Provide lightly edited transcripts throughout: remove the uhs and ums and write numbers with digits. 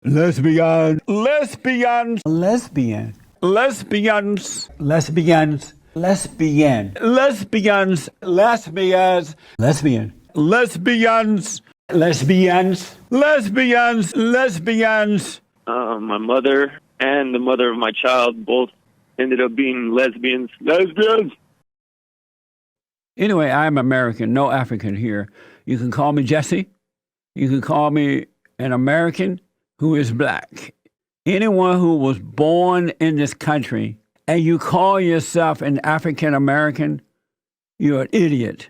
Lesbian. Lesbians. Lesbian. Lesbians. Lesbians. Lesbian. Lesbians. Lesbians. Lesbian. Lesbians. Lesbians. Lesbians. Lesbians. My mother and the mother of my child both ended up being lesbians. Lesbians! Anyway, I'm American, no African here. You can call me Jesse. You can call me an American who is black. Anyone who was born in this country and you call yourself an African American, you're an idiot.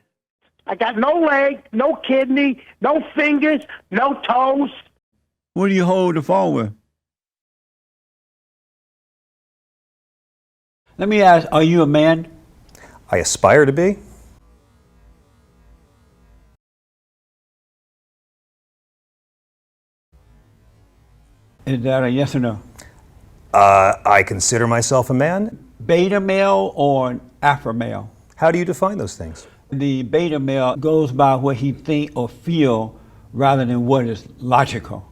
I got no leg, no kidney, no fingers, no toes. What do you hold the phone with? Let me ask, are you a man? I aspire to be. Is that a yes or no? I consider myself a man. Beta male or an alpha male? How do you define those things? The beta male goes by what he think or feel rather than what is logical.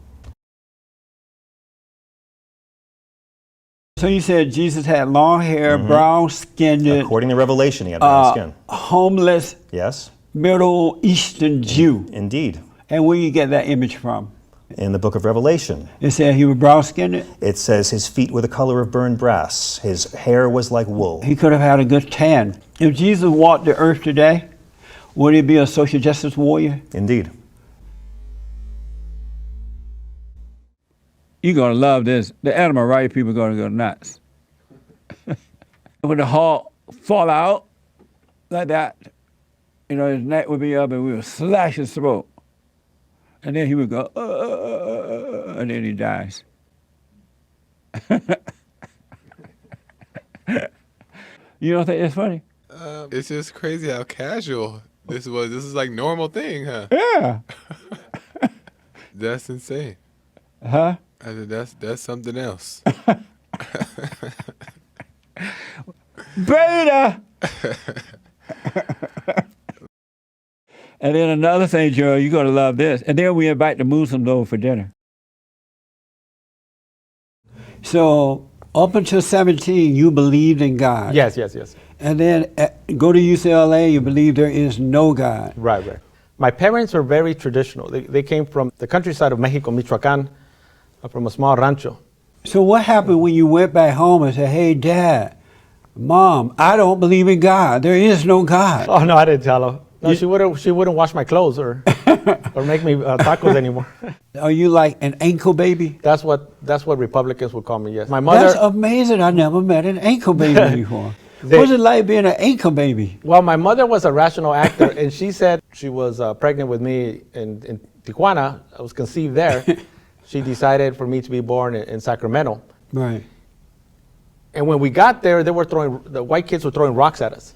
So you said Jesus had long hair, brown skinned, According to Revelation, he had brown skin. homeless, Yes, Middle Eastern Jew. indeed. And where you get that image from? In the book of Revelation, It said he was brown skinned. it says his feet were the color of burned brass. His hair was like wool. He could have had a good tan. If Jesus walked the earth today, would he be a social justice warrior? Indeed. You're going to love this. The animal rights people are going to go nuts. When the Hulk fall out like that, his neck would be up and we would slash his throat. And then he would go, and then he dies. You don't think that's funny? It's just crazy how casual this was. This is like normal thing, huh? Yeah. That's insane. Huh? I said, that's something else. Beta! And then another thing, Joe, you're going to love this. And then we invite the Muslims over for dinner. So up until 17, you believed in God. Yes. And then go to UCLA, you believe there is no God. Right. My parents are very traditional. They came from the countryside of Mexico, Michoacan, from a small rancho. So what happened when you went back home and said, hey, Dad, Mom, I don't believe in God. There is no God. Oh, no, I didn't tell her. No, she wouldn't wash my clothes or make me tacos anymore. Are you like an ankle baby? That's what Republicans would call me, yes. My mother. That's amazing. I never met an ankle baby before. What's it like being an ankle baby? Well, my mother was a rational actor, and she said she was pregnant with me in Tijuana. I was conceived there. She decided for me to be born in Sacramento. Right. And when we got there, the white kids were throwing rocks at us.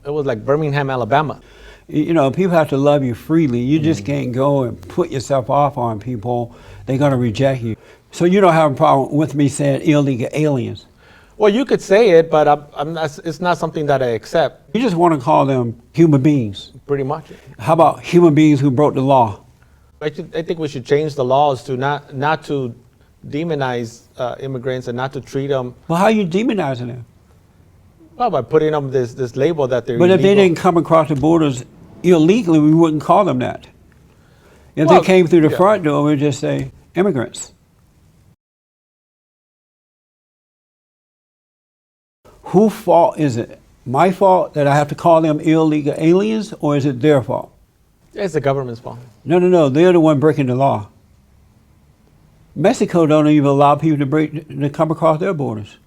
It was like Birmingham, Alabama. People have to love you freely. You just can't go and put yourself off on people. They're going to reject you. So you don't have a problem with me saying illegal aliens? Well, you could say it, but it's not something that I accept. You just want to call them human beings. Pretty much. How about human beings who broke the law? I think we should change the laws to not to demonize immigrants and not to treat them. Well, how are you demonizing them? Well, by putting them this label that they're But if illegal. they didn't come across the borders illegally, we wouldn't call them that. If they came through the front door, we'd just say immigrants. Whose fault is it? My fault that I have to call them illegal aliens, or is it their fault? It's the government's fault. No. They're the one breaking the law. Mexico don't even allow people to come across their borders.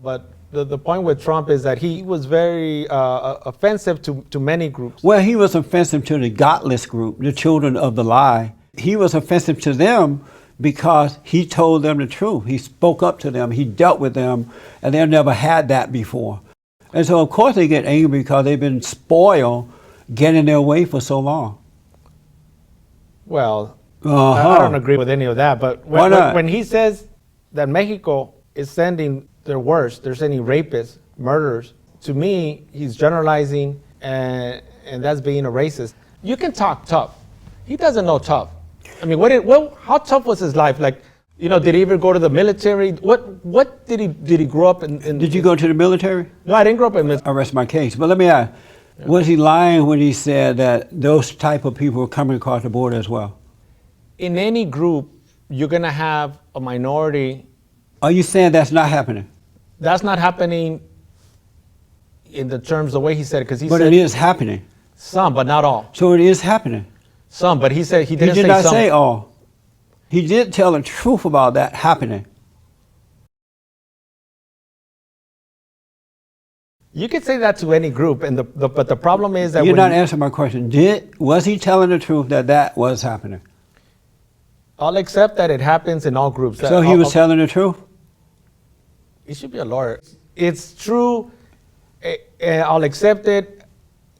But the point with Trump is that he was very offensive to many groups. Well, he was offensive to the godless group, the children of the lie. He was offensive to them because he told them the truth. He spoke up to them. He dealt with them, and they've never had that before. And so, of course, they get angry because they've been spoiled getting their way for so long. Well, I don't agree with any of that. But when he says that Mexico is sending their worst, they're sending rapists, murderers, to me, he's generalizing, and that's being a racist. You can talk tough. He doesn't know tough. I mean, how tough was his life? Like, did he ever go to the military? What did he grow up in? Did you go to the military? No, I didn't grow up in military. I rest my case. But let me ask, was he lying when he said that those type of people were coming across the border as well? In any group, you're going to have a minority. Are you saying that's not happening? That's not happening in the terms, the way he said it, because he But said it is happening. some, but not all. So it is happening. Some, but he said he He didn't did say not some. say all. He did tell the truth about that happening. You could say that to any group, and but the problem is that You're not answering my question. Was he telling the truth that was happening? I'll accept that it happens in all groups. So he was telling the truth? He should be a lawyer. It's true. I'll accept it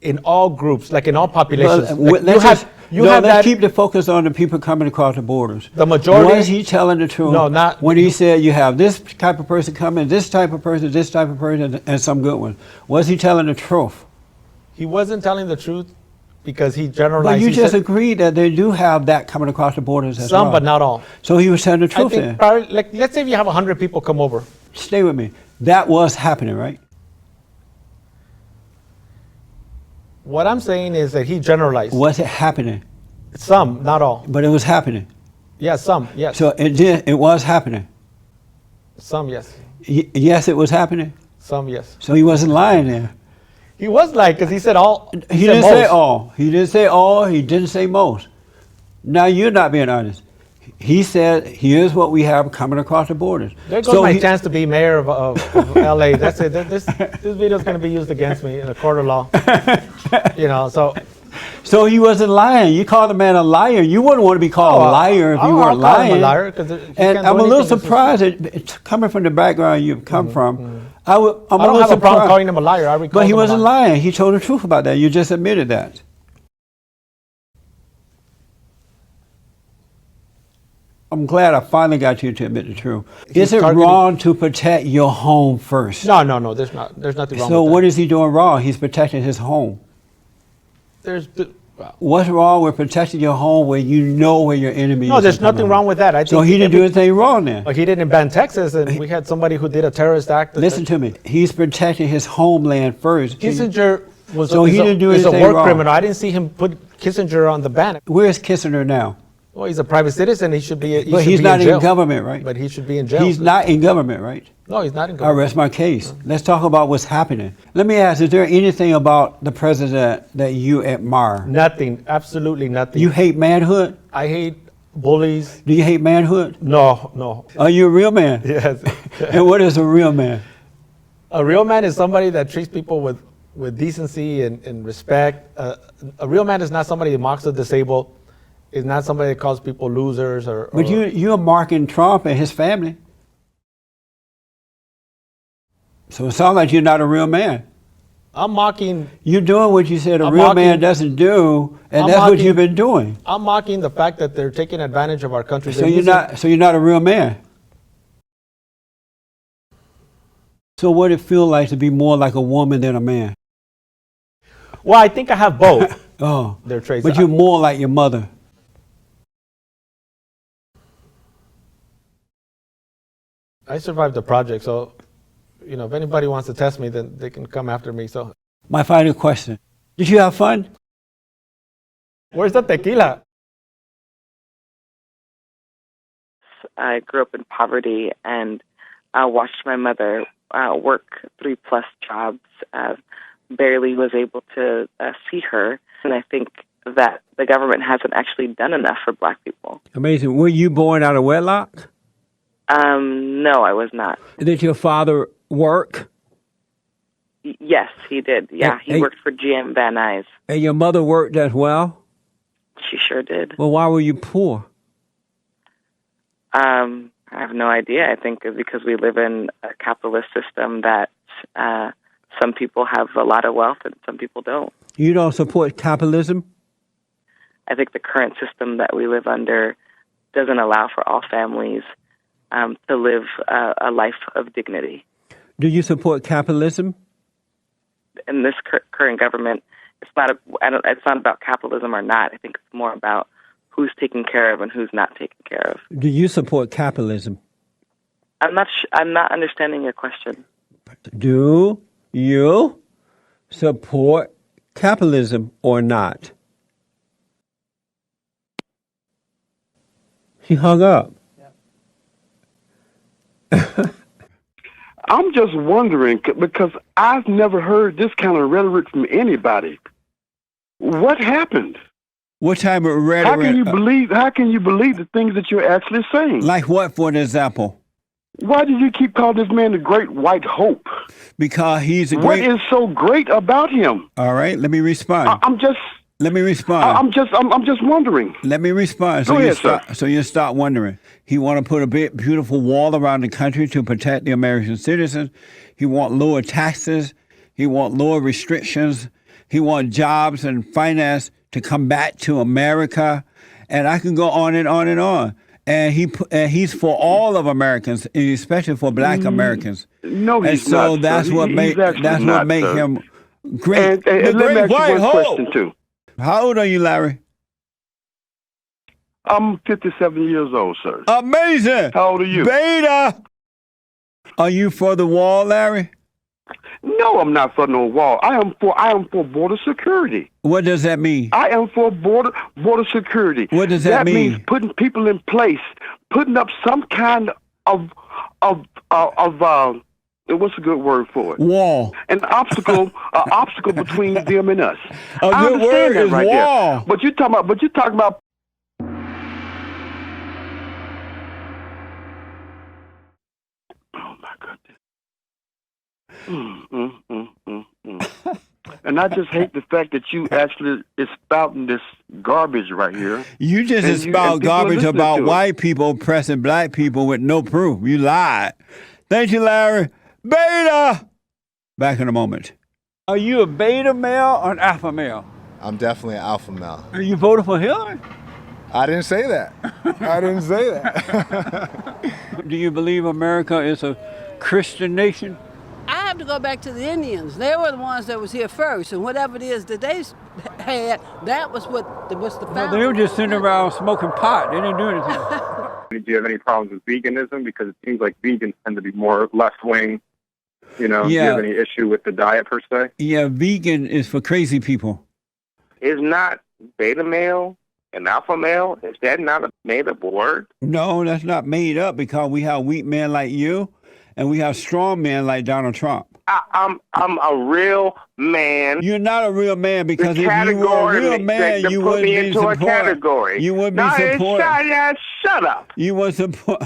in all groups, like in all populations. Well, Like let's keep the focus on the people coming across the borders. The majority. Was he telling the truth? No, not when he said you have this type of person coming, this type of person, and some good ones. Was he telling the truth? He wasn't telling the truth because he generalized. But you He just said agreed that they do have that coming across the borders as well. some, but not all. So he was telling the I truth think then. probably, like, let's say if you have 100 people come over. Stay with me. That was happening, right? What I'm saying is that he generalized. Was it happening? Some, not all. But it was happening. Yeah, some, yes. So it was happening. Some, yes. Yes, it was happening. Some, yes. So he wasn't lying there. He was like, because he said all. He said didn't say most. all. He didn't say all. He didn't say most. Now you're not being honest. He said, "Here's what we have coming across the borders." There goes my chance to be mayor of LA. That's it. This video is going to be used against me in a court of law. So he wasn't lying. You called the man a liar. You wouldn't want to be called a liar if you weren't I'll call lying. him a liar, And I'm a little surprised that coming from the background you've come from. I'm I a don't little have a problem surprised. calling him a liar. I recall But he him a wasn't liar. lying. He told the truth about that. You just admitted that. I'm glad I finally got you to admit the truth. Is it wrong to protect your home first? No. There's nothing wrong So with what that. is he doing wrong? He's protecting his home. Well, What's wrong with protecting your home where you know where your enemy is? no, there's nothing wrong with that. I think So he didn't do anything wrong then? Like he didn't ban Texas, and we had somebody who did a terrorist act. Listen to me. He's protecting his homeland first. Kissinger was So he didn't do is a anything war wrong. criminal. I didn't see him put Kissinger on the ban. Where's Kissinger now? Well, he's a private citizen. He should be. But he's not in government, right? But he should be in jail. He's not in government, right? No, he's not in I government. rest my case. Let's talk about what's happening. Let me ask, is there anything about the president that you admire? Nothing. Absolutely nothing. You hate manhood? I hate bullies. Do you hate manhood? No. Are you a real man? Yes. And what is a real man? A real man is somebody that treats people with decency and respect. A real man is not somebody that mocks the disabled. Is not somebody that calls people losers or. But you're marking Trump and his family. So it sounds like you're not a real man. I'm mocking. You're doing what you said a I'm real man mocking- doesn't do, and I'm that's what mocking- you've been doing. I'm mocking the fact that they're taking advantage of our country. So They're you're using- not a real man. So what it feel like to be more like a woman than a man? Well, I think I have both. Oh, Their traits. but you're more like your mother. I survived the project, so if anybody wants to test me, then they can come after me. So, My final question: did you have fun? where's the tequila? I grew up in poverty and watched my mother work 3+ jobs. Barely was able to see her, and I think that the government hasn't actually done enough for Black people. Amazing. Were you born out of wedlock? No, I was not. Did your father work? Yes, he did. Yeah, he Hey. worked for GM Van Nuys. And your mother worked as well? She sure did. Well, why were you poor? I have no idea. I think because we live in a capitalist system that some people have a lot of wealth and some people don't. You don't support capitalism? I think the current system that we live under doesn't allow for all families to live a life of dignity. Do you support capitalism? In this current government, it's not about capitalism or not. I think it's more about who's taken care of and who's not taken care of. Do you support capitalism? I'm not understanding your question. Do you support capitalism or not? He hung up. I'm just wondering because I've never heard this kind of rhetoric from anybody. What happened? What type of rhetoric? How can you believe? How can you believe the things that you're actually saying? Like what, for example? Why did you keep calling this man the Great White Hope? Because he's a What great. is so great about him? All right, let me respond. Let me respond. I'm just wondering. Let me respond. Go ahead, sir. So you start wondering. He want to put a big, beautiful wall around the country to protect the American citizens. He want lower taxes. He want lower restrictions. He want jobs and finance to come back to America. And I can go on and on and on. And he's for all of Americans, especially for Black Americans. No, he's and so not. that's sir. what make He's not, make sir. him great. And let me ask you one question too. How old are you, Larry? I'm 57 years old, sir. Amazing. How old are you? Beta. Are you for the wall, Larry? No, I'm not for no wall. I am for border security. What does that mean? I am for border security. What does that mean? That means putting people in place, putting up some kind of what's a good word for it? Wall. An obstacle between them and us. A I good understand word that is right wall. there. But you're talking about. Oh my goodness. And I just hate the fact that you actually is spouting this garbage right here. You just And spout people are garbage listening about to it. white people oppressing Black people with no proof. You lied. Thank you, Larry. Beta. Back in a moment. Are you a beta male or an alpha male? I'm definitely an alpha male. Are you voting for Hillary? I didn't say that. I didn't say that. Do you believe America is a Christian nation? I have to go back to the Indians. They were the ones that was here first, and whatever it is that they had, that was what was the No, founding. they were just sitting around smoking pot. They didn't do anything. Do you have any problems with veganism? Because it seems like vegans tend to be more left-wing. Do you have any issue with the diet per se? Yeah, vegan is for crazy people. Is not beta male and alpha male? Is that not a made-up word? No, that's not made up because we have weak men like you and we have strong men like Donald Trump. I'm a real man. You're not a real man because if you were a real man, you put wouldn't me be into a supported. category. You wouldn't No, be supported. shut up. You wouldn't support.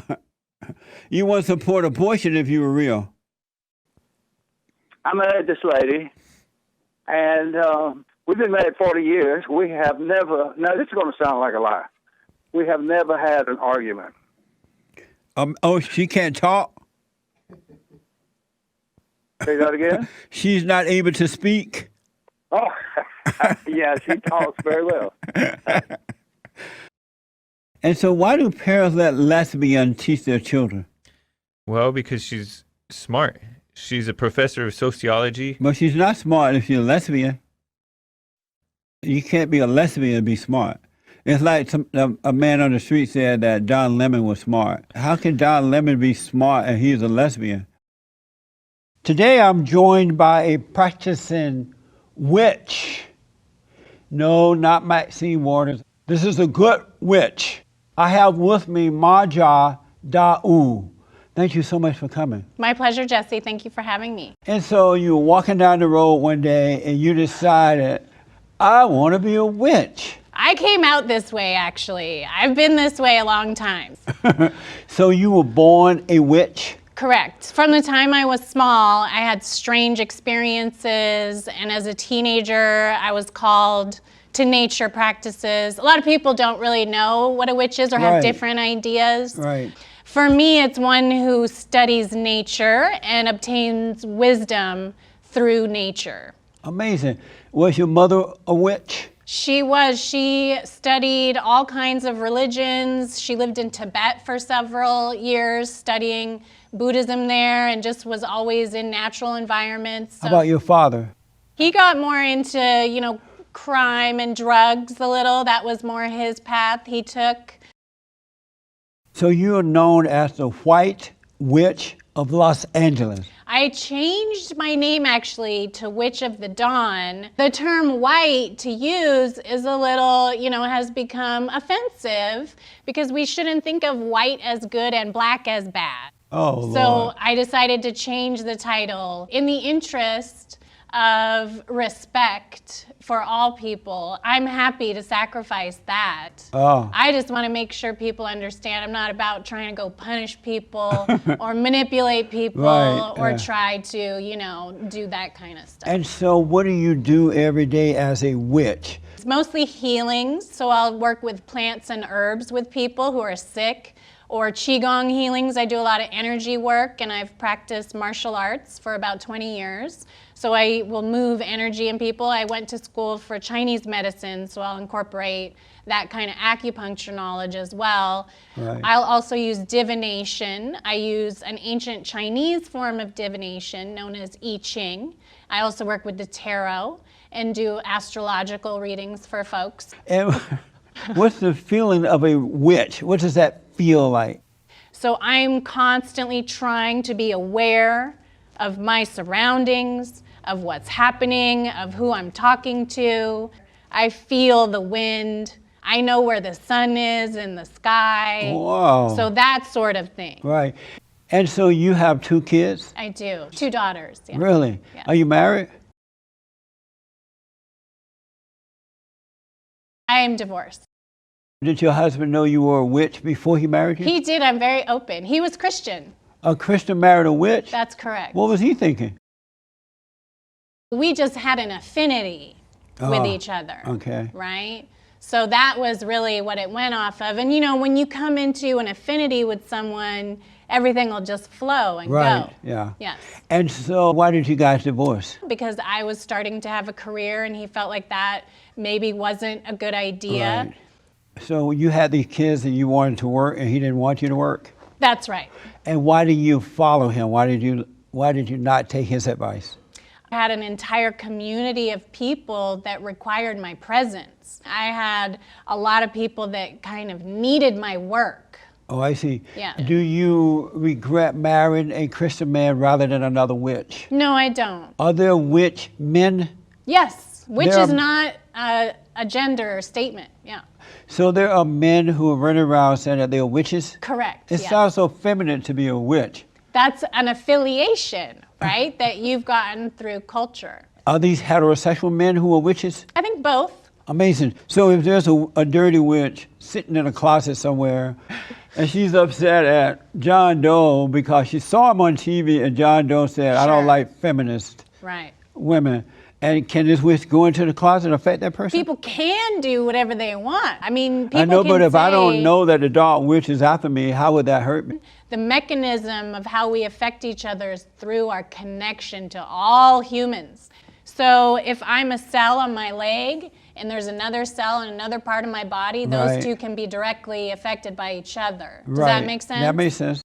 You wouldn't support abortion if you were real. I married this lady, and we've been married 40 years. We have never, now this is going to sound like a lie, we have never had an argument. Oh, she can't talk? Say that again? She's not able to speak? Oh, yeah, she talks very well. And so why do parents let lesbians teach their children? Well, because she's smart. She's a professor of sociology. But she's not smart if she's a lesbian. You can't be a lesbian and be smart. It's like a man on the street said that Don Lemon was smart. How can Don Lemon be smart and he's a lesbian? Today I'm joined by a practicing witch. No, not Maxine Waters. This is a good witch. I have with me Marja Da'u. Thank you so much for coming. My pleasure, Jesse. Thank you for having me. And so you were walking down the road one day and you decided, I want to be a witch. I came out this way, actually. I've been this way a long time. So you were born a witch? Correct. From the time I was small, I had strange experiences, and as a teenager, I was called to nature practices. A lot of people don't really know what a witch is or have different ideas. Right. For me, it's one who studies nature and obtains wisdom through nature. Amazing. Was your mother a witch? She was. She studied all kinds of religions. She lived in Tibet for several years studying Buddhism there and just was always in natural environments. So How about your father? he got more into, crime and drugs a little. That was more his path he took. So you are known as the White Witch of Los Angeles. I changed my name actually to Witch of the Dawn. The term white to use is a little, has become offensive because we shouldn't think of white as good and black as bad. Oh, so Lord. I decided to change the title in the interest of respect for all people. I'm happy to sacrifice that. Oh. I just want to make sure people understand I'm not about trying to go punish people or manipulate people or try to, do that kind of stuff. And so what do you do every day as a witch? It's mostly healings, so I'll work with plants and herbs with people who are sick, or Qigong healings. I do a lot of energy work, and I've practiced martial arts for about 20 years. So I will move energy in people. I went to school for Chinese medicine, so I'll incorporate that kind of acupuncture knowledge as well. Right. I'll also use divination. I use an ancient Chinese form of divination known as I Ching. I also work with the tarot and do astrological readings for folks. And what's the feeling of a witch? What does that feel like? So I'm constantly trying to be aware of my surroundings, of what's happening, of who I'm talking to. I feel the wind. I know where the sun is in the sky. Wow. So that sort of thing. Right. And so you have 2 kids? I do. 2 daughters. Yeah. Really? Yeah. Are you married? I am divorced. Did your husband know you were a witch before he married you? He did. I'm very open. He was Christian. A Christian married a witch? That's correct. What was he thinking? We just had an affinity with each other. Okay. Right? So that was really what it went off of. And when you come into an affinity with someone, everything will just flow and right. go. Yeah. Yes. And so why did you guys divorce? Because I was starting to have a career and he felt like that maybe wasn't a good idea. Right. So you had these kids and you wanted to work and he didn't want you to work? That's right. And why did you follow him? Why did you not take his advice? I had an entire community of people that required my presence. I had a lot of people that kind of needed my work. Oh, I see. Yeah. Do you regret marrying a Christian man rather than another witch? No, I don't. Are there witch men? Yes, which is not a gender statement. Yeah. So there are men who are running around saying that they're witches? Correct. It sounds so feminine to be a witch. That's an affiliation, right, that you've gotten through culture. Are these heterosexual men who are witches? I think both. Amazing. So if there's a dirty witch sitting in a closet somewhere and she's upset at John Doe because she saw him on TV and John Doe said, I don't like feminist women. And can this witch go into the closet and affect that person? People can do whatever they want. I mean, people I know, can but if I say don't know that the dark witch is after me, how would that hurt me? the mechanism of how we affect each other is through our connection to all humans. So if I'm a cell on my leg and there's another cell in another part of my body, those two can be directly affected by each other. Does that make sense? That makes sense.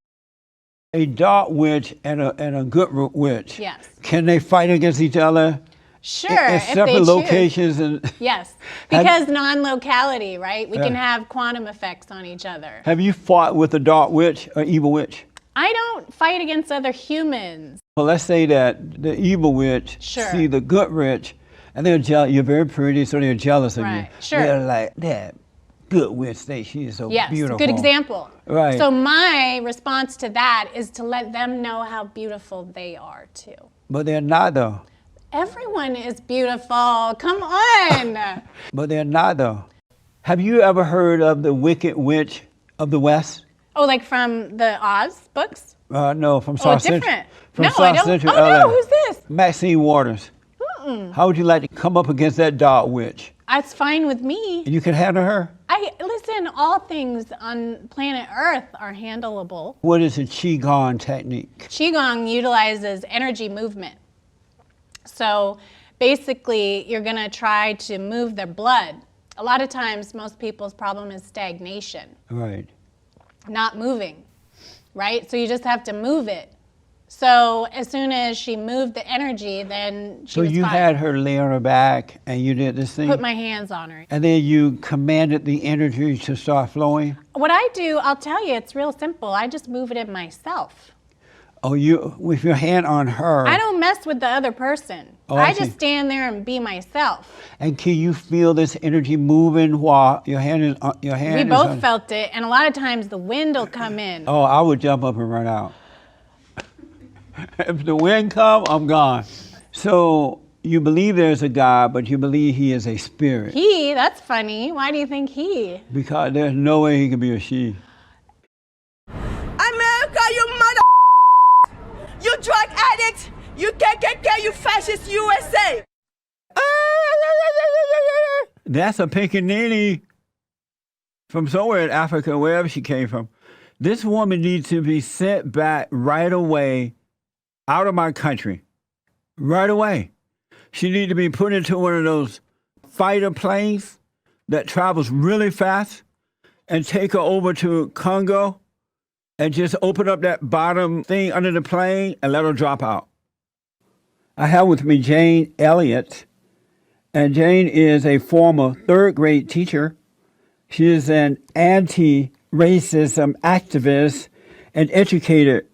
A dark witch and a good witch. Yes. Can they fight against each other? Sure, in separate locations and yes, because non-locality, right? We can have quantum effects on each other. Have you fought with a dark witch or evil witch? I don't fight against other humans. Well, let's say that the evil witch see the good witch, and they're jealous. You're very pretty, so they're jealous of you. Sure. They're like, that good witch thinks she is so beautiful. Good example. Right. So my response to that is to let them know how beautiful they are too. But they're not though. Everyone is beautiful. Come on. But they're not though. Have you ever heard of the Wicked Witch of the West? Oh, like from the Oz books? No, from South Central. Different. From No, South I don't. Central Oh, LA. no, who's this? Maxine Waters. How would you like to come up against that dark witch? That's fine with me. You can handle her? Listen, all things on planet Earth are handleable. What is a Qigong technique? Qigong utilizes energy movement. So basically, you're going to try to move their blood. A lot of times, most people's problem is stagnation. Right. Not moving, right? So you just have to move it. So as soon as she moved the energy, then she So was you fine. had her lay on her back and you did this thing? Put my hands on her. And then you commanded the energy to start flowing? What I do, I'll tell you, it's real simple. I just move it in myself. Oh, you with your hand on her. I don't mess with the other person. Oh, I see. just stand there and be myself. And can you feel this energy moving while your hand is on your hand? We is both on- felt it, and a lot of times the wind will come in. Oh, I would jump up and run out. If the wind come, I'm gone. So you believe there's a God, but you believe he is a spirit. He? That's funny. Why do you think he? Because there's no way he can be a she. America, you mother, you drug addict, you KKK, you fascist USA. That's a pickaninny from somewhere in Africa, wherever she came from. This woman needs to be sent back right away out of my country. Right away. She needs to be put into one of those fighter planes that travels really fast and take her over to Congo and just open up that bottom thing under the plane and let her drop out. I have with me Jane Elliott, and Jane is a former third grade teacher. She is an anti-racism activist and educator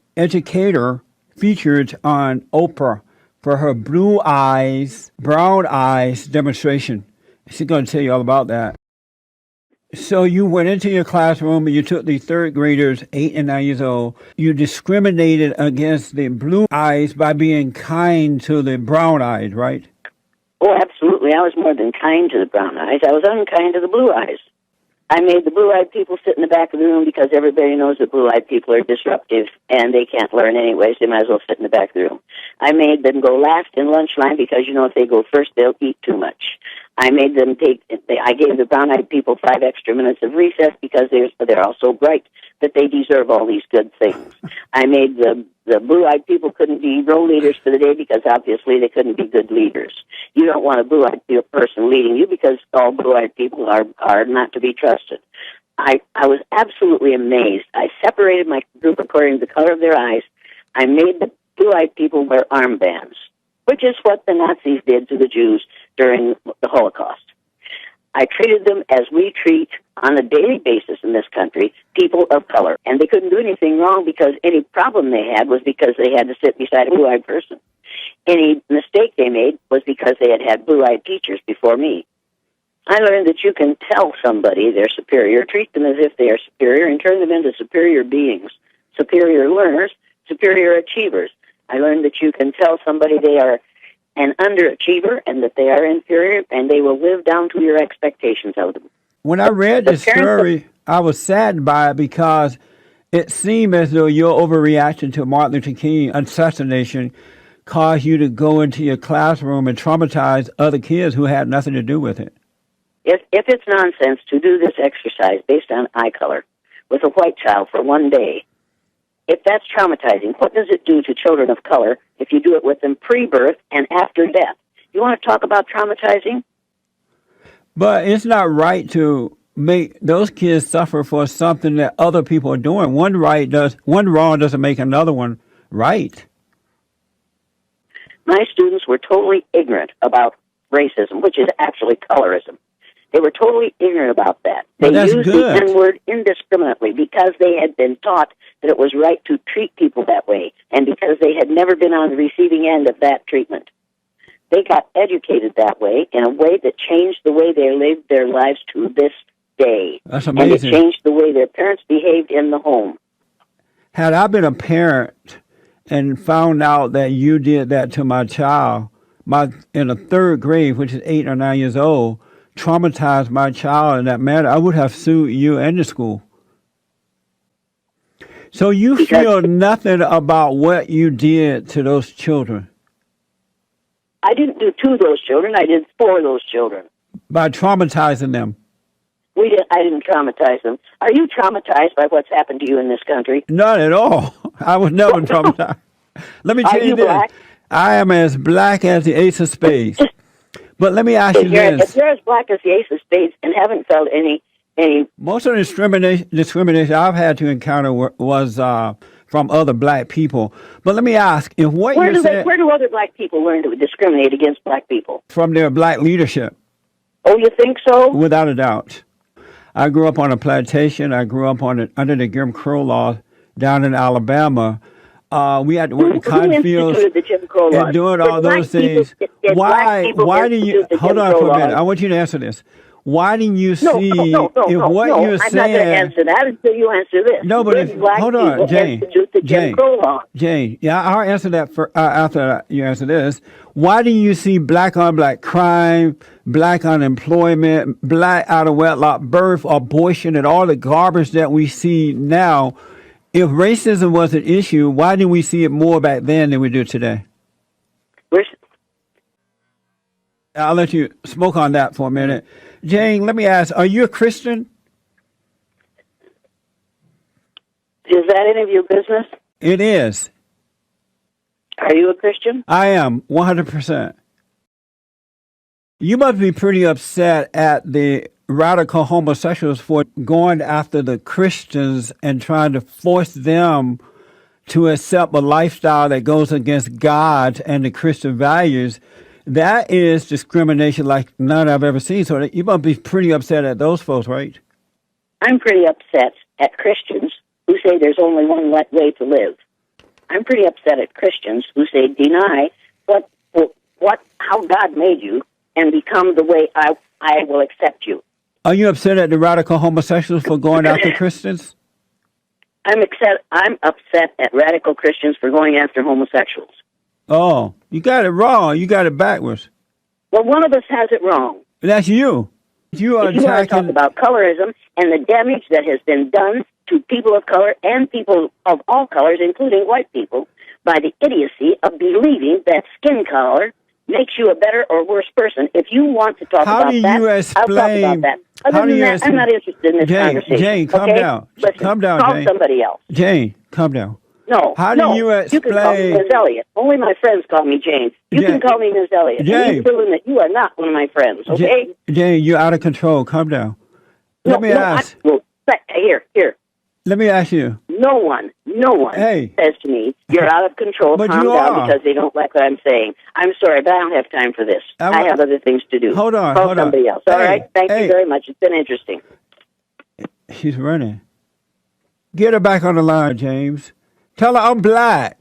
featured on Oprah for her Blue Eyes, Brown Eyes demonstration. She's going to tell you all about that. So you went into your classroom and you took the third graders, 8 and 9 years old. You discriminated against the blue eyes by being kind to the brown eyes, right? Oh, absolutely. I was more than kind to the brown eyes. I was unkind to the blue eyes. I made the blue-eyed people sit in the back of the room because everybody knows that blue-eyed people are disruptive and they can't learn anyways. They might as well sit in the back of the room. I made them go last in lunch line because, you know, if they go first, they'll eat too much. I made them I gave the brown-eyed people 5 extra minutes of recess because they're all so bright that they deserve all these good things. I made the blue-eyed people couldn't be role leaders for the day because obviously they couldn't be good leaders. You don't want a blue-eyed person leading you because all blue-eyed people are not to be trusted. I was absolutely amazed. I separated my group according to the color of their eyes. I made the blue-eyed people wear armbands, which is what the Nazis did to the Jews during the Holocaust. I treated them as we treat, on a daily basis in this country, people of color. And they couldn't do anything wrong because any problem they had was because they had to sit beside a blue-eyed person. Any mistake they made was because they had blue-eyed teachers before me. I learned that you can tell somebody they're superior, treat them as if they are superior, and turn them into superior beings, superior learners, superior achievers. I learned that you can tell somebody they are an underachiever and that they are inferior, and they will live down to your expectations of them. When I read this story, I was saddened by it because it seemed as though your overreaction to Martin Luther King assassination caused you to go into your classroom and traumatize other kids who had nothing to do with it. If it's nonsense to do this exercise based on eye color with a white child for one day, if that's traumatizing, what does it do to children of color if you do it with them pre-birth and after death? You want to talk about traumatizing? But it's not right to make those kids suffer for something that other people are doing. One wrong doesn't make another one right. My students were totally ignorant about racism, which is actually colorism. They were totally ignorant about that. They used the N-word indiscriminately because they had been taught that it was right to treat people that way, and because they had never been on the receiving end of that treatment. They got educated that way in a way that changed the way they lived their lives to this day. That's amazing. And it changed the way their parents behaved in the home. Had I been a parent and found out that you did that to my child, in the third grade, which is 8 or 9 years old, traumatized my child in that manner, I would have sued you and the school. So you feel nothing about what you did to those children? I didn't do to those children. I did for those children. By traumatizing them? I didn't traumatize them. Are you traumatized by what's happened to you in this country? Not at all. I was never traumatized. Let me tell you this. Black? I am as black as the ace of spades. But let me ask you this. If you're as black as the ace of spades and haven't felt any... Most of the discrimination I've had to encounter was from other black people. But let me ask, if what Where you said do other black people learn to discriminate against black people? from their black leadership, Oh, you think so? without a doubt. I grew up on a plantation. I grew up under the Jim Crow law down in Alabama. We had to work the cotton fields instituted the Jim Crow laws? and doing Did all black those things. people- did black people Why do you institute the hold Jim on Crow for a minute? laws? I want you to answer this. Why didn't you see No, if what no, you're I'm not going to saying? answer that until you answer this. No, but Did if, black hold on, people Jane. institute the Jim Crow laws? Jane, yeah, I'll answer that after you answer this. Why do you see black on black crime, black unemployment, black out of wedlock birth, abortion, and all the garbage that we see now? If racism was an issue, why didn't we see it more back then than we do today? I'll let you smoke on that for a minute. Jane, let me ask, are you a Christian? Is that any of your business? It is. Are you a Christian? I am, 100%. You must be pretty upset at the radical homosexuals for going after the Christians and trying to force them to accept a lifestyle that goes against God and the Christian values. That is discrimination like none I've ever seen. So you must be pretty upset at those folks, right? I'm pretty upset at Christians who say there's only one way to live. I'm pretty upset at Christians who say deny how God made you and become the way I will accept you. Are you upset at the radical homosexuals for going after Christians? I'm upset at radical Christians for going after homosexuals. Oh, you got it wrong. You got it backwards. Well, one of us has it wrong. That's you. You are if you want to talk about colorism and the damage that has been done to people of color and people of all colors, including white people, by the idiocy of believing that skin color makes you a better or worse person. If you want to talk about that, I'll talk about that. Other than that, I'm not interested in this conversation. Jane, calm down. Listen, calm down, call Jane. somebody else. Jane, calm down. No, How do you explain? You can call me Ms. Elliott. Only my friends call me Jane. You can call me Ms. Elliott. Jane. And you've proven that you are not one of my friends, okay? Jane, you're out of control. Calm down. Let me ask. Here. Let me ask you. No one says to me, you're out of control, But calm you down, are. because they don't like what I'm saying. I'm sorry, but I don't have time for this. I have other things to do. Hold on, Call hold on. somebody else, all right? Thank you very much. It's been interesting. She's running. Get her back on the line, James. Tell her I'm black.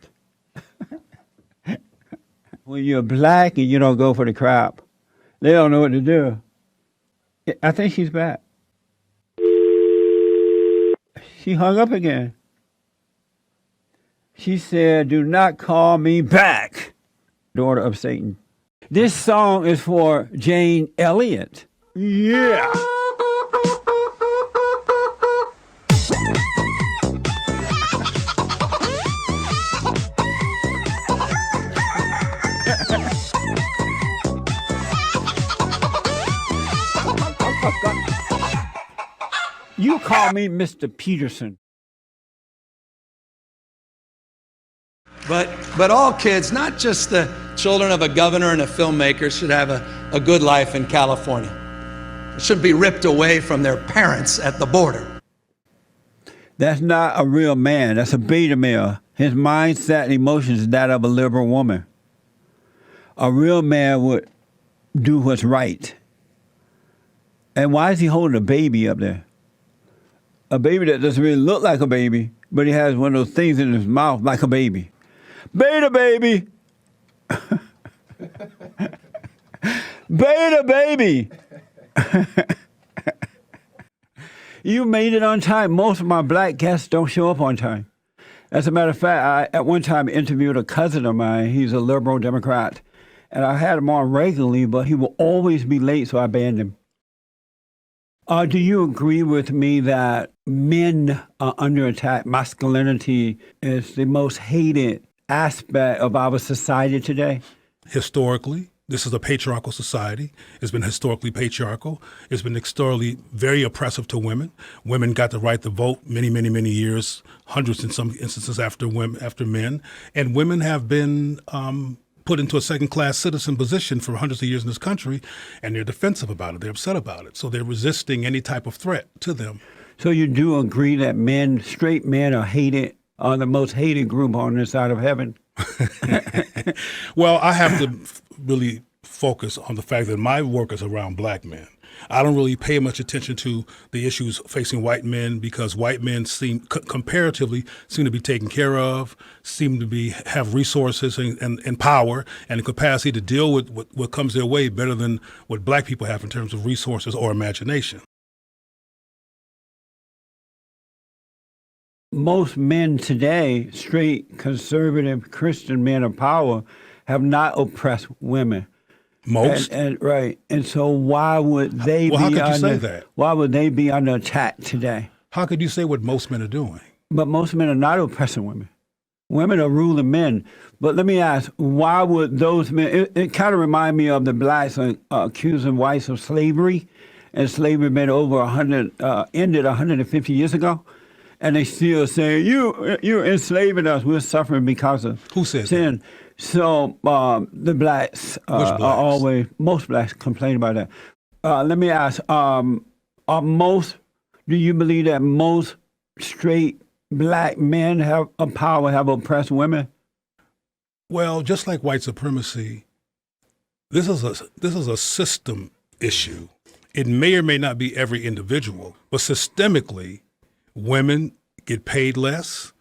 When you're black and you don't go for the crap, they don't know what to do. I think she's back. She hung up again. She said, "Do not call me back, daughter of Satan." This song is for Jane Elliott. Yeah. You call me Mr. Peterson. But all kids, not just the children of a governor and a filmmaker, should have a good life in California. They shouldn't be ripped away from their parents at the border. That's not a real man. That's a beta male. His mindset and emotions is that of a liberal woman. A real man would do what's right. And why is he holding a baby up there? A baby that doesn't really look like a baby, but he has one of those things in his mouth like a baby. Beta baby! Beta baby! You made it on time. Most of my black guests don't show up on time. As a matter of fact, I at one time interviewed a cousin of mine. He's a liberal Democrat. And I had him on regularly, but he will always be late, so I banned him. Do you agree with me that men are under attack? Masculinity is the most hated aspect of our society today? Historically, this is a patriarchal society. It's been historically patriarchal. It's been historically very oppressive to women. Women got the right to vote many, many, many years, hundreds in some instances after men. And women have been put into a second-class citizen position for hundreds of years in this country, and they're defensive about it. They're upset about it. So they're resisting any type of threat to them. So you do agree that straight men are hated the most hated group on this side of heaven. Well, I have to really focus on the fact that my work is around black men. I don't really pay much attention to the issues facing white men because white men comparatively seem to be taken care of, seem to have resources and power and the capacity to deal with what comes their way better than what black people have in terms of resources or imagination. Most men today, straight conservative Christian men of power, have not oppressed women. Most? Right. And so why would they how could you say that? Why would they be under attack today? How could you say what most men are doing? But most men are not oppressing women. Women are ruling men. But let me ask, why would those men, it kind of reminds me of the blacks accusing whites of slavery, and slavery been ended 150 years ago. And they still say, you're enslaving us. We're suffering because of Who says sin. That? So the blacks are always, most blacks complain about that. Let me ask, do you believe that most straight black men have oppressed women? Well, just like white supremacy, this is a system issue. It may or may not be every individual, but systemically, women get paid less.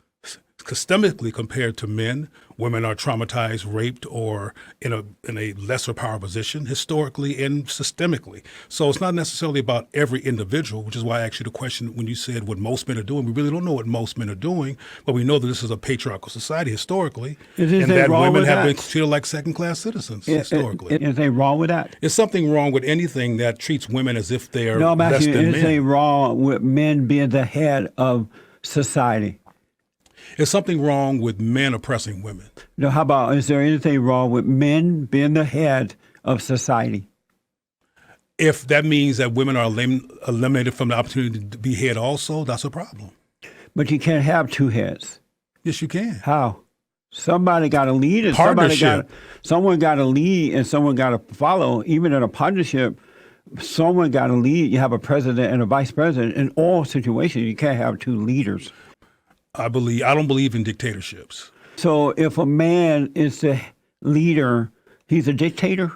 Systemically compared to men, women are traumatized, raped, or in a lesser power position historically and systemically. So it's not necessarily about every individual, which is why I asked you the question when you said what most men are doing. We really don't know what most men are doing, but we know that this is a patriarchal society historically, and that women have been treated like second-class citizens historically. Is there wrong with that? Is something wrong with anything that treats women as if they are less than men? Is anything wrong with men being the head of society? Is something wrong with men oppressing women? No, how about, is there anything wrong with men being the head of society? If that means that women are eliminated from the opportunity to be head also, that's a problem. But you can't have two heads. Yes, you can. How? Somebody got to lead and someone got to lead and someone got to follow. Even in a partnership, someone got to lead. You have a president and a vice president. In all situations, you can't have two leaders. I don't believe in dictatorships. So if a man is the leader, he's a dictator?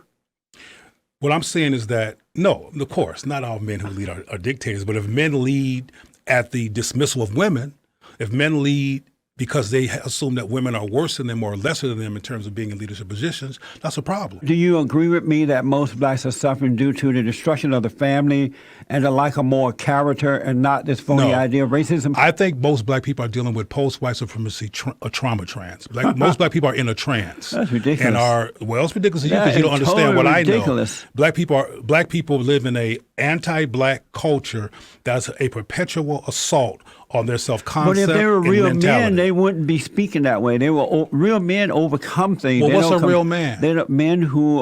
What I'm saying is that, no, of course, not all men who lead are dictators, but if men lead at the dismissal of women, if men lead because they assume that women are worse than them or lesser than them in terms of being in leadership positions, that's a problem. Do you agree with me that most blacks are suffering due to the destruction of the family and the lack of moral character and not this phony idea of racism? I think most black people are dealing with post-white supremacy trauma trance. Most black people are in a trance. That's ridiculous. It's ridiculous to you because you don't understand what ridiculous. I know. Black people live in a anti-black culture that's a perpetual assault on their self-concept. But if they were real mentality. men, they wouldn't be speaking that way. They were real men overcome things. Well, what's a real man? They're men who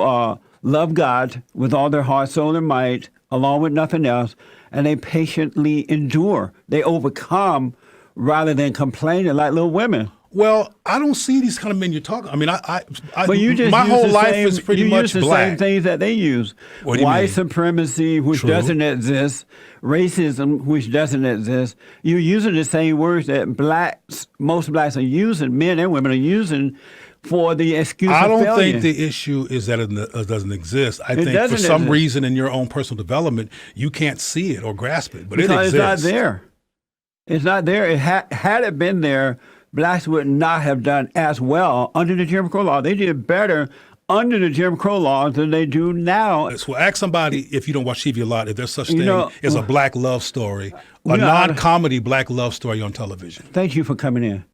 love God with all their heart, soul, and might, along with nothing else, and they patiently endure. They overcome rather than complaining like little women. Well, I don't see these kind of men you're talking. I mean, but you just my whole life is pretty much the black. Same things that they use. What do you White mean? supremacy, which doesn't exist, racism, which doesn't exist. You're using the same words that most blacks are using, men and women are using for the excuse of failure. I don't think the issue is that it doesn't exist. I think for some reason in your own personal development, you can't see it or grasp it, but it exists. It's not there. It's not there. Had it been there, blacks would not have done as well under the Jim Crow law. They did better under the Jim Crow law than they do now. So ask somebody, if you don't watch TV a lot, if there's such thing as a black love story, a non-comedy black love story on television. Thank you for coming in.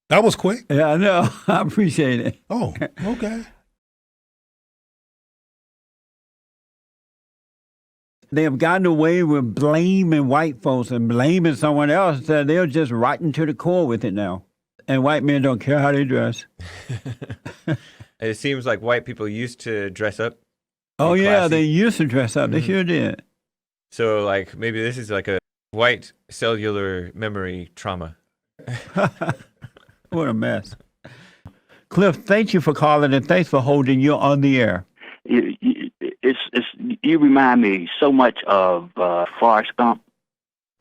That was quick. Yeah, I know. I appreciate it. Oh, okay. They have gotten away with blaming white folks and blaming someone else. So they're just rotten to the core with it now. And white men don't care how they dress. It seems like white people used to dress up. Oh, yeah, they used to dress up. They sure did. So, like, maybe this is like a white cellular memory trauma. What a mess. Cliff, thank you for calling and thanks for holding you on the air. You remind me so much of Forrest Gump.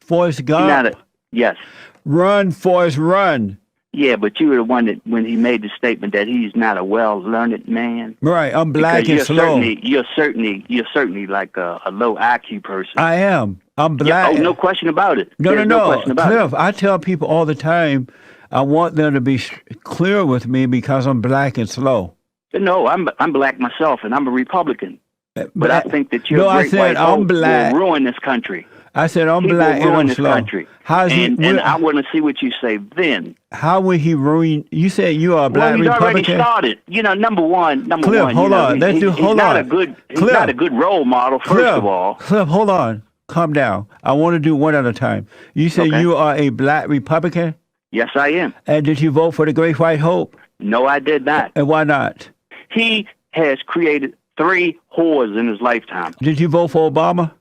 Forrest Gump? Yes. Run, Forrest, run. Yeah, but you were the one that when he made the statement that he's not a well-learned man. Right, I'm black because and slow. You're certainly like a low IQ person. I am. I'm black. Yeah, no question about it. No, There's no. question about Cliff, it. I tell people all the time, I want them to be clear with me because I'm black and slow. No, I'm black myself, and I'm a Republican. But I think that your no, great I said white I'm hope black. will ruin this country. I said I'm He black will and ruin I'm this slow. country. How's and he? I want to see what you say then. How will he ruin? You said you are a black Well, he's Republican. already started. You know, number one. Cliff, hold on. Let's do. Hold on. He's not a good role model. First of all, Cliff, hold on. Calm down. I want to do one at a time. You say you are a black Republican? Yes, I am. And did you vote for the Great White Hope? No, I did not. And why not? He has created 3 whores in his lifetime. Did you vote for Obama?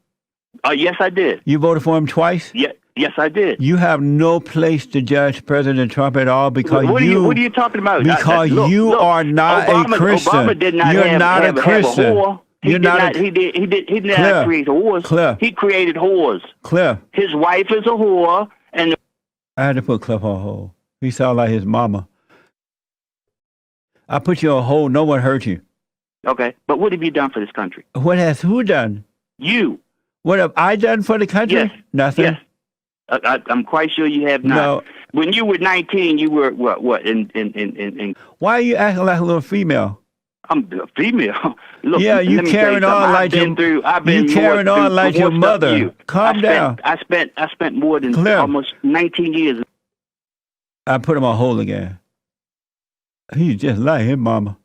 Yes, I did. You voted for him twice? Yes, I did. You have no place to judge President Trump at all because what are you talking about? Because you are not Obama, a Christian. Obama did not You're have, not have, a Christian. Have a whore. He You're did not. not. He did not Cliff, create whores. Cliff. He created whores. Cliff. His wife is a whore, and I had to put Cliff on hold. He sounded like his mama. I put you on hold. No one hurt you. okay. But what have you done for this country? What has who done? You. What have I done for the country? Yes. Nothing. Yes. I'm quite sure you have not. No. When you were 19, you were what? In Why are you acting like a little female? I'm a female. Look, yeah, you let me tell carrying something. on like I've been you carrying on like your mother. Calm down. I spent more than almost 19 years. I put him on hold again. He's just like his mama.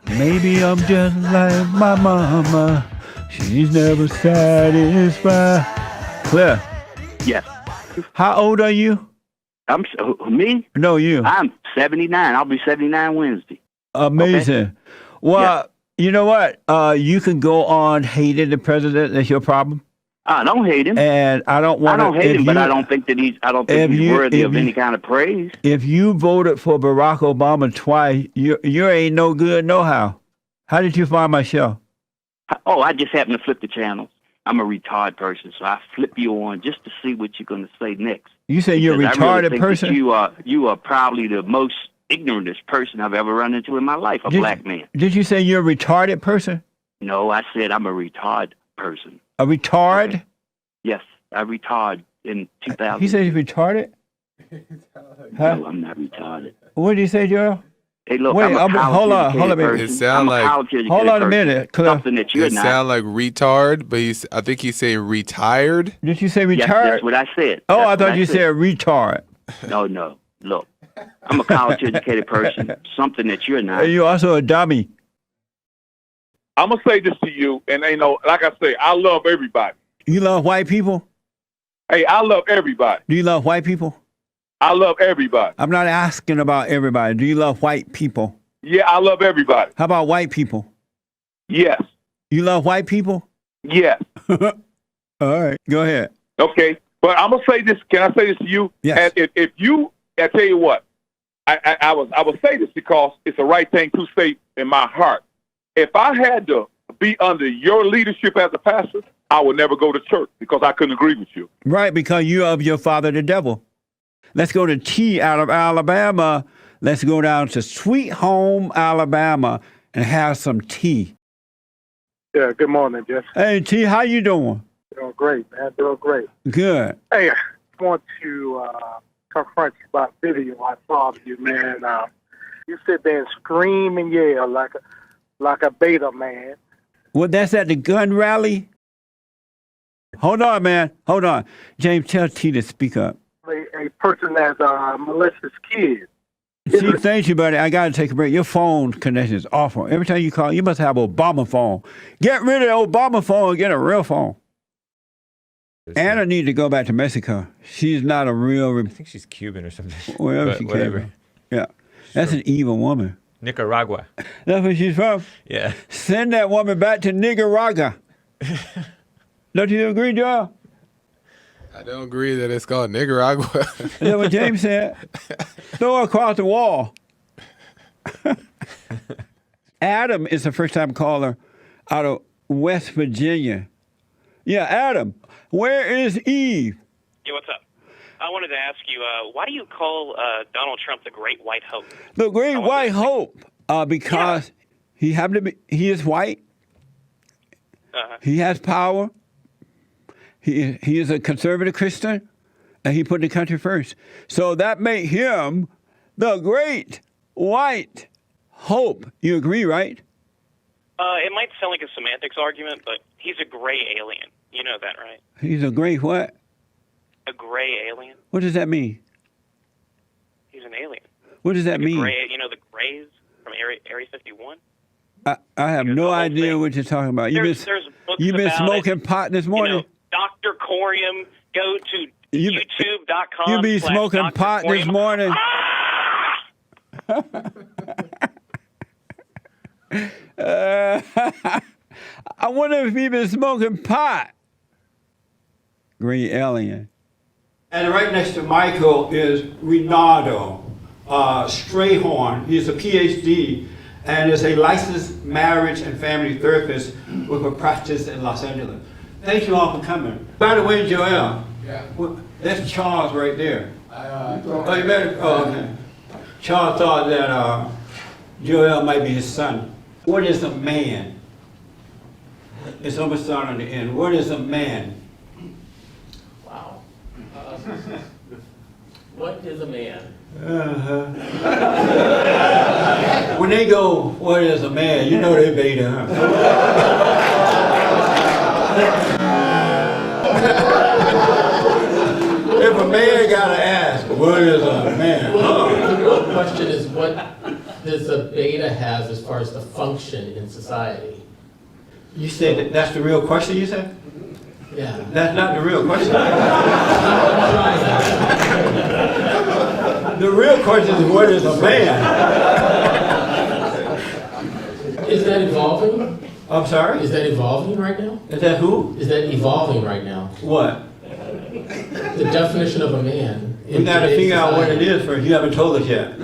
Maybe I'm just like my mama. She's never satisfied. Claire. Yes. How old are you? Me? No, you. I'm 79. I'll be 79 Wednesday. Amazing. Okay? Well, you know what? You can go on hating the president. That's your problem. I don't hate him. And I don't want to. I don't hate him, but I don't think that he's worthy of any kind of praise. If you voted for Barack Obama twice, you ain't no good no how. How did you find my show? Oh, I just happened to flip the channels. I'm a retarded person, so I flip you on just to see what you're going to say next. You say you're a retarded person? You are probably the most ignorantest person I've ever run into in my life, black man. Did you say you're a retarded person? No, I said I'm a retard person. A retard? Okay. Yes, I retard in 2000. He said he's retarded? Huh? No, I'm not retarded. What did you say, Joel? Hey, look, wait, hold on a minute. It sound like hold on a minute. Something that you're it not. sound like retard, but I think he's saying retired. Did you say retard? Yes, that's what I said. Oh, I thought you said retard. No. Look, I'm a college-educated person. Something that you're not. You're also a dummy. I'm gonna say this to you, and like I say, I love everybody. You love white people? Hey, I love everybody. Do you love white people? I love everybody. I'm not asking about everybody. Do you love white people? Yeah, I love everybody. How about white people? Yes. You love white people? Yes. All right, go ahead. Okay, but I'm gonna say this. Can I say this to you? Yes. And if you, I tell you what, I would say this because it's the right thing to say in my heart. If I had to be under your leadership as a pastor, I would never go to church because I couldn't agree with you. Right, because you of your father the devil. Let's go to T out of Alabama. Let's go down to Sweet Home, Alabama, and have some tea. Yeah, good morning, Jeff. Hey, T, how you doing? Doing great, man. Doing great. Good. Hey, I want to confront you about video I saw of you, man. You sit there and scream and yell like a beta man. Well, that's at the gun rally? Hold on, man. Hold on. James, tell T to speak up. A person that molested kids. See, thank you, buddy. I got to take a break. Your phone connection is awful. Every time you call, you must have Obama phone. Get rid of the Obama phone and get a real phone. Anna needs to go back to Mexico. She's not a real... I think she's Cuban or something. Wherever she came from. Yeah. That's an evil woman. Nicaragua. That's where she's from? Yeah. Send that woman back to Nicaragua. Don't you agree, Joel? I don't agree that it's called Nicaragua. That's what James said. Throw her across the wall. Adam is a first-time caller out of West Virginia. Yeah, Adam, where is Eve? Yeah, what's up? I wanted to ask you, why do you call Donald Trump the Great White Hope? The Great White Hope, because he is white. He has power. He is a conservative Christian, and he put the country first. So that made him the Great White Hope. You agree, right? It might sound like a semantics argument, but he's a gray alien. You know that, right? He's a great what? A gray alien. What does that mean? He's an alien. What does that mean? Gray, you know the Grays from Area 51? I have no idea what you're talking about. There's books You've been about smoking pot this morning? Dr. Corium, go to youtube.com. You be smoking pot this morning? I wonder if you've been smoking pot. Green alien. And right next to Michael is Renato Strayhorn. He's a PhD and is a licensed marriage and family therapist with a practice in Los Angeles. Thank you all for coming. By the way, Joel, that's Charles right there. Oh, you met him? Oh, okay. Charles thought that Joel might be his son. What is a man? It's almost on the end. What is a man? Wow. What is a man? When they go, what is a man? You know they beta, huh? If a man gotta ask, what is a man? Well, the real question is, what does a beta have as far as the function in society? You said that's the real question, you said? Yeah. That's not the real question. The real question is, what is a man? Is that evolving? I'm sorry? Is that evolving right now? Is that who? Is that evolving right now? What? The definition of a man. We got to figure out what it is first. You haven't told us yet.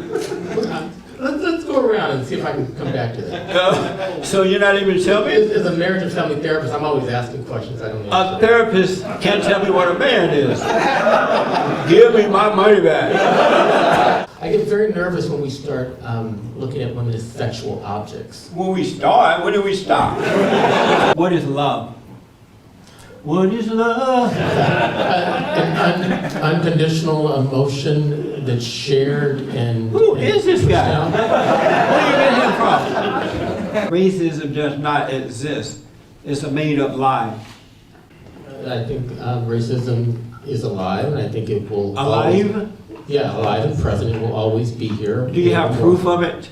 Let's go around and see if I can come back to that. So you're not even telling me? As a marriage and family therapist, I'm always asking questions I don't know. A therapist can't tell me what a man is. Give me my money back. I get very nervous when we start looking at women as sexual objects. When we start, when do we stop? What is love? What is love? An unconditional emotion that's shared and... Who is this guy? Where do you get him from? Racism does not exist. It's a made-up lie. I think racism is alive, and I think it will... Alive? Always, yeah, alive and present. It will always be here. Do you have proof of it?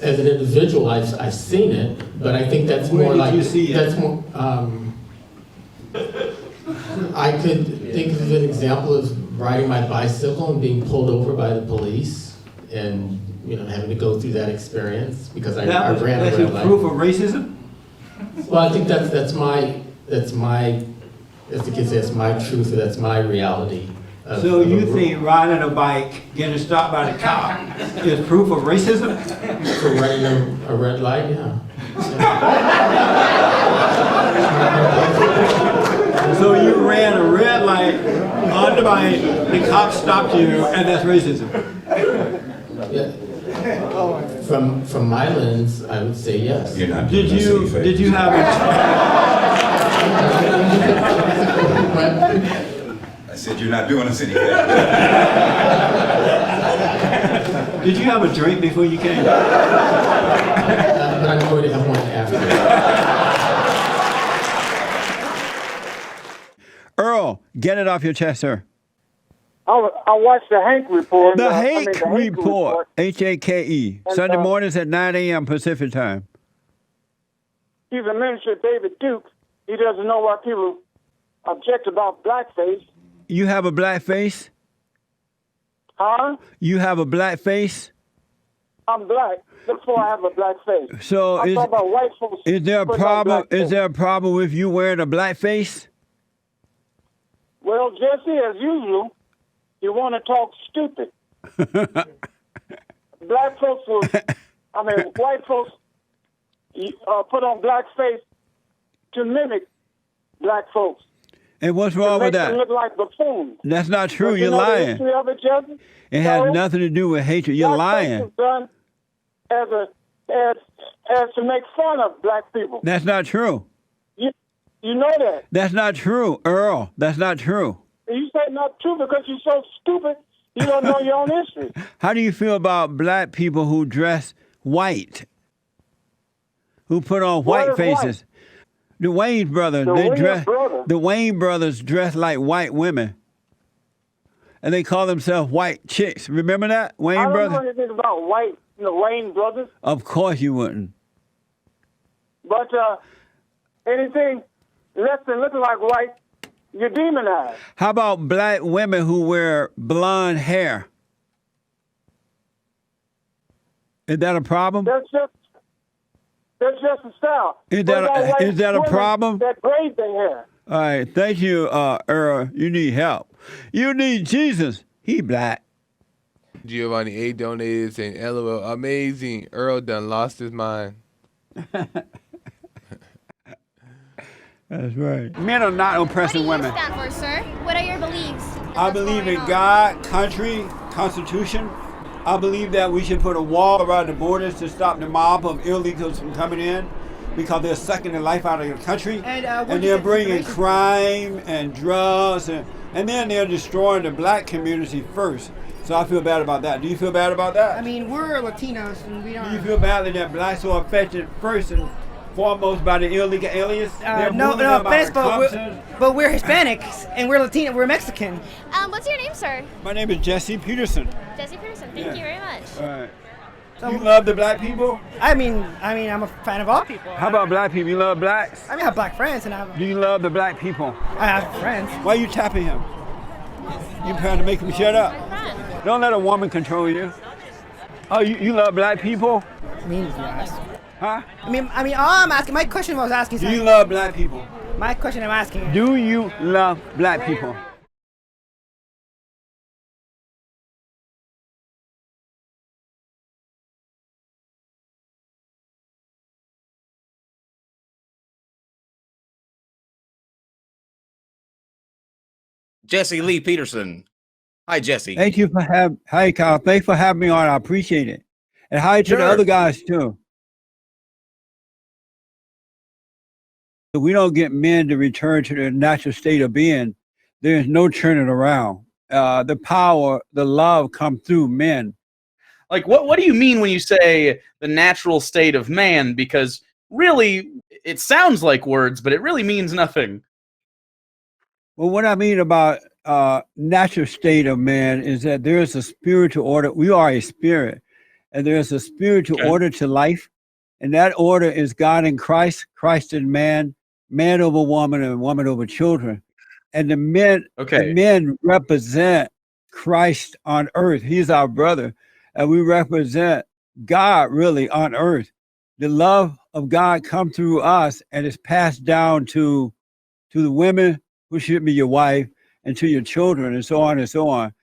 As an individual, I've seen it, but I think that's more like... Where did you see it? That's more... I could think of an example of riding my bicycle and being pulled over by the police and, having to go through that experience because I ran a red light. That's proof of racism? Well, I think that's my, as the kids say, that's my truth, or that's my reality. So you think riding a bike, getting stopped by the cop, is proof of racism? For running a red light, yeah. So you ran a red light on the bike, the cop stopped you, and that's racism? Yeah. From my lens, I would say yes. Did you have I said you're not doing us any favor. Did you have a drink before you came? But I'm going to have one after. Earl, get it off your chest, sir. I watched the Hank Report. The Hake Report, H-A-K-E, Sunday mornings at 9 a.m. Pacific time. Even Minister David Duke, he doesn't know why people object about blackface. You have a black face? Huh? You have a black face? I'm black. Therefore, I have a black face. So I'm talking about white folks. Is there a problem? Is there a problem with you wearing a black face? Well, Jesse, as usual, you want to talk stupid. Black folks white folks put on black face to mimic black folks. And what's wrong to with make them that? look like buffoons. That's not true. But you You're know the lying. history of it, Jesse? It has No. nothing to do with hatred. You're lying. Was done as to make fun of black people. That's not true. You know that. That's not true, Earl. That's not true. You say not true because you're so stupid. You don't know your own history. How do you feel about black people who dress white? Who put on What white is faces? The Wayne brothers, The Williams brothers? the Wayne brothers dress like white women. And they call themselves white chicks. Remember that? Wayne I don't brothers? know anything about the Wayne brothers, Of course you wouldn't. but anything less than looking like white, you're demonized. How about black women who wear blonde hair? Is that a problem? That's just a style. Is What about white that a women problem? That braid their hair. All right, thank you, Earl. You need help. You need Jesus. He black. Giovanni A donated saying, LOL, amazing. Earl done lost his mind. That's right. Men are not oppressing women. Stand for, sir? What are your beliefs? I believe in God, country, Constitution. I believe that we should put a wall around the borders to stop the mob of illegals from coming in because they're sucking the life out of the country. And they're bringing crime and drugs, and then they're destroying the black community first. So I feel bad about that. Do you feel bad about that? I mean, we're Latinos and we don't. Do you feel badly that blacks are affected first and foremost by the illegal aliens? No offense, but we're Hispanics and we're Latino. We're Mexican. What's your name, sir? My name is Jesse Peterson. Jesse Peterson. Thank you very much. All right. You love the black people? I mean, I'm a fan of all people. How about black people? You love blacks? I mean, I have black friends and Do you love the black people? I have friends. Why are you tapping him? You trying to make him shut up? Don't let a woman control you. Oh, you love black people? I mean, yes. Huh? I mean, all I'm asking, my question was asking. Do you love black people? My question I'm asking. Do you love black people? Jesse Lee Peterson. Hi, Jesse. Thank you for Hi, Kyle. Thanks for having me on. I appreciate it. And hi to the other guys too. If we don't get men to return to their natural state of being, there's no turning around. The power, the love come through men. Like, what do you mean when you say the natural state of man? Because really, it sounds like words, but it really means nothing. Well, what I mean about natural state of man is that there is a spiritual order. We are a spirit, and there is a spiritual order to life, and that order is God in Christ, Christ in man, man over woman, and woman over children. And the men represent Christ on earth. He's our brother, and we represent God really on earth. The love of God come through us, and it's passed down to the women who should be your wife, and to your children, and so on and so on.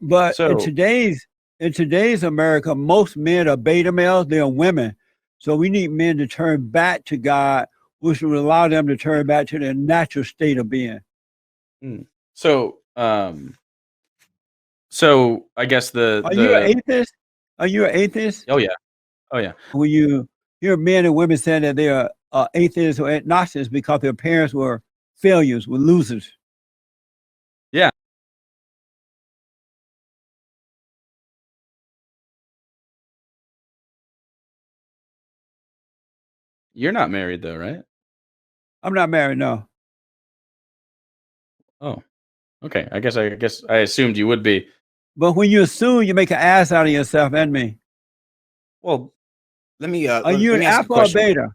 But in today's America, most men are beta males, they're women. So we need men to turn back to God, which will allow them to turn back to their natural state of being. So I guess Are you an atheist? Are you an atheist? Oh yeah. When you hear men and women saying that they are atheists or agnostics because their parents were failures, were losers. Yeah. You're not married though, right? I'm not married, no. Oh. Okay. I guess I assumed you would be. But when you assume, you make an ass out of yourself and me. Well, let me are you an alpha or beta?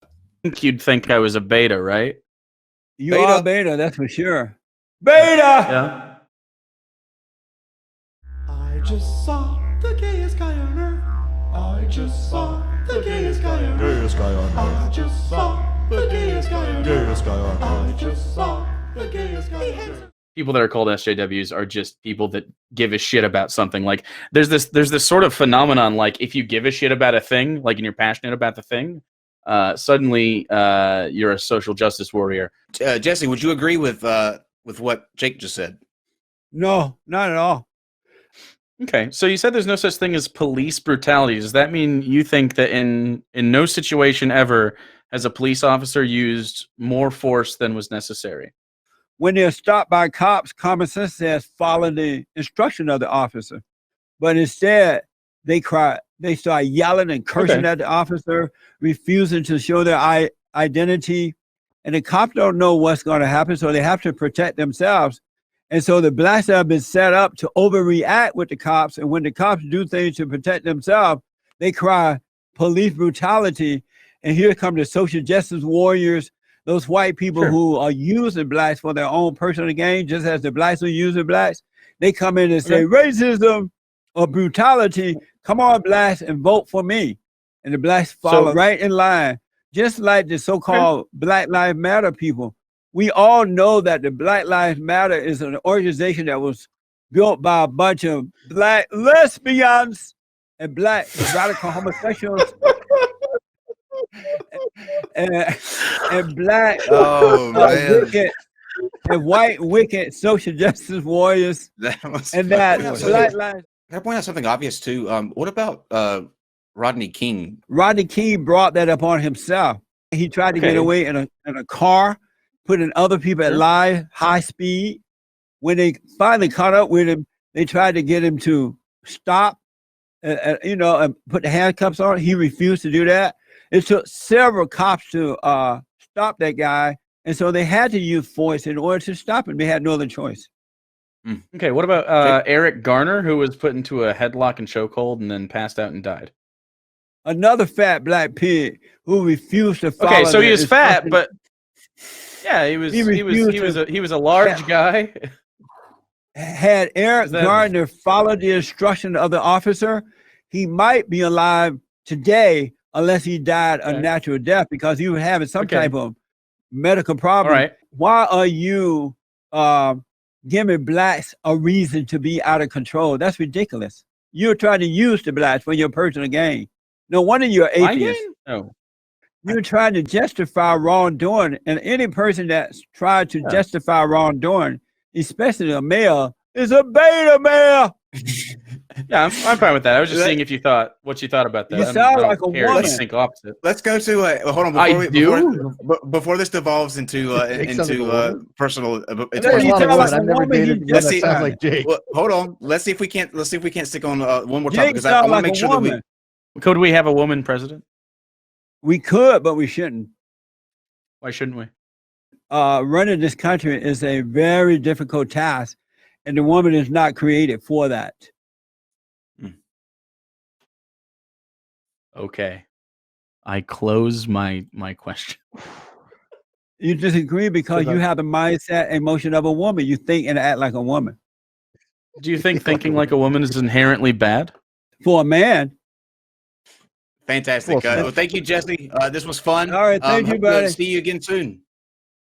I think you'd think I was a beta, right? You are beta, that's for sure. Beta! Yeah. I just saw the gayest guy on earth. I just saw the gayest guy on earth. Gayest guy on earth. I just saw the gayest guy on earth. Gayest guy on earth. I just saw the gayest guy on earth. People that are called SJWs are just people that give a shit about something. Like there's this sort of phenomenon, like if you give a shit about a thing, like and you're passionate about the thing, suddenly you're a social justice warrior. Jesse, would you agree with what Jake just said? No, not at all. Okay, so you said there's no such thing as police brutality. Does that mean you think that in no situation ever has a police officer used more force than was necessary? When they're stopped by cops, common sense says follow the instruction of the officer. But instead, they start yelling and cursing at the officer, refusing to show their identity. And the cops don't know what's going to happen, so they have to protect themselves. And so the blacks have been set up to overreact with the cops. And when the cops do things to protect themselves, they cry police brutality. And here come the social justice warriors, those white people who are using blacks for their own personal gain, just as the blacks are using blacks. They come in and say, racism or brutality, come on, blacks, and vote for me. And the blacks follow right in line, just like the so-called Black Lives Matter people. We all know that the Black Lives Matter is an organization that was built by a bunch of black lesbians and black radical homosexuals and black wicked and white wicked social justice warriors. Can I point out something obvious too? What about Rodney King? Rodney King brought that upon himself. He tried to get away in a car, putting other people at high speed. When they finally caught up with him, they tried to get him to stop, and put the handcuffs on. He refused to do that. It took several cops to stop that guy, and so they had to use force in order to stop him. They had no other choice. Okay, what about Eric Garner, who was put into a headlock and chokehold and then passed out and died? Another fat black pig who refused to follow. Okay, so he was fat, but yeah, he was a large guy. Had Eric Gardner followed the instruction of the officer, he might be alive today unless he died a natural death because he was having some type of medical problem. All right. Why are you giving blacks a reason to be out of control? That's ridiculous. You're trying to use the blacks for your personal gain. No wonder you're atheist. No. You're trying to justify wrongdoing, and any person that's tried to justify wrongdoing, especially a male, is a beta male. Yeah, I'm fine with that. I was just seeing what you thought about that. You sound like a woman. I think opposite. Let's go to hold on. Before this devolves into personal. Let's see. Like Jake. Well, hold on. Let's see if we can't stick on one more topic because I want to make sure that could we have a woman president? We could, but we shouldn't. Why shouldn't we? Running this country is a very difficult task, and the woman is not created for that. Okay. I close my question. You disagree because you have the mindset and emotion of a woman. You think and act like a woman. Do you think thinking like a woman is inherently bad? For a man. Fantastic. Well, thank you, Jesse. This was fun. All right, thank you, buddy. See you again soon.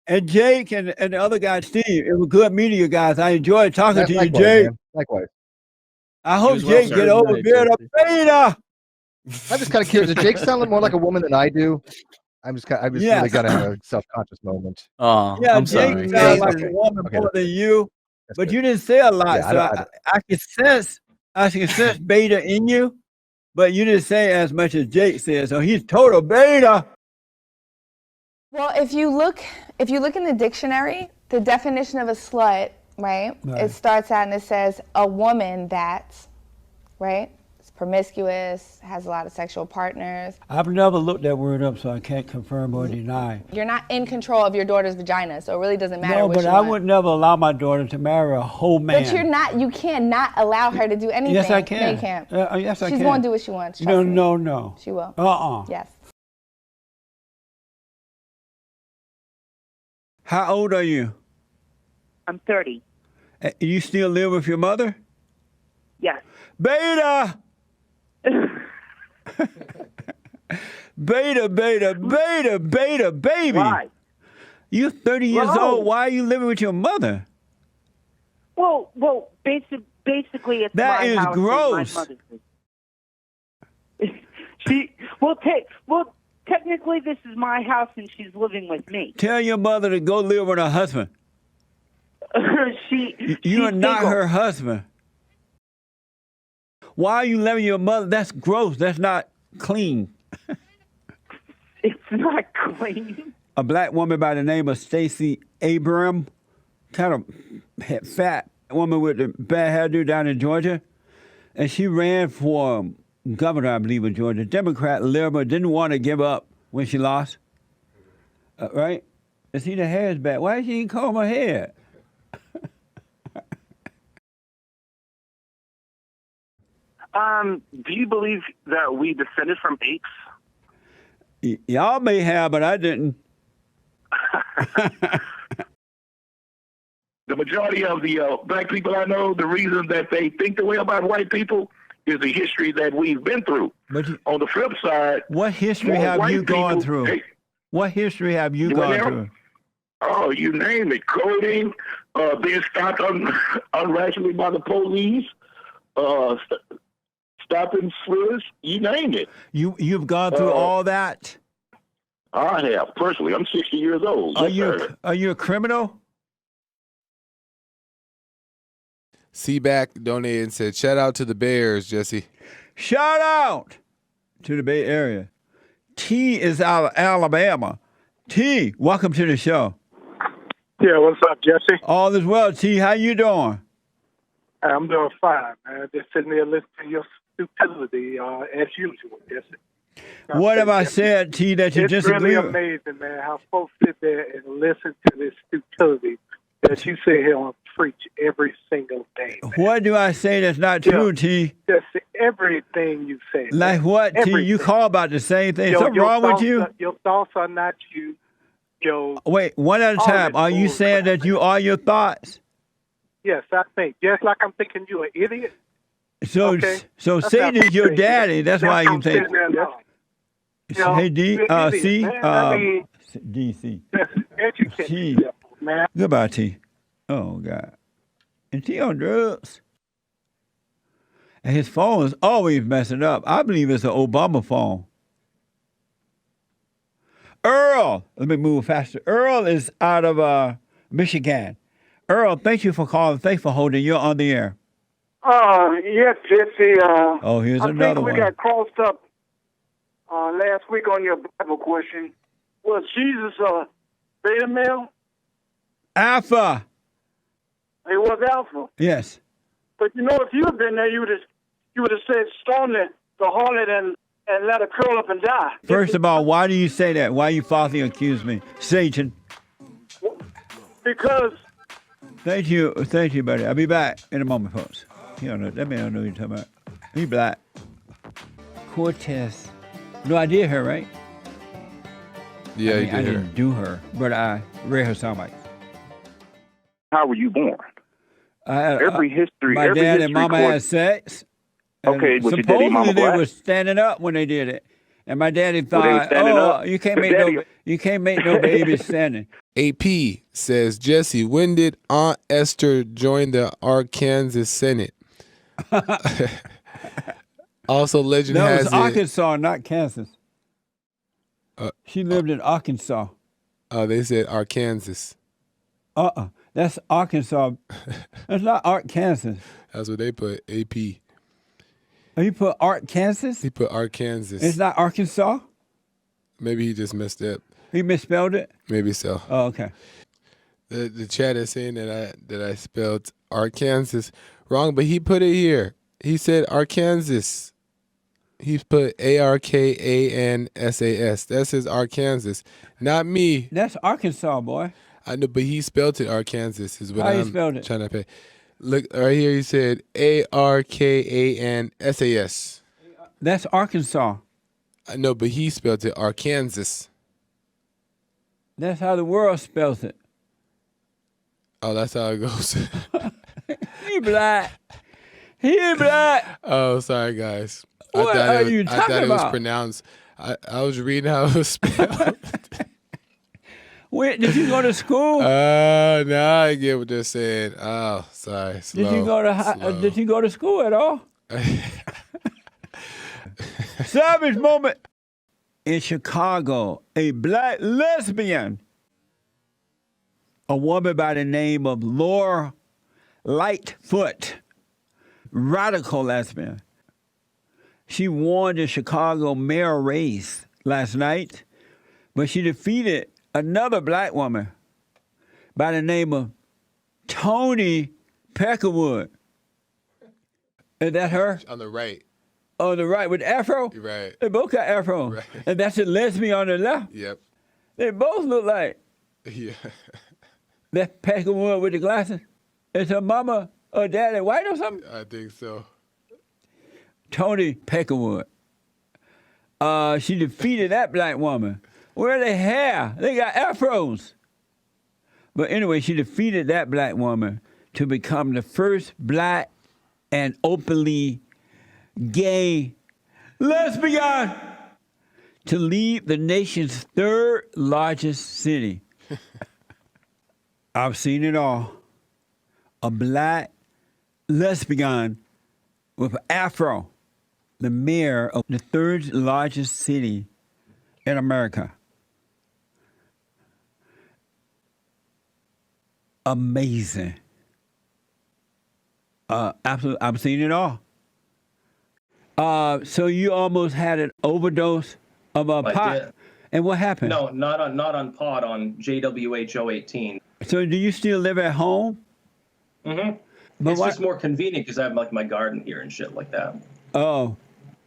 And Jake and the other guy, Steve, it was good meeting you guys. I enjoyed talking to you, likewise, Jake. Man. Likewise. I hope Jake get over being a beta. I'm just kind of curious. Does Jake sound more like a woman than I do? I just really got to have a self-conscious moment. Oh, yeah, I'm Jake sorry. sounds like a woman more than you, but you didn't say a lot. Yeah, I can sense beta in you, but you didn't say as much as Jake said. So he's total beta. Well, if you look in the dictionary, the definition of a slut, right? It starts out and it says a woman that's, right? It's promiscuous, has a lot of sexual partners. I've never looked that word up, so I can't confirm or deny. You're not in control of your daughter's vagina, so it really doesn't matter No, what but you I want. would never allow my daughter to marry a whole man. But you cannot allow her to do anything. Yes, I can. No, you can't. Yes, I can. She's going to do what she wants. Trust me. No. She will. Yes. How old are you? I'm 30. You still live with your mother? Yes. Beta! beta, baby. Why? You're 30 years old. Why are you living with your mother? Well, basically, it's that my is house gross. and my mother's. technically this is my house and she's living with me. Tell your mother to go live with her husband. You are not her husband. Why are you living with your mother? That's gross. That's not clean. It's not clean. A black woman by the name of Stacey Abrams, kind of fat woman with the bad hairdo down in Georgia, and she ran for governor, I believe, of Georgia. Democrat, liberal, didn't want to give up when she lost. Right? And see, the hair is back. Why she didn't comb her hair? Do you believe that we descended from apes? Y'all may have, but I didn't. The majority of the black people I know, the reason that they think the way about white people is the history that we've been through. On the flip side, what history have you gone through? What history have you gone through? Oh, you name it. Coding, being stopped unrationally by the police, stopping swizz, you name it. You've gone through all that? I have, personally. I'm 60 years old. Are you a criminal? C-Back donated and said, shout out to the Bears, Jesse. Shout out to the Bay Area. T is out of Alabama. T, welcome to the show. Yeah, what's up, Jesse? All is well, T. How you doing? I'm doing fine, man. Just sitting there listening to your stupidity as usual, Jesse. What have I said, T, that you disagree with? It's really amazing, man, how folks sit there and listen to this stupidity that you sit here and preach every single day. Man. What do I say that's not true, T? Just everything you say. Like man. what, everything. T? You call about the same thing. Something wrong with you? Your thoughts are not you. Wait, one at a time. Are you saying that you are your thoughts? Yes, I think. Just like I'm thinking you're an idiot. So, okay? so Satan is your daddy. That's why you think. Hey, D, C, D, C. T. Man. Goodbye, T. Oh, God. And T on drugs. And his phone is always messing up. I believe it's an Obama phone. Earl, let me move faster. Earl is out of Michigan. Earl, thank you for calling. Thanks for holding. You're on the air. Yes, Jesse. Here's another I think we one. got crossed up last week on your Bible question. Was Jesus a beta male? Alpha. It was alpha. Yes. But you know, if you had been there, you would have said stone the harlot and let her curl up and die. First of all, why do you say that? Why you falsely accuse me? Satan. Because. Thank you, buddy. I'll be back in a moment, folks. He don't know. That man don't know what you're talking about. He black. Cortez. No, I did her, right? Yeah, you did I her. didn't do her, but I read her soundbite. How were you born? Every history. My every dad history and mama course, had sex. And okay, was your daddy, supposedly mama they black? were standing up when they did it, and my daddy Were they thought, standing "Oh, up? you can't Your make daddy- no, you can't make no babies standing." AP says, Jesse, when did Aunt Esther join the Arkansas Senate? Also, legend No, it has was it. Arkansas, not Kansas. She lived in Arkansas. Oh, they said Arkansas. That's Arkansas. That's not Arkansas. That's what they put. AP. Oh, you put Arkansas? He put Arkansas. It's not Arkansas? Maybe he just messed up. He misspelled it? Maybe so. Oh, okay. The chat is saying that I spelled Arkansas wrong, but he put it here. He said Arkansas. He put Arkansas. That's his Arkansas, not me. That's Arkansas, boy. I know, but he spelled it Arkansas. Is what How you I'm spelled it? trying to pay. Look right here. He said Arkansas. That's Arkansas. I know, but he spelled it Arkansas. That's how the world spells it. Oh, that's how it goes. He black. He black. Oh, sorry, guys. What are you I talking thought it was about? pronounced. I was reading how it was spelled. Wait, did you go to school? Now I get what they're saying. Oh, sorry. Slow, Did you go to Did you go to school at all? Savage moment. in Chicago, a black lesbian, a woman by the name of Laura Lightfoot, radical lesbian. She won the Chicago mayor race last night, but she defeated another black woman by the name of Toni Peckerwood. Is that her? On the right. On the right with the afro? Right. They both got afro. Right. And that's the lesbian on the left. Yep. They both look like Yeah. that Peckerwood with the glasses. Is her mama or daddy white or something? I think so. Toni Peckerwood. She defeated that black woman. Where are their hair? They got afros. But anyway, she defeated that black woman to become the first black and openly gay lesbian to lead the nation's third largest city. I've seen it all. A black lesbian with an afro, the mayor of the third largest city in America. Amazing. Absolutely, I've seen it all. So you almost had an overdose of a pot, did. and what happened? No, not on pot, on JWH 018. So do you still live at home? Mm-hmm. But It's why- just more convenient because I have like my garden here and shit like that. Oh,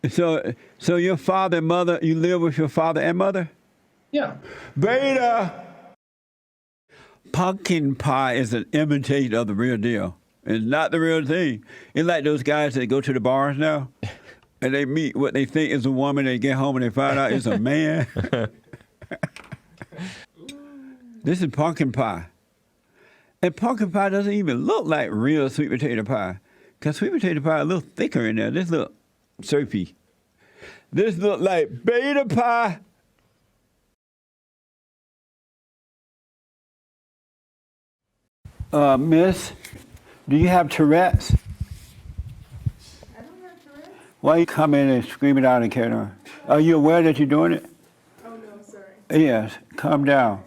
so your father and mother, you live with your father and mother? Yeah. Beta. Pumpkin pie is an imitation of the real deal. It's not the real thing. It's like those guys that go to the bars now and they meet what they think is a woman. They get home and they find out it's a man. This is pumpkin pie. And pumpkin pie doesn't even look like real sweet potato pie. Because sweet potato pie is a little thicker in there. This look syrupy. This look like beta pie. Miss, do you have Tourette's? I don't have Tourette's. Why you come in and scream it out and carry on? Are you aware that you're doing it? Oh, no, sorry. Yes, calm down.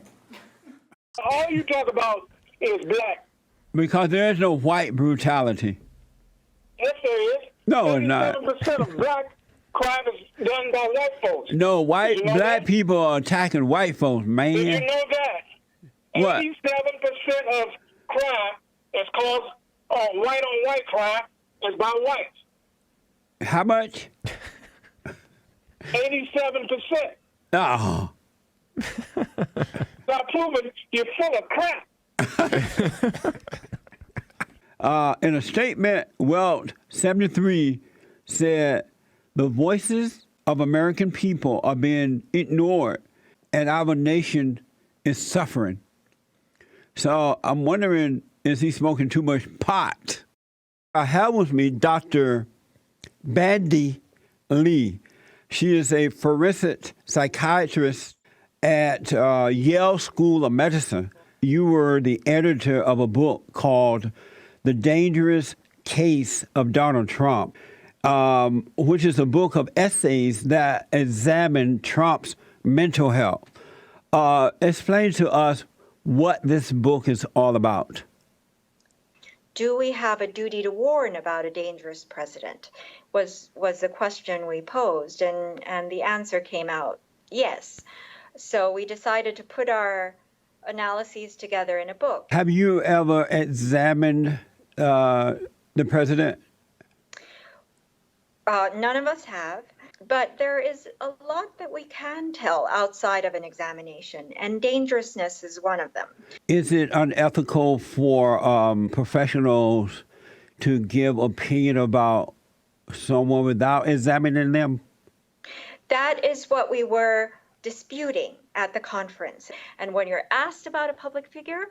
All you talk about is black. Because there is no white brutality. Yes, there is. No, it's not. 7% of black crime is done by white folks. No, Did you know black that? people are attacking white folks, man. Did you know that? What? 87% of crime is caused white-on-white crime is by whites. How much? 87%. Oh. Stop proving you're full of crap. In a statement, Welt 73 said, the voices of American people are being ignored and our nation is suffering. So I'm wondering, is he smoking too much pot? I have with me Dr. Bandy Lee. She is a forensic psychiatrist at Yale School of Medicine. You were the editor of a book called The Dangerous Case of Donald Trump, which is a book of essays that examine Trump's mental health. Explain to us what this book is all about. Do we have a duty to warn about a dangerous president? Was the question we posed, and the answer came out yes. So we decided to put our analyses together in a book. Have you ever examined the president? None of us have, but there is a lot that we can tell outside of an examination, and dangerousness is one of them. Is it unethical for professionals to give opinion about someone without examining them? That is what we were disputing at the conference. And when you're asked about a public figure,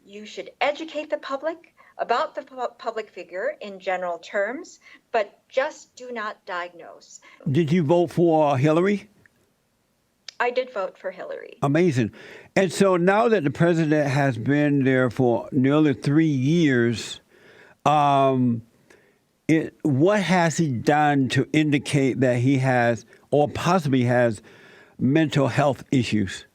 you should educate the public about the public figure in general terms, but just do not diagnose. Did you vote for Hillary? I did vote for Hillary. Amazing. And so now that the president has been there for nearly 3 years, what has he done to indicate that he has, or possibly has, mental health issues?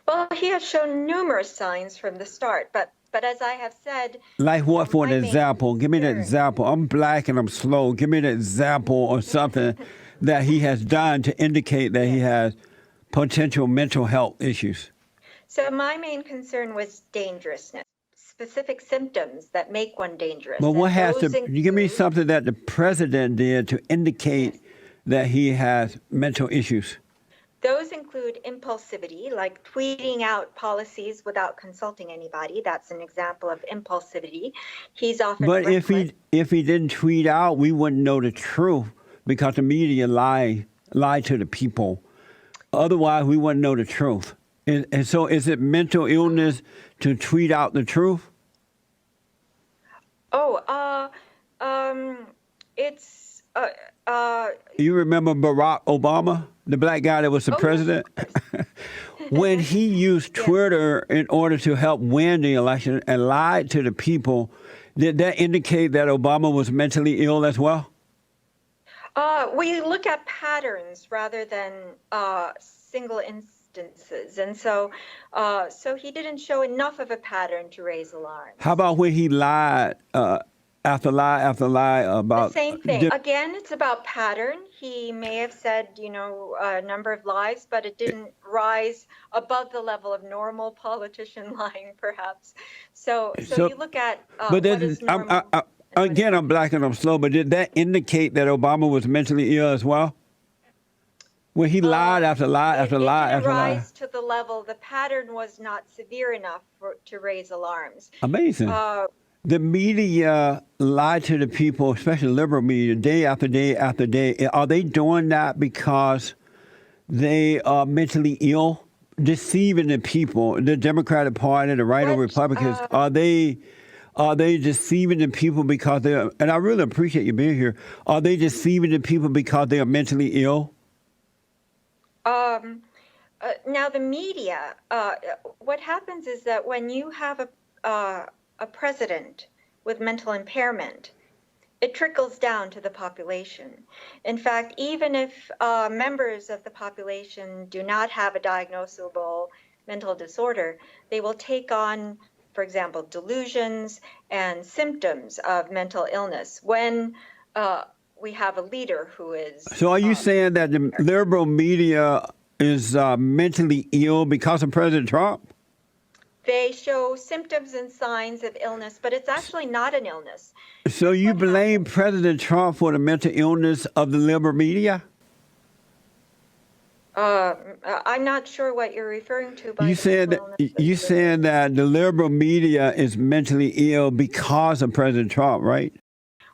Well, he has shown numerous signs from the start, but as I have said, Like what, for my an main example? Give me an example. I'm black and I'm slow. Give me an example or something that he has done to indicate that he has potential mental health issues. So my main concern was dangerousness, specific symptoms that make one dangerous. But what and has those to, you give me something that the president did to indicate that he has mental issues? Those include impulsivity, like tweeting out policies without consulting anybody. That's an example of impulsivity. He's often But reckless. if he didn't tweet out, we wouldn't know the truth because the media lie to the people. Otherwise, we wouldn't know the truth. And so, is it mental illness to tweet out the truth? It's You remember Barack Obama, the black guy that was the president? When he used Twitter in order to help win the election and lied to the people, did that indicate that Obama was mentally ill as well? we look at patterns rather than single instances, and so he didn't show enough of a pattern to raise alarm. How about when he lied after lie after lie about... The same thing. Again, it's about pattern. He may have said, a number of lies, but it didn't rise above the level of normal politician lying, perhaps. So you look at but what is normal. Again, I'm black and I'm slow, but did that indicate that Obama was mentally ill as well? When he lied after lie after lie It didn't after lie. rise to the level. The pattern was not severe enough to raise alarms. Amazing. The media lie to the people, especially liberal media, day after day after day. Are they doing that because they are mentally ill, deceiving the people? The Democratic Party, the right or Republicans, are they deceiving the people because they are? And I really appreciate you being here. Are they deceiving the people because they are mentally ill? Now the media, what happens is that when you have a president with mental impairment, it trickles down to the population. In fact, even if members of the population do not have a diagnosable mental disorder, they will take on, for example, delusions and symptoms of mental illness when we have a leader who is... So are you saying that the liberal media is mentally ill because of President Trump? They show symptoms and signs of illness, but it's actually not an illness. So you blame President Trump for the mental illness of the liberal media? I'm not sure what you're referring to by You said that the liberal media is mentally ill because of President Trump, right?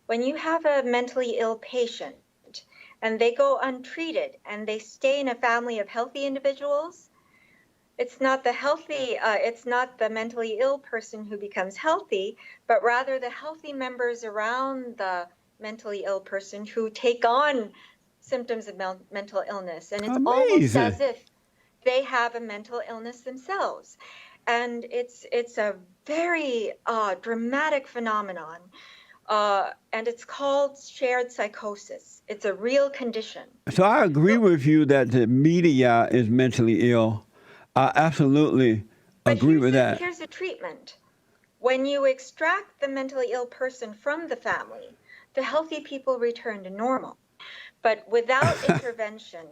When you have a mentally ill patient and they go untreated and they stay in a family of healthy individuals, it's not the mentally ill person who becomes healthy, but rather the healthy members around the mentally ill person who take on symptoms of mental illness. And it's almost as if they have a mental illness themselves. And it's a very dramatic phenomenon. And it's called shared psychosis. It's a real condition. So I agree with you that the media is mentally ill. I absolutely agree with that. Here's a treatment. When you extract the mentally ill person from the family, the healthy people return to normal. But without intervention,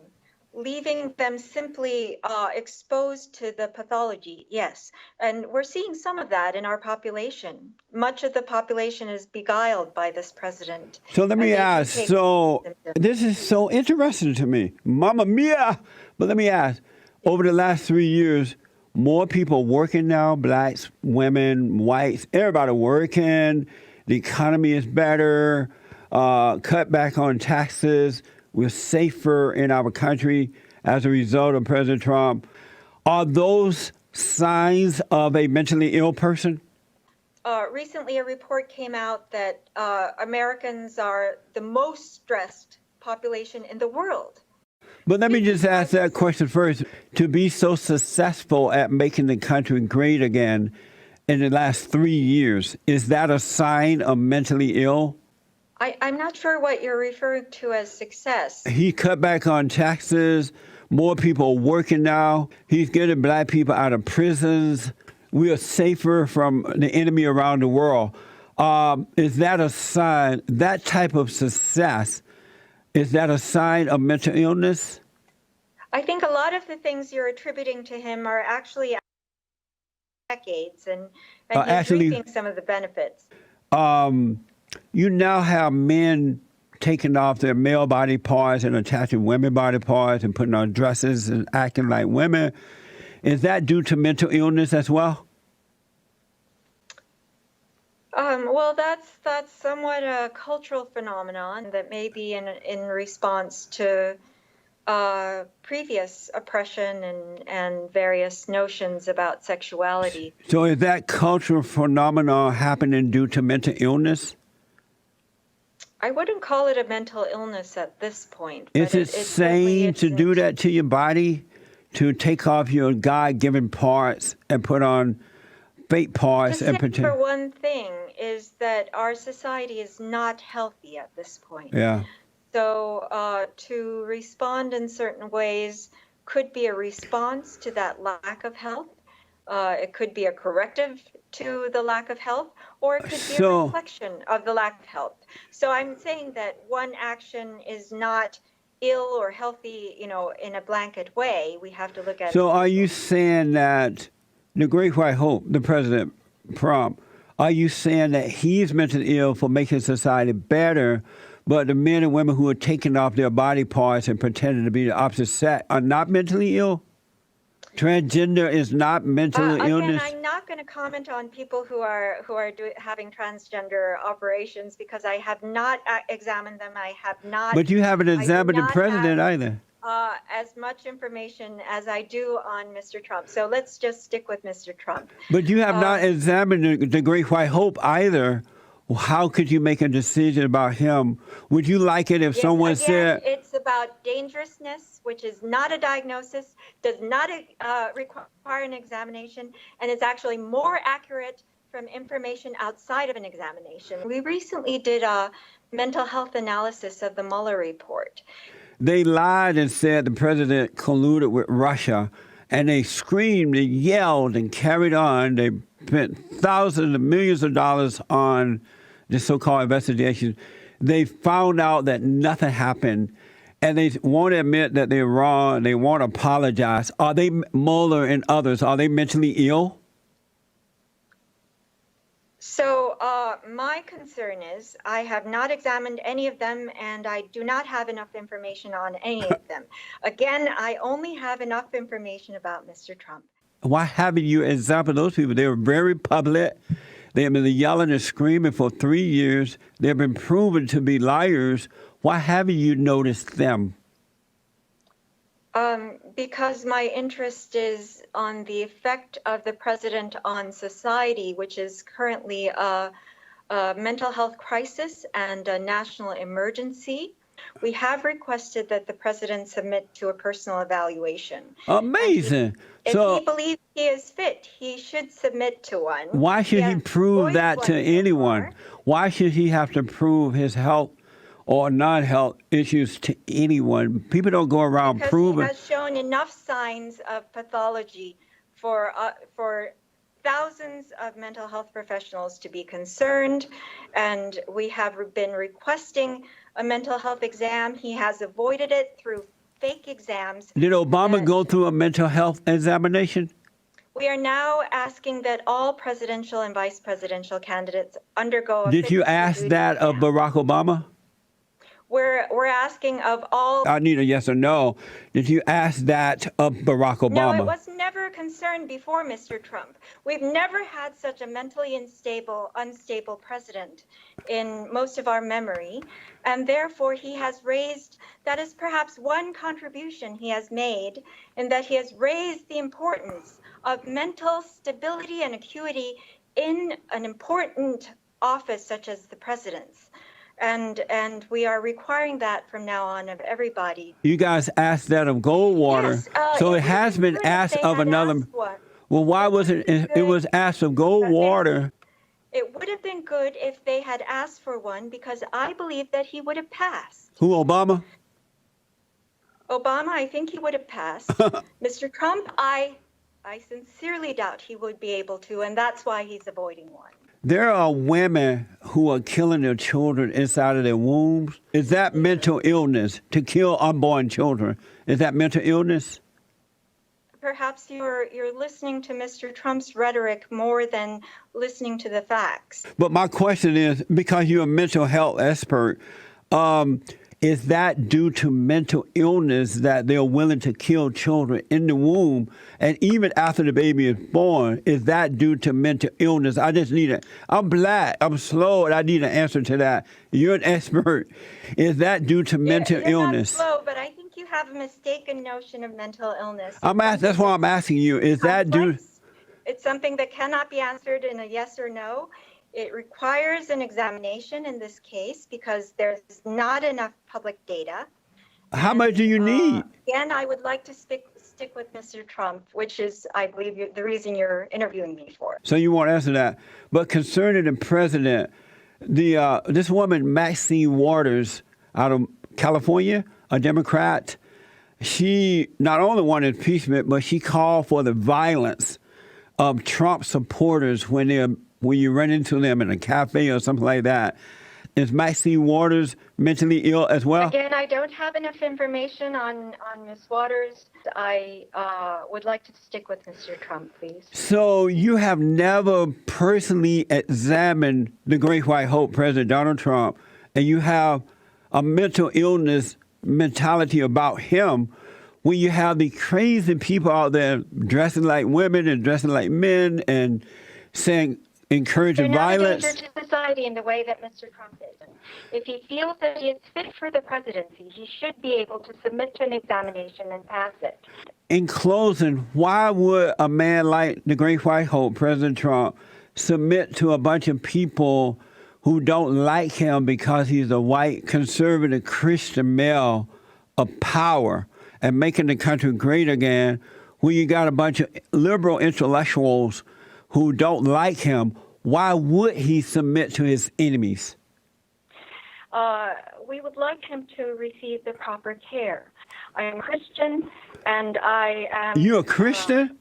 leaving them simply exposed to the pathology, yes. And we're seeing some of that in our population. Much of the population is beguiled by this president. So let me ask, this is so interesting to me. Mamma mia! But let me ask, over the last 3 years, more people working now, blacks, women, whites, everybody working, the economy is better, cut back on taxes, we're safer in our country as a result of President Trump. Are those signs of a mentally ill person? Recently, a report came out that Americans are the most stressed population in the world. But let me just ask that question first. To be so successful at making the country great again in the last 3 years, is that a sign of mentally ill? I'm not sure what you're referring to as success. He cut back on taxes. More people are working now. He's getting black people out of prisons. We are safer from the enemy around the world. Is that a sign, that type of success, is that a sign of mental illness? I think a lot of the things you're attributing to him are actually decades, and he's reaping some of the benefits. You now have men taking off their male body parts and attaching women body parts and putting on dresses and acting like women. Is that due to mental illness as well? Well, that's somewhat a cultural phenomenon that may be in response to previous oppression and various notions about sexuality. So is that cultural phenomenon happening due to mental illness? I wouldn't call it a mental illness at this point. Is it sane to do that to your body? To take off your God-given parts and put on fake parts? To say for one thing is that our society is not healthy at this point. Yeah. So to respond in certain ways could be a response to that lack of health. It could be a corrective to the lack of health, or it could be a reflection of the lack of health. So I'm saying that one action is not ill or healthy, in a blanket way. We have to look at. So are you saying that the Great White Hope, the President Trump, are you saying that he's mentally ill for making society better, but the men and women who are taking off their body parts and pretending to be the opposite sex are not mentally ill? Transgender is not mental illness? Again, I'm not going to comment on people who are having transgender operations because I have not examined them. I have not. But you haven't examined the president either. As much information as I do on Mr. Trump. So let's just stick with Mr. Trump. But you have not examined the Great White Hope either. How could you make a decision about him? Would you like it if someone said... It's about dangerousness, which is not a diagnosis, does not require an examination, and is actually more accurate from information outside of an examination. We recently did a mental health analysis of the Mueller report. They lied and said the president colluded with Russia, and they screamed and yelled and carried on. They spent thousands of millions of dollars on the so-called investigation. They found out that nothing happened, and they won't admit that they're wrong. They won't apologize. Are they, Mueller and others, are they mentally ill? So my concern is I have not examined any of them, and I do not have enough information on any of them. Again, I only have enough information about Mr. Trump. Why haven't you examined those people? They were very public. They have been yelling and screaming for 3 years. They've been proven to be liars. Why haven't you noticed them? Because my interest is on the effect of the president on society, which is currently a mental health crisis and a national emergency. We have requested that the president submit to a personal evaluation. Amazing. If he believes he is fit, he should submit to one. Why should he prove that to anyone? Why should he have to prove his health or non-health issues to anyone? People don't go around proving. Because he has shown enough signs of pathology for thousands of mental health professionals to be concerned, and we have been requesting a mental health exam. He has avoided it through fake exams. Did Obama go through a mental health examination? We are now asking that all presidential and vice presidential candidates undergo a Did you ask that of Barack Obama? We're asking of all. I need a yes or no. Did you ask that of Barack Obama? No, it was never a concern before Mr. Trump. We've never had such a mentally unstable president in most of our memory, and therefore he has raised, that is perhaps one contribution he has made, in that he has raised the importance of mental stability and acuity in an important office such as the president's. And we are requiring that from now on of everybody. You guys asked that of Goldwater, yes, so it has been asked of another. Well, why was it? It was asked of Goldwater. It would have been good if they had asked for one, because I believe that he would have passed. Who, Obama? Obama, I think he would have passed. Mr. Trump, I sincerely doubt he would be able to, and that's why he's avoiding one. There are women who are killing their children inside of their wombs. Is that mental illness to kill unborn children? Is that mental illness? Perhaps you're listening to Mr. Trump's rhetoric more than listening to the facts. But my question is, because you're a mental health expert, is that due to mental illness that they're willing to kill children in the womb and even after the baby is born? Is that due to mental illness? I just need I'm black, I'm slow, and I need an answer to that. You're an expert. Is that due to mental illness? You're not slow, but I think you have a mistaken notion of mental illness. That's why I'm asking you. Is that due? It's something that cannot be answered in a yes or no. It requires an examination in this case because there's not enough public data. How much do you need? Again, I would like to stick with Mr. Trump, which is, I believe, the reason you're interviewing me for. So you won't answer that. But concerning the president, this woman, Maxine Waters, out of California, a Democrat, she not only wanted impeachment, but she called for the violence of Trump supporters when you run into them in a cafe or something like that. Is Maxine Waters mentally ill as well? Again, I don't have enough information on Ms. Waters. I would like to stick with Mr. Trump, please. So you have never personally examined the Great White Hope, President Donald Trump, and you have a mental illness mentality about him when you have the crazy people out there dressing like women and dressing like men and encouraging violence. They're not a danger to society in the way that Mr. Trump is. If he feels that he is fit for the presidency, he should be able to submit to an examination and pass it. In closing, why would a man like the Great White Hope, President Trump, submit to a bunch of people who don't like him because he's a white, conservative, Christian male of power and making the country great again, when you got a bunch of liberal intellectuals who don't like him? Why would he submit to his enemies? We would like him to receive the proper care. I am Christian, and I am... You're a Christian?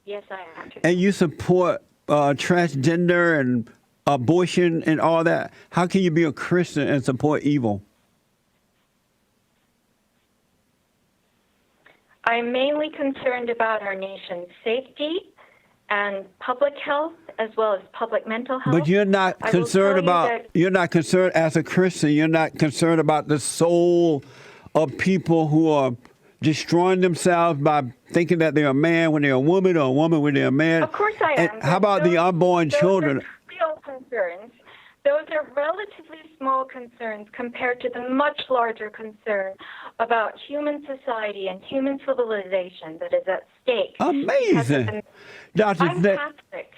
Yes, I am. And you support transgender and abortion and all that? How can you be a Christian and support evil? I'm mainly concerned about our nation's safety and public health, as well as public mental health. But you're not concerned you're not concerned as a Christian, you're not concerned about the soul of people who are destroying themselves by thinking that they're a man when they're a woman or a woman when they're a man. Of course I am. And how about the unborn children? Those are real concerns. Those are relatively small concerns compared to the much larger concern about human society and human civilization that is at stake. Amazing. I'm Catholic,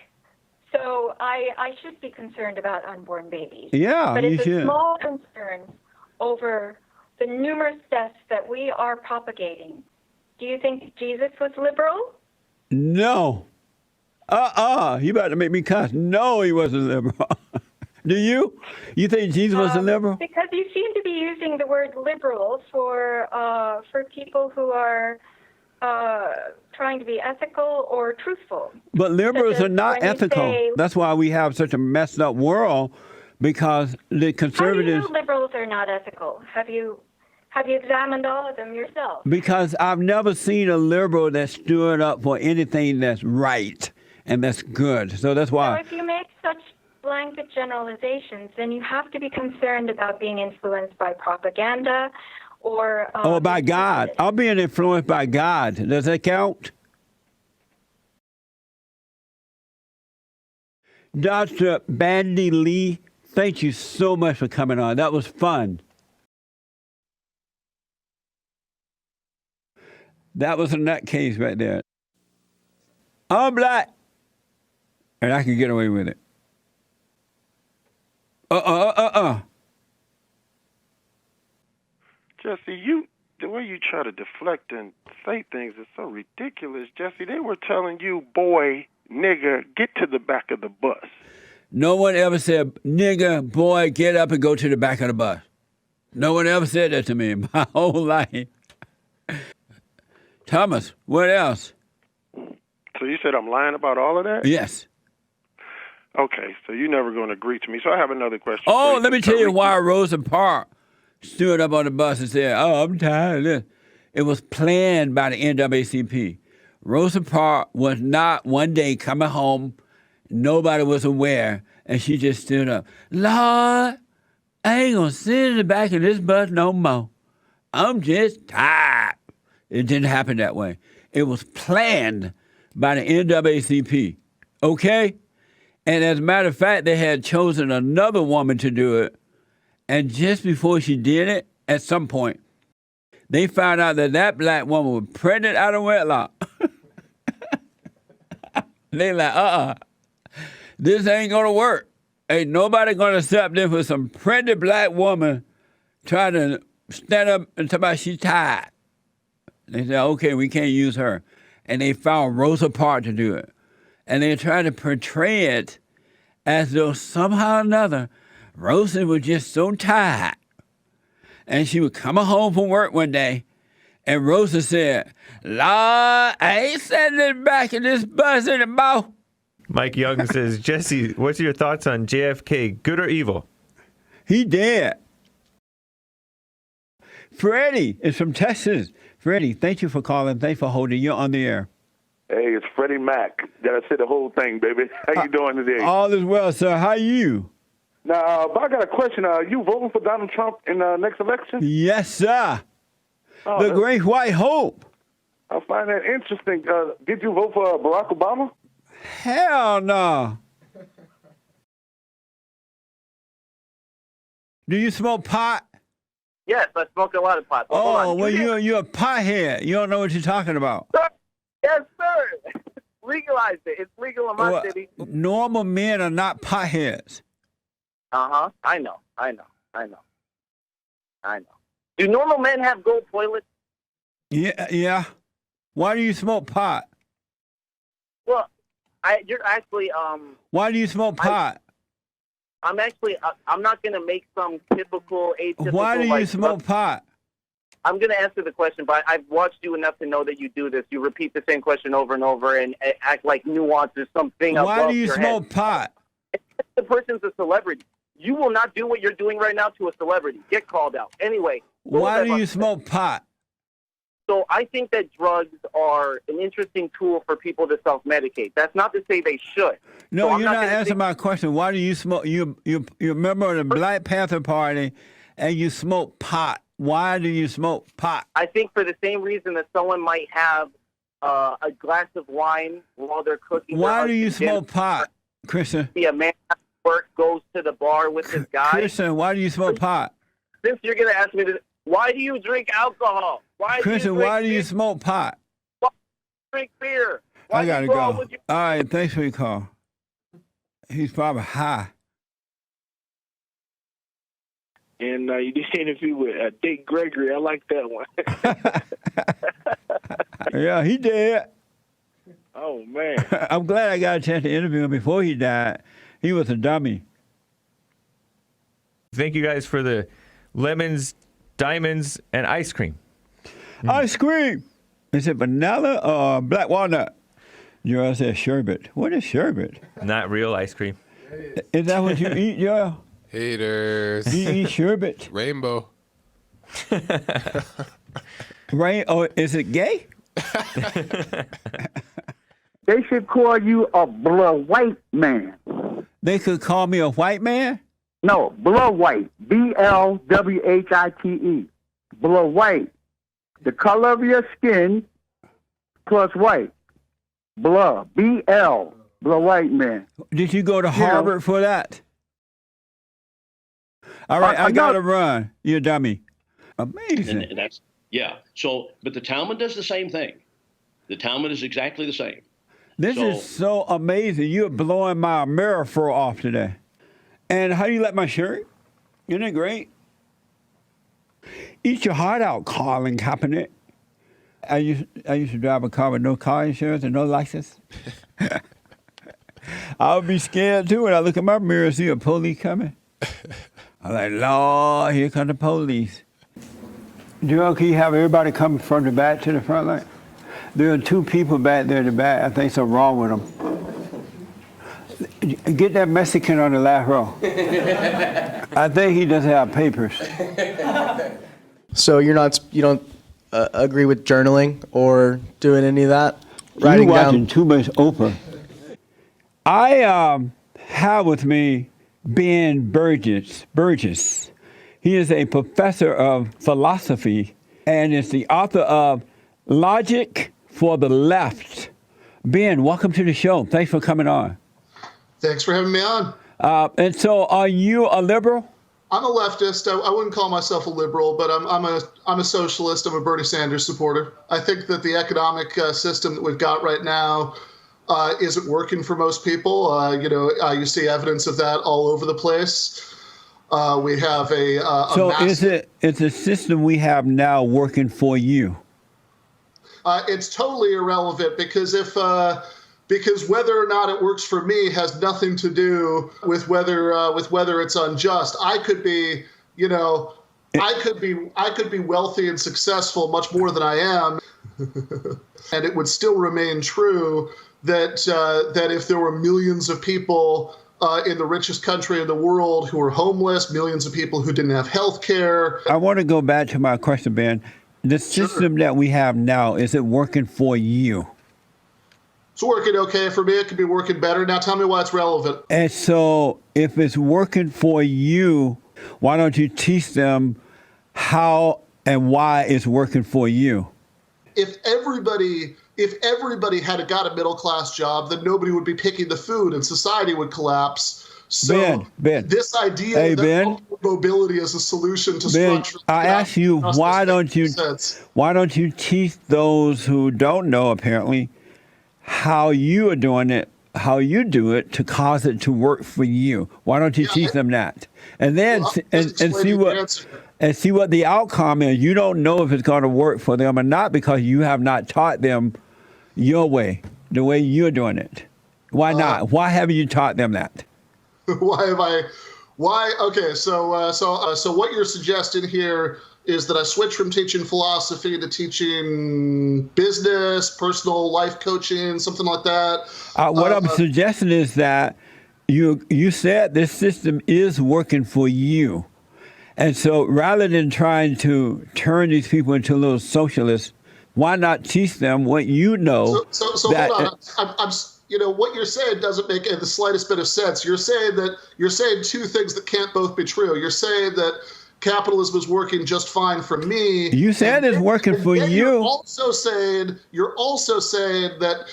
so I should be concerned about unborn babies. Yeah, but it's you should. a small concern over the numerous deaths that we are propagating. Do you think Jesus was liberal? No. You about to make me cuss. No, he wasn't liberal. Do you? You think Jesus was a liberal? Because you seem to be using the word liberal for people who are trying to be ethical or truthful. But liberals are not ethical. That's why we have such a messed up world, because the conservatives... How do you know liberals are not ethical? Have you examined all of them yourself? Because I've never seen a liberal that stood up for anything that's right and that's good. So that's why... So if you make such blanket generalizations, then you have to be concerned about being influenced by propaganda or... by God. I'm being influenced by God. Does that count? Dr. Bandy Lee, thank you so much for coming on. That was fun. That was a nutcase right there. I'm black. And I can get away with it. Jesse, the way you try to deflect and say things is so ridiculous. Jesse, they were telling you, boy, nigger, get to the back of the bus. No one ever said, nigger, boy, get up and go to the back of the bus. No one ever said that to me in my whole life. Thomas, what else? So you said I'm lying about all of that? Yes. Okay, so you're never going to agree to me. So I have another question. Oh, let me tell you why Rosa Parks stood up on the bus and said, "Oh, I'm tired of this." It was planned by the NAACP. Rosa Parks was not one day coming home, nobody was aware, and she just stood up. Lord, I ain't gonna sit in the back of this bus no more. I'm just tired. It didn't happen that way. It was planned by the NAACP. Okay? And as a matter of fact, they had chosen another woman to do it. And just before she did it, at some point, they found out that that black woman was pregnant out of wedlock. They like, this ain't gonna work. Ain't nobody gonna accept this with some pregnant black woman trying to stand up and talk about she's tired. They said, okay, we can't use her. And they found Rosa Parks to do it. And they tried to portray it as though somehow or another, Rosa was just so tired. And she was coming home from work one day, and Rosa said, Lord, I ain't sitting in the back of this bus anymore. Mike Young says, Jesse, what's your thoughts on JFK, good or evil? He dead. Freddie is from Texas. Freddie, thank you for calling. Thanks for holding. You're on the air. Hey, it's Freddie Mac. Gotta say the whole thing, baby. How you doing today? All is well, sir. How are you? Now, but I got a question. Are you voting for Donald Trump in the next election? Yes, sir. The Great White Hope. I find that interesting. Did you vote for Barack Obama? Hell no. Do you smoke pot? Yes, I smoke a lot of pot. But hold Oh, on. well, you're a pothead. You don't know what you're talking about. Yes, sir. Legalized it. It's legal in my city. Normal men are not potheads. Uh-huh. I know. Do normal men have gold toilets? Yeah. Why do you smoke pot? Well, you're actually Why do you smoke pot? I'm actually I'm not gonna make some typical atypical. Why do you smoke pot? I'm gonna answer the question, but I've watched you enough to know that you do this. You repeat the same question over and over and act like nuance is something. Why do you smoke pot? The person's a celebrity. You will not do what you're doing right now to a celebrity. Get called out. Anyway. Why do you smoke pot? So I think that drugs are an interesting tool for people to self-medicate. That's not to say they should. No, so you're not answering my question. Why do you smoke? You're a member of the Black Panther Party, and you smoke pot. Why do you smoke pot? I think for the same reason that someone might have a glass of wine while they're cooking. Why do you smoke pot, Christian? See, a man at work goes to the bar with his guy. Christian, why do you smoke pot? Since you're going to ask me this, why do you drink alcohol? Christian, why do you smoke pot? Why do you drink beer? Why I gotta do you go. roll with your- All right, thanks for your call. He's probably high. And you did an interview with Dick Gregory. I like that one. Yeah, he did. Oh, man. I'm glad I got a chance to interview him before he died. He was a dummy. Thank you guys for the lemons, diamonds, and ice cream. Ice cream. Is it vanilla or black walnut? Joel said sherbet. What is sherbet? Not real ice cream. Is that what you eat, Joel? Haters. You eat sherbet? Rainbow. Right? Oh, is it gay? They should call you a blood white man. They could call me a white man? No, blood white. BLWHITE. Blood white. The color of your skin plus white. Blood. BL. Blood white man. Did you go to Harvard for that? All right, I got to run. You dummy. Amazing. And that's, yeah. So, but the Talmud does the same thing. The Talmud is exactly the same. This is so amazing. You're blowing my metaphor off today. And how do you like my shirt? Isn't it great? Eat your heart out, Colin Kaepernick. I used to drive a car with no car insurance and no license. I would be scared too when I look in my mirror and see a police coming. I'm like, Lord, here come the police. Joel, can you have everybody come from the back to the front line? There are 2 people back there in the back. I think something wrong with them. Get that Mexican on the last row. I think he doesn't have papers. So you don't agree with journaling or doing any of that? You're watching too much Oprah. I have with me Ben Burgess. He is a professor of philosophy and is the author of Logic for the Left. Ben, welcome to the show. Thanks for coming on. Thanks for having me on. And so, are you a liberal? I'm a leftist. I wouldn't call myself a liberal, but I'm a socialist. I'm a Bernie Sanders supporter. I think that the economic system that we've got right now isn't working for most people. You see evidence of that all over the place. We have is the system we have now working for you? It's totally irrelevant because because whether or not it works for me has nothing to do with whether it's unjust. I could be wealthy and successful much more than I am, and it would still remain true that if there were millions of people in the richest country in the world who were homeless, millions of people who didn't have health care. I want to go back to my question, Ben. The system that we have now, is it working for you? It's working okay for me. It could be working better. Now tell me why it's relevant. And so if it's working for you, why don't you teach them how and why it's working for you? If everybody had got a middle-class job, then nobody would be picking the food and society would collapse. So Ben, this idea that mobility is a solution to structure. I ask you, why don't you teach those who don't know, apparently, how you are doing it, how you do it to cause it to work for you? Why don't you teach them that? And then see what the outcome is. You don't know if it's going to work for them or not because you have not taught them your way, the way you're doing it. Why not? Why haven't you taught them that? Okay, so what you're suggesting here is that I switch from teaching philosophy to teaching business, personal life coaching, something like that. What I'm suggesting is that you said this system is working for you. And so rather than trying to turn these people into little socialists, why not teach them what you know? So hold on. What you're saying doesn't make the slightest bit of sense. You're saying 2 things that can't both be true. You're saying that capitalism is working just fine for me. You said it's working for you. You're also saying that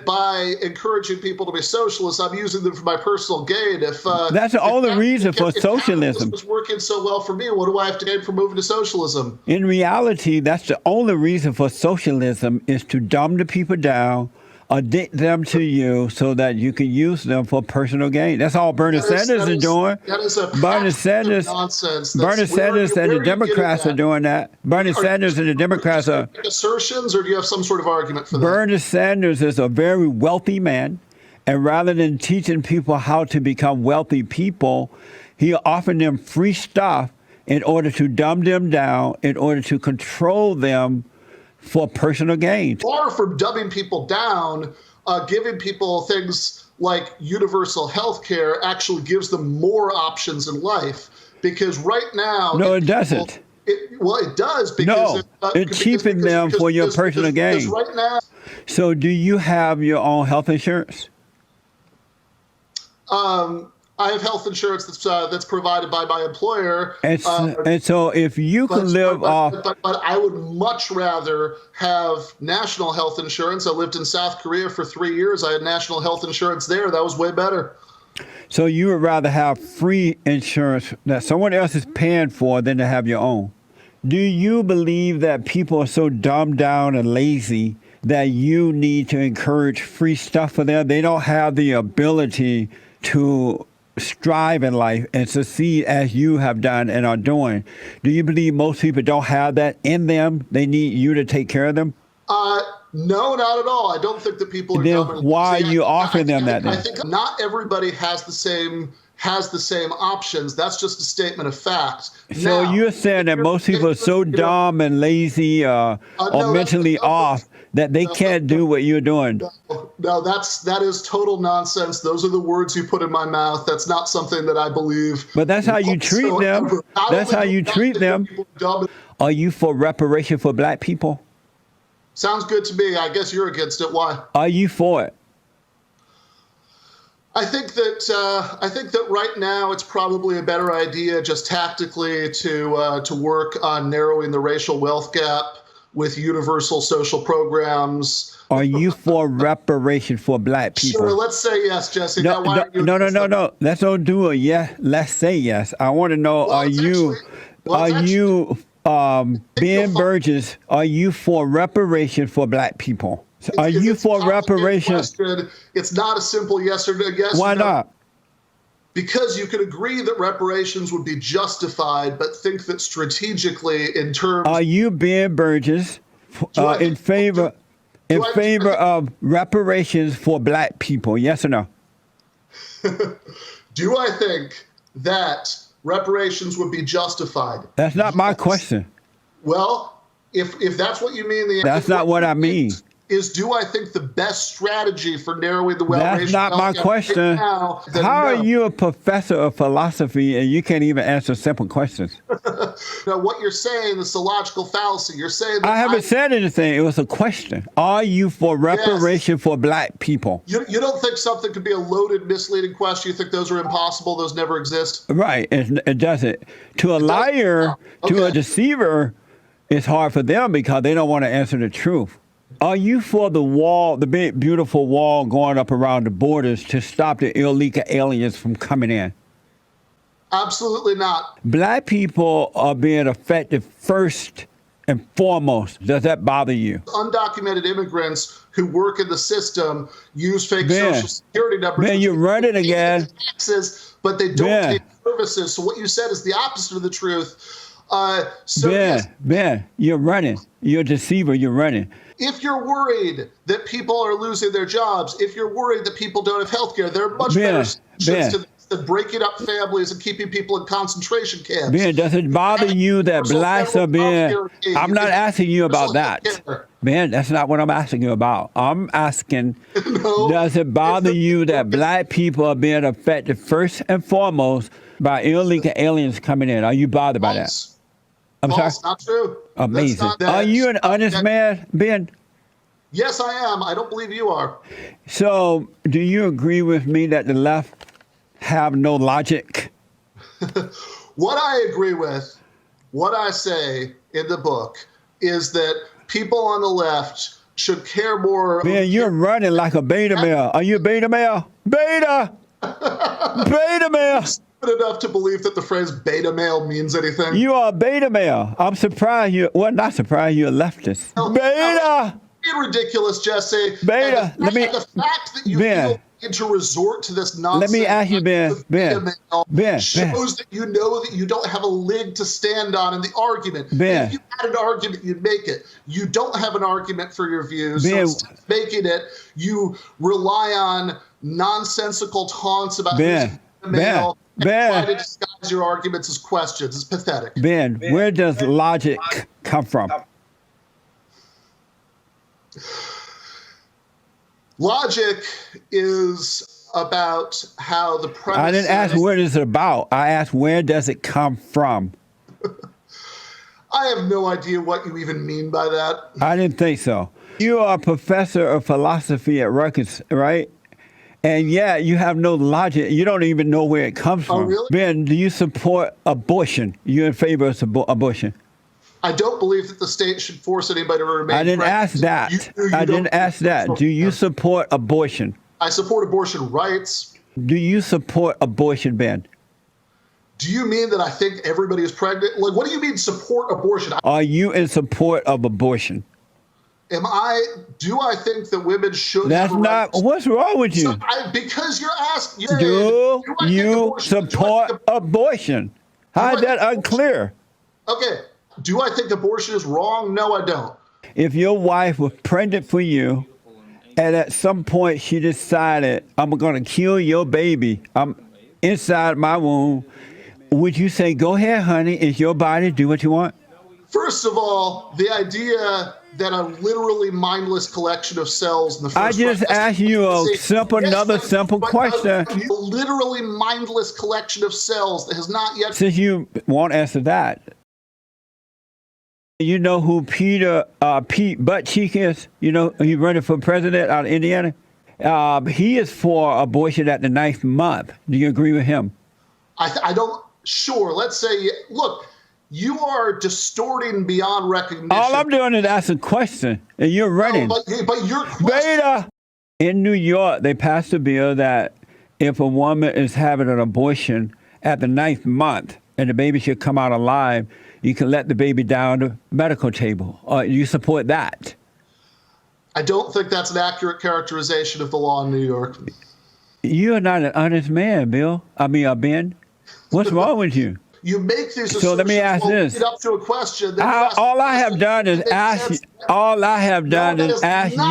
by encouraging people to be socialists, I'm using them for my personal gain. That's the only reason for socialism. If was working so well for me, what do I have to gain from moving to socialism? In reality, that's the only reason for socialism is to dumb the people down, addict them to you so that you can use them for personal gain. That's all Bernie Sanders is doing. That is a Bernie Sanders, nonsense. Bernie Sanders and the Democrats are doing that. Bernie Sanders and the Democrats are assertions, or do you have some sort of argument for that? Bernie Sanders is a very wealthy man, and rather than teaching people how to become wealthy people, he offered them free stuff in order to dumb them down, in order to control them for personal gain. Far from dumbing people down, giving people things like universal health care actually gives them more options in life. Because right now... No, it doesn't. It does. Because it cheapens them for your personal gain. Right now... So do you have your own health insurance? I have health insurance that's provided by my employer. And so if you can live off... But I would much rather have national health insurance. I lived in South Korea for 3 years. I had national health insurance there. That was way better. So you would rather have free insurance that someone else is paying for than to have your own. Do you believe that people are so dumbed down and lazy that you need to encourage free stuff for them? They don't have the ability to strive in life and succeed as you have done and are doing. Do you believe most people don't have that in them? They need you to take care of them? No, not at all. I don't think that people are dumb. Why are you offering them that then? I think not everybody has the same has the same options. That's just a statement of fact. So Now, you're saying that most people are so dumb and lazy or mentally off that they can't do what you're doing? No, that is total nonsense. Those are the words you put in my mouth. That's not something that I believe. But that's how you treat them. That's how you treat them. Are you for reparation for black people? Sounds good to me. I guess you're against it. Why? Are you for it? I think that right now it's probably a better idea, just tactically, to work on narrowing the racial wealth gap with universal social programs. Are you for reparation for black people? Sure, let's say yes, Jesse. No, now, no. Let's don't do a yes. Let's say yes. I want to know: are you Ben Burgess? Are you for reparation for black people? Are you for reparations? It's not a simple yes or no. Yes. Why not? Because you could agree that reparations would be justified, but think that strategically, in terms. Are you Ben Burgess in favor of reparations for black people? Yes or no? Do I think that reparations would be justified? That's not my question. Well, if that's what you mean, that's not what I mean. Do I think the best strategy for narrowing the wealth That's not my question. How are you a professor of philosophy and you can't even answer simple questions? Now, what you're saying is a logical fallacy. You're saying that I haven't said anything. It was a question. Are you for reparation for black people? You don't think something could be a loaded, misleading question? You think those are impossible? Those never exist? Right. It doesn't. To a liar, to a deceiver, it's hard for them because they don't want to answer the truth. Are you for the wall, the big, beautiful wall going up around the borders to stop the illegal aliens from coming in? Absolutely not. Black people are being affected first and foremost. Does that bother you? Undocumented immigrants who work in the system use fake social security numbers. Man, you're running again. Taxes, but they don't take services. So what you said is the opposite of the truth. Ben, you're running. You're a deceiver. You're running. If you're worried that people are losing their jobs, if you're worried that people don't have health care, there are much better solutions to this than breaking up families and keeping people in concentration camps. Ben, does it bother you that blacks are being... I'm not asking you about that. Ben, that's not what I'm asking you about. I'm asking, does it bother you that black people are being affected first and foremost by illegal aliens coming in? Are you bothered by that? I'm sorry? Not true. Amazing. Are you an honest man, Ben? Yes, I am. I don't believe you are. So, do you agree with me that the left have no logic? What I agree with, what I say in the book, is that people on the left should care more. Ben, you're running like a beta male. Are you a beta male? Beta! Beta male! Enough to believe that the phrase beta male means anything. You are a beta male. I'm surprised you. Well, not surprised you're a leftist. Beta. Ridiculous, Jesse. Beta. The fact that you feel need to resort to this nonsense. Let me ask you, Ben. Shows that you know that you don't have a leg to stand on in the argument. Ben. If you had an argument, you'd make it. You don't have an argument for your views. Ben. So instead of making it, you rely on nonsensical taunts about who's a male. Try to disguise your arguments as questions. It's pathetic. Ben, where does logic come from? Logic is about how the premise. I didn't ask what is it about. I asked where does it come from? I have no idea what you even mean by that. I didn't think so. You are a professor of philosophy at Rutgers, right? And you have no logic. You don't even know where it comes from. Oh, really? Ben, do you support abortion? You in favor of abortion? I don't believe that the state should force anybody to remain I didn't pregnant. ask that. I didn't ask that. Do you support abortion? I support abortion rights. Do you support abortion, Ben? Do you mean that I think everybody is pregnant? Like, what do you mean support abortion? Are you in support of abortion? Do I think that women should? That's not. What's wrong with you? Because you're asking. Do you support abortion? How is that unclear? Okay. Do I think abortion is wrong? No, I don't. If your wife was pregnant for you, and at some point she decided, I'm going to kill your baby, inside my womb, would you say, go ahead, honey, it's your body, do what you want? First of all, the idea that a literally mindless collection of cells in the first I just asked you another simple question. A literally mindless collection of cells that has not yet. Since you won't answer that, you know who Pete Buttcheek is? You know, he's running for president out of Indiana. He is for abortion at the 9th month. Do you agree with him? I don't. Sure. Let's say, look, you are distorting beyond recognition. All I'm doing is asking a question, and you're running. No, but your question. Beta. In New York, they passed a bill that if a woman is having an abortion at the 9th month and the baby should come out alive, you can let the baby down the medical table. You support that? I don't think that's an accurate characterization of the law in New York. You're not an honest man, Ben. What's wrong with you? You make these assumptions. So let me ask this. Lead up to a question. All I have done is ask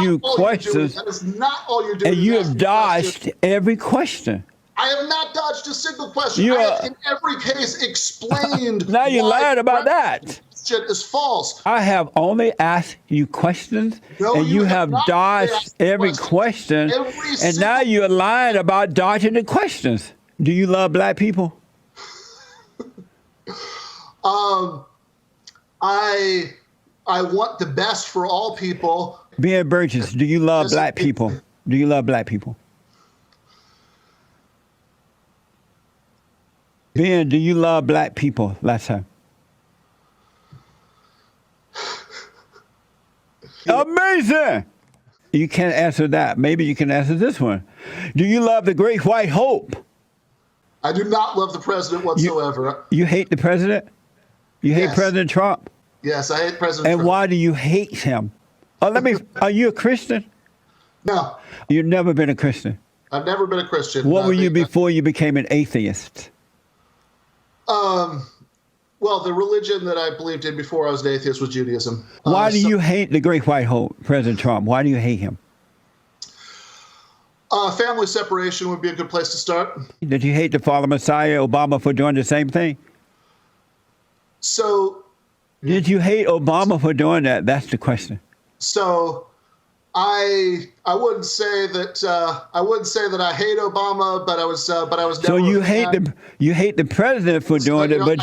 you questions. That is not all you're doing. And you have dodged every question. I have not dodged a single question. I have in every case explained. Now you lied about that. Shit is false. I have only asked you questions, and you have dodged every question, and now you're lying about dodging the questions. Do you love black people? I want the best for all people. Ben Burgess, do you love black people? Do you love black people? Ben, do you love black people? Last time. Amazing! You can't answer that. Maybe you can answer this one. Do you love the Great White Hope? I do not love the president whatsoever. You hate the president? You hate President Trump? Yes, I hate President Trump. And why do you hate him? Are you a Christian? No. You've never been a Christian? I've never been a Christian. What were you before you became an atheist? Well, the religion that I believed in before I was an atheist was Judaism. Why do you hate the Great White Hope, President Trump? Why do you hate him? Family separation would be a good place to start. Did you hate the Father Messiah, Obama, for doing the same thing? So. Did you hate Obama for doing that? That's the question. So, I wouldn't say that I hate Obama, but I was never. So you hate the president for doing it, but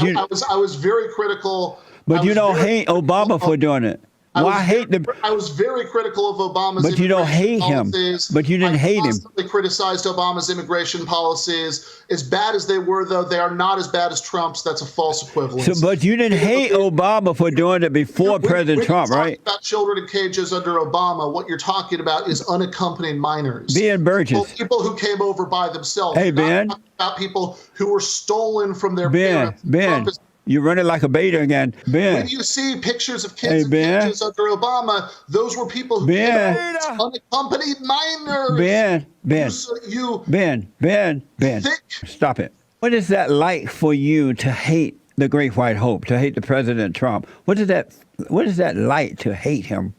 I was very critical. But you don't hate Obama for doing it. Why hate the? I was very critical of Obama's. But you don't hate him. But you didn't hate him. I constantly criticized Obama's immigration policies. As bad as they were, though, they are not as bad as Trump's. That's a false equivalence. So, but you didn't hate Obama for doing it before President Trump, right? About children in cages under Obama, what you're talking about is unaccompanied minors. Ben Burgess. People who came over by themselves. Hey, Ben. About people who were stolen from their parents. Ben. You're running like a beta again. Ben. When you see pictures of kids in cages under Obama, those were people who came unaccompanied minors. Ben. Stop it. What is that like for you to hate the Great White Hope, to hate the President Trump? What is that like to hate him?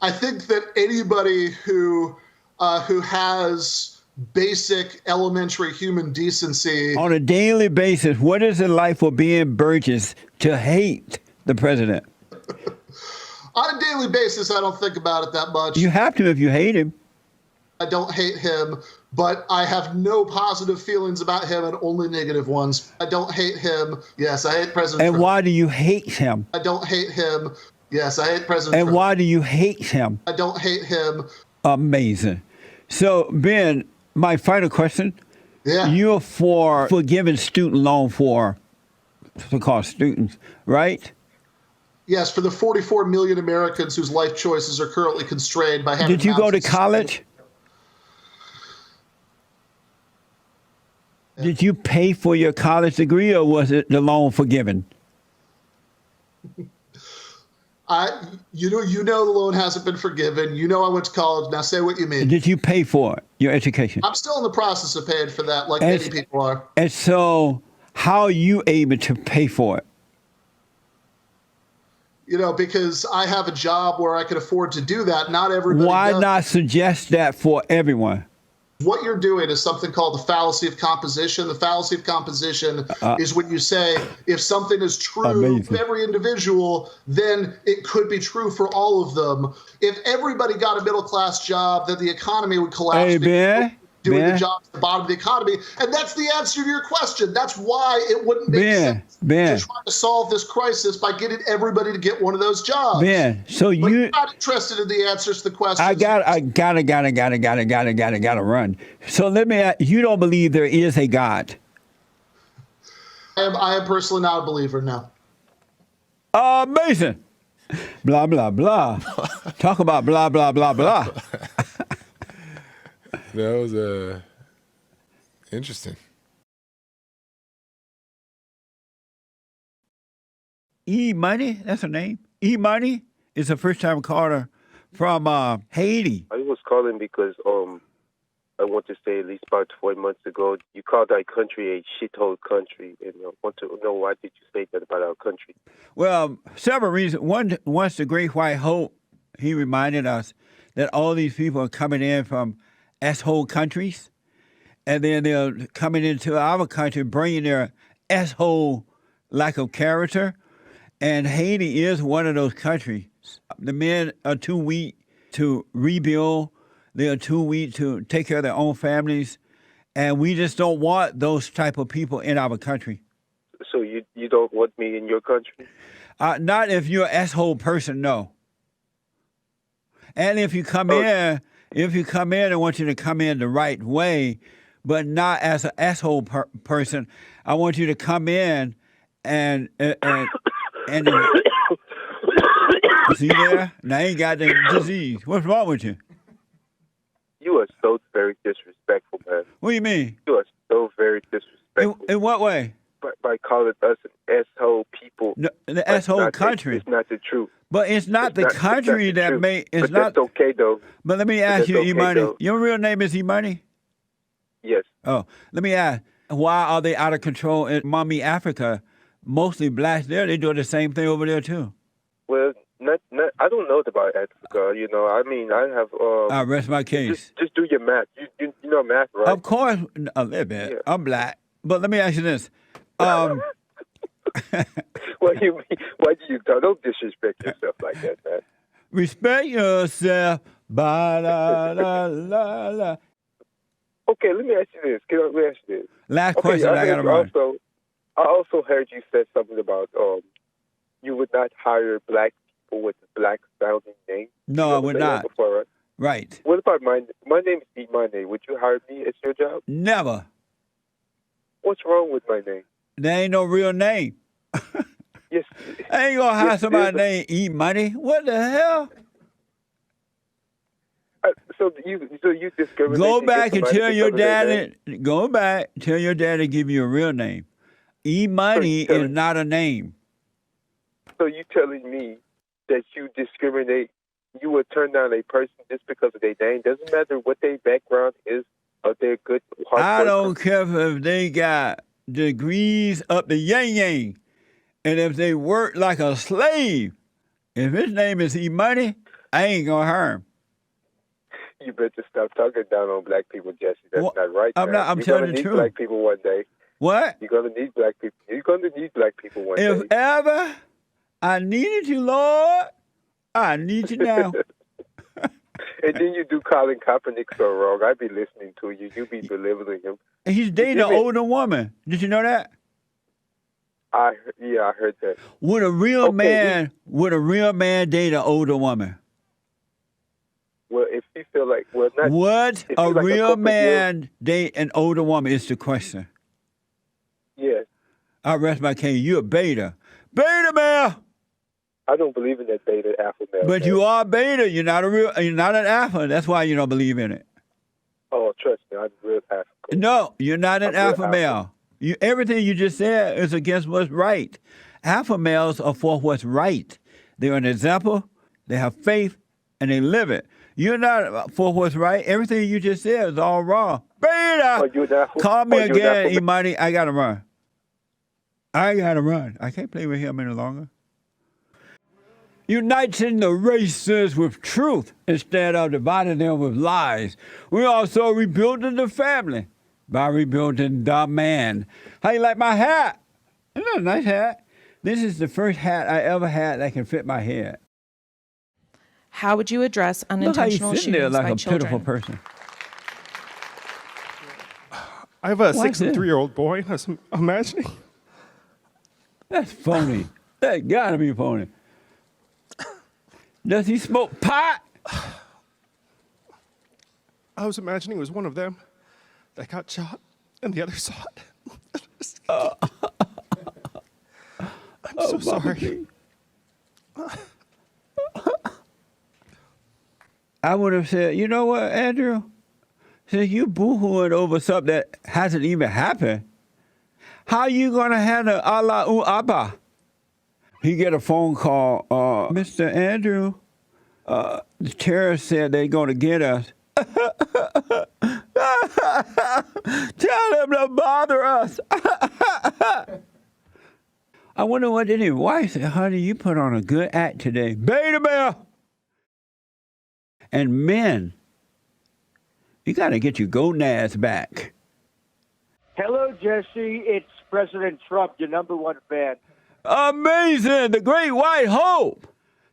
I think that anybody who has basic elementary human decency. On a daily basis, what is it like for Ben Burgess to hate the president? On a daily basis, I don't think about it that much. You have to if you hate him. I don't hate him, but I have no positive feelings about him and only negative ones. I don't hate him. Yes, I hate President Trump. And why do you hate him? I don't hate him. Yes, I hate President Trump. And why do you hate him? I don't hate him. Amazing. So, Ben, my final question. Yeah. You're for giving student loan for so-called students, right? Yes, for the 44 million Americans whose life choices are currently constrained by having. Did you go to college? Yeah. Did you pay for your college degree, or was it the loan forgiven? You know the loan hasn't been forgiven. You know I went to college. Now say what you mean. Did you pay for it, your education? I'm still in the process of paying for that, like many people are. And so, how are you able to pay for it? You know, because I have a job where I can afford to do that. Not everybody. Why does. not suggest that for everyone? What you're doing is something called the fallacy of composition. The fallacy of composition is when you say if something is true of every individual, then it could be true for all of them. If everybody got a middle-class job, then the economy would collapse. Hey, Ben. Doing the job at the bottom of the economy. And that's the answer to your question. That's why it wouldn't make sense to try to solve this crisis by getting everybody to get one of those jobs. Ben, so you're not interested in the answers to the questions. I gotta run. So let me ask, you don't believe there is a God? I am personally not a believer, no. Amazing. Blah, blah, blah. Talk about blah, blah, blah, blah. That was interesting. E-Money, that's her name. E-Money is a first-time caller from Haiti. I was calling because I want to say at least about 4 months ago, you called our country a shithole country, and I want to know why did you say that about our country? Well, several reasons. One, once the Great White Hope, he reminded us that all these people are coming in from S-hole countries, and then they're coming into our country bringing their S-hole lack of character, and Haiti is one of those countries. The men are too weak to rebuild. They are too weak to take care of their own families, and we just don't want those type of people in our country. So you don't want me in your country? Not if you're an S-hole person, no. And if you come in, I want you to come in the right way, but not as an asshole person. I want you to come in and see there? Now you ain't got the disease. What's wrong with you? You are so very disrespectful, man. What do you mean? You are so very disrespectful. In what way? By calling us an asshole people. No, the asshole country. It's not the truth. But it's not the country that made. It's not. That's okay though. But let me ask you, E-Money. Your real name is E-Money? Yes. Oh, let me ask. Why are they out of control in Mommy Africa? Mostly blacks there. They do the same thing over there too. Well, not. I don't know about Africa. You know, I mean, I have. I rest my case. Just do your math. You know math, right? Of course, a little bit. Yeah. I'm black, but let me ask you this. What do you mean? Why do you don't disrespect yourself like that, man? Respect yourself. Ba la la la la. Okay, let me ask you this. Let me ask you this. Last question. I gotta run. I also heard you said something about you would not hire black people with a black sounding name. No, I would not. Before, right? Right. What about my name is E-Money. Would you hire me as your job? Never. What's wrong with my name? There ain't no real name. Yes. I ain't gonna hire somebody named E-Money. What the hell? So you discriminate. Go back and tell your daddy. Go back, tell your daddy to give you a real name. E-Money is not a name. So you telling me that you discriminate? You would turn down a person just because of their name? Doesn't matter what their background is. Or they're good. I don't care if they got degrees up the yang, and if they work like a slave. If his name is E-Money, I ain't gonna hire him. You better stop talking down on black people, Jesse. That's not right. I'm not. I'm telling the truth. You're gonna need black people one day. What? You're gonna need black people. You're gonna need black people one day. If ever I needed you, Lord, I need you now. And then you do Colin Kaepernick so wrong. I be listening to you. You be belittling him. And he's dating an older woman. Did you know that? I heard that. Would a real man date an older woman? Well, if you feel like not. Would a real man date an older woman? Is the question. Yes. I rest my case. You're a beta. Beta male. I don't believe in that beta alpha male. But you are beta. You're not an alpha. That's why you don't believe in it. Oh, trust me, I'm real alpha. No, you're not an alpha male. Everything you just said is against what's right. Alpha males are for what's right. They're an example. They have faith, and they live it. You're not for what's right. Everything you just said is all wrong. Beta. Call me again, E-Money. I gotta run. I can't play with him any longer. uniting the races with truth instead of dividing them with lies. We're also rebuilding the family by rebuilding the man. How you like my hat? Isn't that a nice hat? This is the first hat I ever had that can fit my head. How would you address Look how unintentional he's sitting there shootings like by a children? pitiful person. I have a Watch 6 and this. 3-year-old boy. I was imagining. That's phony. That gotta be phony. Does he smoke pot? I was imagining it was one of them that got shot and the other saw it. I'm so sorry. I would have said, you know what, Andrew? Since you boo-hooing over something that hasn't even happened, how you gonna handle Allahu Abba? He get a phone call, Mr. Andrew, the terrorists said they're gonna get us. Tell them to bother us. I wonder what did his wife say, honey, you put on a good act today. Beta male. And men, you got to get your gonads back. Hello, Jesse. It's President Trump, your number one fan. Amazing. The Great White Hope.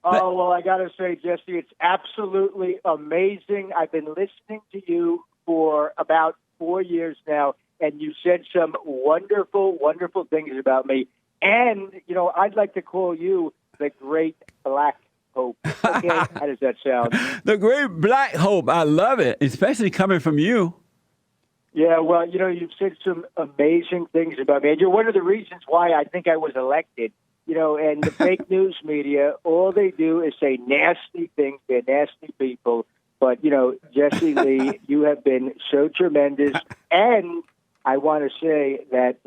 Oh, well, I got to say, Jesse, it's absolutely amazing. I've been listening to you for about 4 years now, and you said some wonderful, wonderful things about me. And, you know, I'd like to call you the Great Black Hope. Okay, how does that sound? The Great Black Hope. I love it, especially coming from you. Yeah, well, you know, you've said some amazing things about me. And you're one of the reasons why I think I was elected. You know, and the fake news media, all they do is say nasty things. They're nasty people. But, you know, Jesse Lee, you have been so tremendous. And I want to say that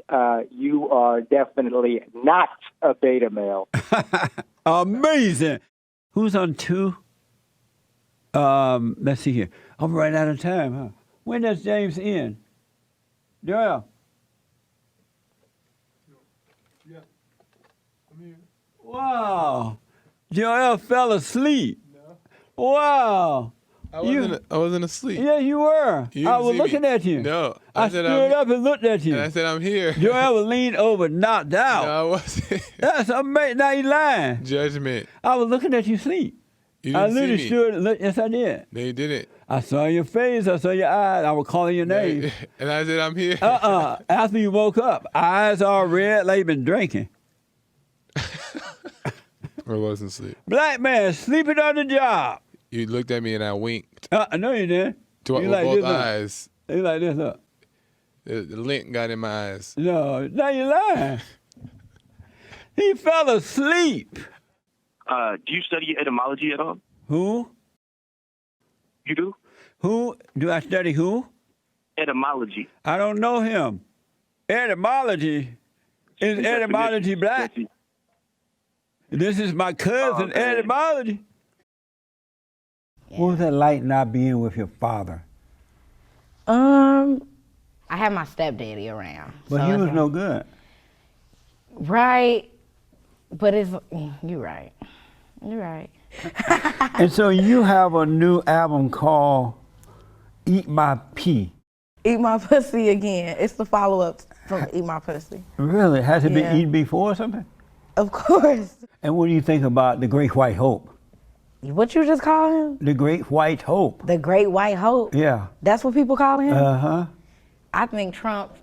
you are definitely not a beta male. Amazing. Who's on 2? Let's see here. I'm right out of time, huh? When does James end? Joel. Yeah. I'm here. Wow. Joel fell asleep. No. Wow. I wasn't asleep. Yeah, you were. You I didn't was see looking me. at you. No. I said stood up and looked at you. And I said, I'm here. Joel was leaned over, knocked out. No, I wasn't. That's amazing. Now you lying. Judgment. I was looking at you sleep. You I didn't see literally me. stood and looked. Yes, I did. No, you didn't. I saw your face. I saw your eyes. I was calling your name. And I said, I'm here. After you woke up, eyes all red like you been drinking. I wasn't asleep. Black man sleeping on the job. You looked at me and I winked. I know you did. With You like both this, look. eyes. You like this, look. The lint got in my eyes. No, now you lying. He fell asleep. Do you study etymology at all? Who? You do? Who? Do I study who? Etymology. I don't know him. Etymology? Is etymology black? This is my cousin, etymology. What was that like not being with your father? I had my stepdaddy around. But so he it's was like- no good. Right. But it's, you're right. You're right. And so you have a new album called Eat My Pee. Eat My Pussy again. It's the follow-up from Eat My Pussy. Really? Has it Yeah. been eaten before or something? Of course. And what do you think about the Great White Hope? What you just call him? The Great White Hope. The Great White Hope? Yeah. That's what people call him? Uh-huh. I think Trump,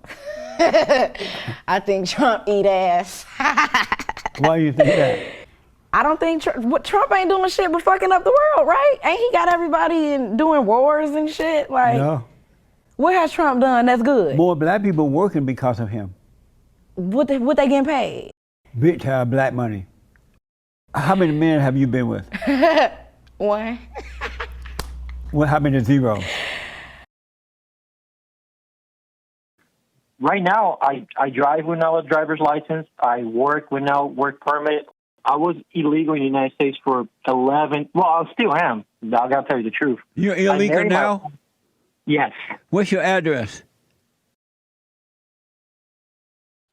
I think Trump eat ass. Why do you think that? I don't think Trump ain't doing shit but fucking up the world, right? Ain't he got everybody doing wars and shit? Like, No. what has Trump done that's good? More black people working because of him. What they getting paid? Big time black money. How many men have you been with? One. Well, how many zeros? Right now, I drive with no driver's license. I work with no work permit. I was illegal in the United States for 11. Well, I still am. I gotta tell you the truth. You're I illegal married now? Yes. What's your address?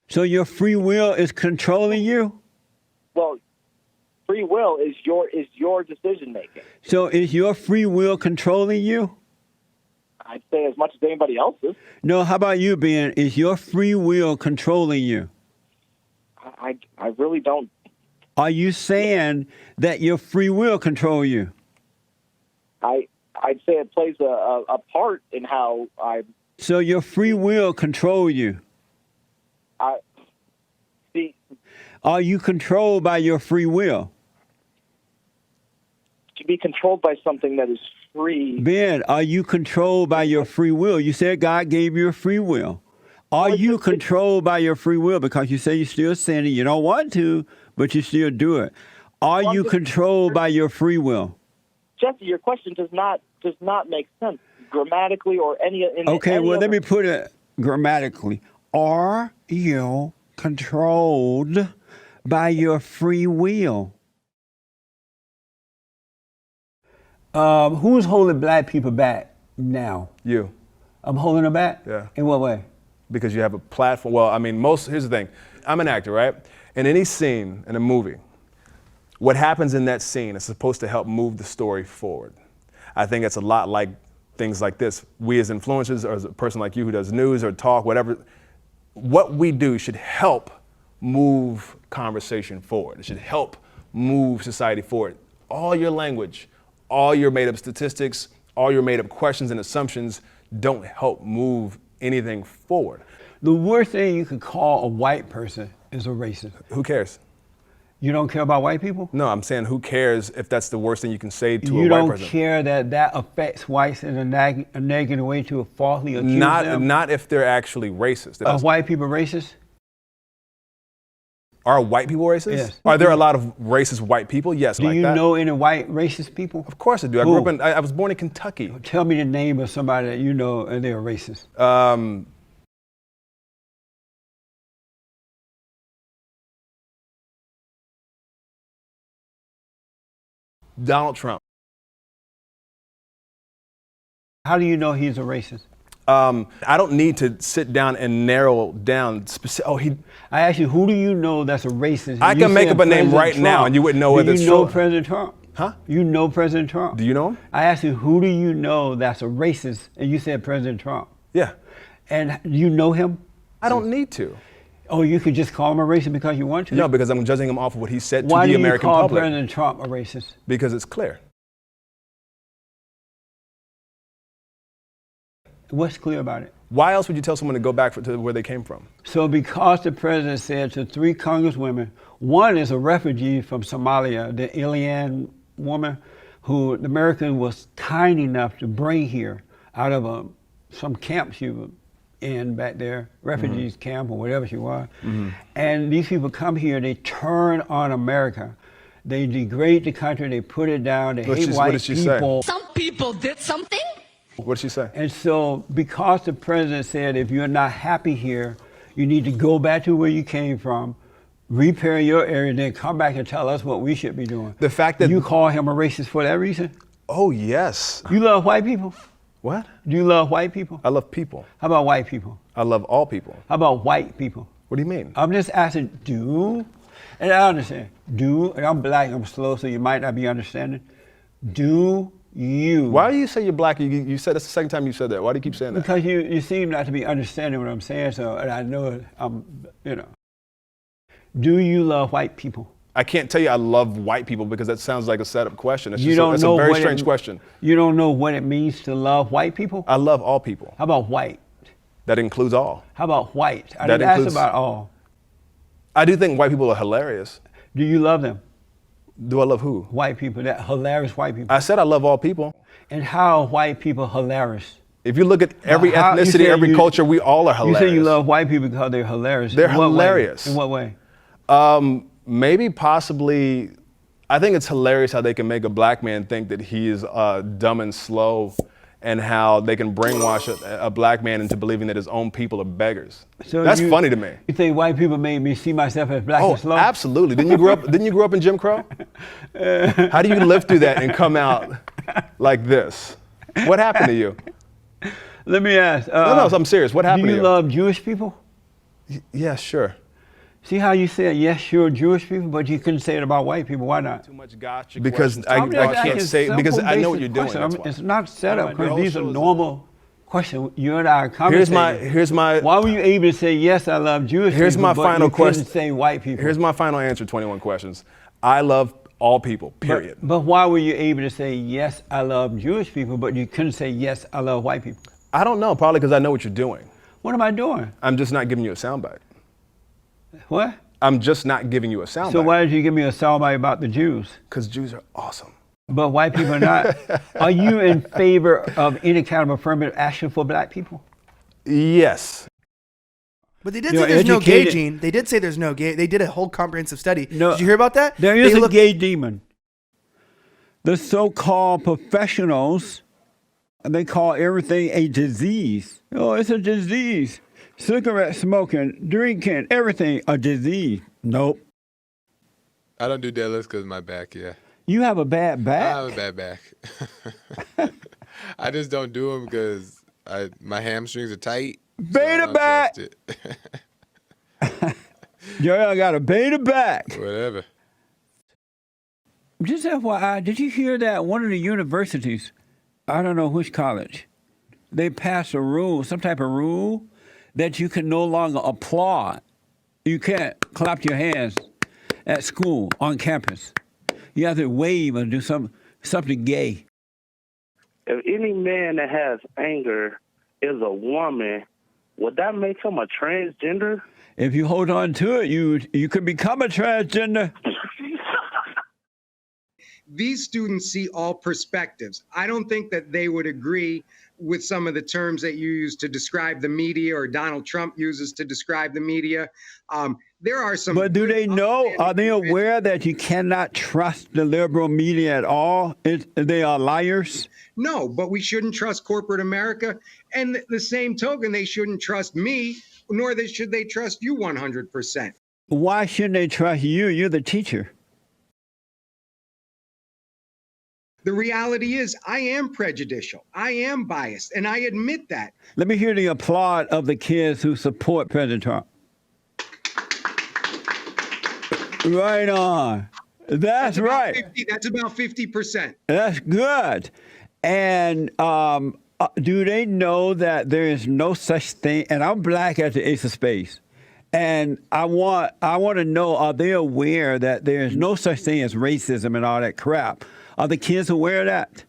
So your free will is controlling you? Well, free will is your decision making. So is your free will controlling you? I'd say as much as anybody else's. No, how about you, Ben? Is your free will controlling you? I really don't. Are you saying that your free will control you? I'd say it plays a part in how I. So your free will control you? See. Are you controlled by your free will? To be controlled by something that is free. Ben, are you controlled by your free will? You said God gave you a free will. Are you controlled by your free will? Because you say you're still sinning, you don't want to, but you still do it. Are you controlled by your free will? Jesse, your question does not make sense grammatically or any. Okay, well, let me put it grammatically. Are you controlled by your free will? Who's holding black people back now? You. I'm holding them back? Yeah. In what way? Because you have a platform. Well, I mean, here's the thing. I'm an actor, right? In any scene in a movie, what happens in that scene is supposed to help move the story forward. I think it's a lot like things like this. We as influencers, or as a person like you who does news or talk, whatever, what we do should help move conversation forward. It should help move society forward. All your language, all your made up statistics, all your made up questions and assumptions don't help move anything forward. The worst thing you could call a white person is a racist. Who cares? You don't care about white people? No, I'm saying who cares if that's the worst thing you can say to You a white don't person. care that affects whites in a negative way to falsely accuse them? Not if they're actually racist. Are white people racist? Are white people racist? Yes. Are there a lot of racist white people? Yes. Do like you that. know any white racist people? Of course I do. I was born in Kentucky. Tell me the name of somebody that you know and they're racist. Donald Trump. How do you know he's a racist? I don't need to sit down and narrow down. I asked you, who do you know that's a racist? I can make up a name right now and you wouldn't know whether it's true. Do you know President Trump? Huh? You know President Trump? Do you know him? I asked you, who do you know that's a racist? And you said President Trump. Yeah. And you know him? I don't need to. Oh, you could just call him a racist because you want to? No, because I'm judging him off of what he said to the Why do American you call public. President Trump a racist? Because it's clear. What's clear about it? Why else would you tell someone to go back to where they came from? So because the president said to 3 congresswomen, one is a refugee from Somalia, the alien woman who the American was kind enough to bring here out of some camp she was in back there, refugees camp or whatever she was. And these people come here, they turn on America. They degrade the country, they put it down, they hate white people. Some people did something? What did she say? And so because the president said if you're not happy here, you need to go back to where you came from, repair your area, then come back and tell us what we should be doing. The fact that you call him a racist for that reason? Oh, yes. You love white people? What? Do you love white people? I love people. How about white people? I love all people. How about white people? What do you mean? I'm just asking, and I understand, and I'm black, I'm slow, so you might not be understanding. Do you? Why do you say you're black? You said that's the second time you said that. Why do you keep saying that? Because you seem not to be understanding what I'm saying, so, and I know Do you love white people? I can't tell you I love white people because that sounds like a setup question. It's That's a very strange question. You don't know what it means to love white people? I love all people. How about white? That includes all. How about white? I didn't ask about all. I do think white people are hilarious. Do you love them? Do I love who? White people, that hilarious white people. I said I love all people. And how are white people hilarious? If you look at every ethnicity, every culture, we all are hilarious. You say you love white people because they're hilarious. They're hilarious. In what way? Maybe possibly, I think it's hilarious how they can make a black man think that he is dumb and slow, and how they can brainwash a black man into believing that his own people are beggars. So that's funny to me. You think white people made me see myself as black and slow? Absolutely. Didn't you grow up in Jim Crow? How do you live through that and come out like this? What happened to you? Let me ask. No, I'm serious. What happened to you? Do you love Jewish people? Yeah, sure. See how you said, yes, you're Jewish people, but you couldn't say it about white people. Why not? Too much gotcha. Because I can't say, because I know what you're doing. That's why. It's not set up. These are normal questions. You and I are conversating. Here's my. Why were you able to say, yes, I love Jewish here's people, my but final you question. couldn't say white people? Here's my final answer, 21 questions. I love all people, period. But why were you able to say, yes, I love Jewish people, but you couldn't say, yes, I love white people? I don't know, probably because I know what you're doing. What am I doing? I'm just not giving you a soundbite. What? I'm just not giving you a soundbite. So why did you give me a soundbite about the Jews? Because Jews are awesome. But white people are not. Are you in favor of any kind of affirmative action for black people? Yes. But they did say there's no gay gene. They did say there's no gay. They did a whole comprehensive study. No, did you hear about that? There is a gay demon. The so-called professionals, they call everything a disease. Oh, it's a disease. Cigarette smoking, drinking, everything a disease. Nope. I don't do deadlifts because of my back, yeah. You have a bad back? I have a bad back. I just don't do them because my hamstrings are tight. Beta back! Y'all got a beta back. Whatever. Just FYI, did you hear that one of the universities, I don't know which college, they passed a rule, some type of rule, that you can no longer applaud. You can't clap your hands at school, on campus. You have to wave or do something gay. If any man that has anger is a woman, would that make him a transgender? If you hold on to it, you could become a transgender. These students see all perspectives. I don't think that they would agree with some of the terms that you use to describe the media or Donald Trump uses to describe the media. There are some. But do they know? Are they aware that you cannot trust the liberal media at all? They are liars? No, but we shouldn't trust corporate America. And the same token, they shouldn't trust me, nor should they trust you 100%. Why shouldn't they trust you? You're the teacher. The reality is I am prejudicial. I am biased, and I admit that. Let me hear the applaud of the kids who support President Trump. Right on. That's right. That's about 50%. That's good. And do they know that there is no such thing? And I'm black at the Ace of Spades. And I want to know, are they aware that there is no such thing as racism and all that crap? Are the kids aware of that?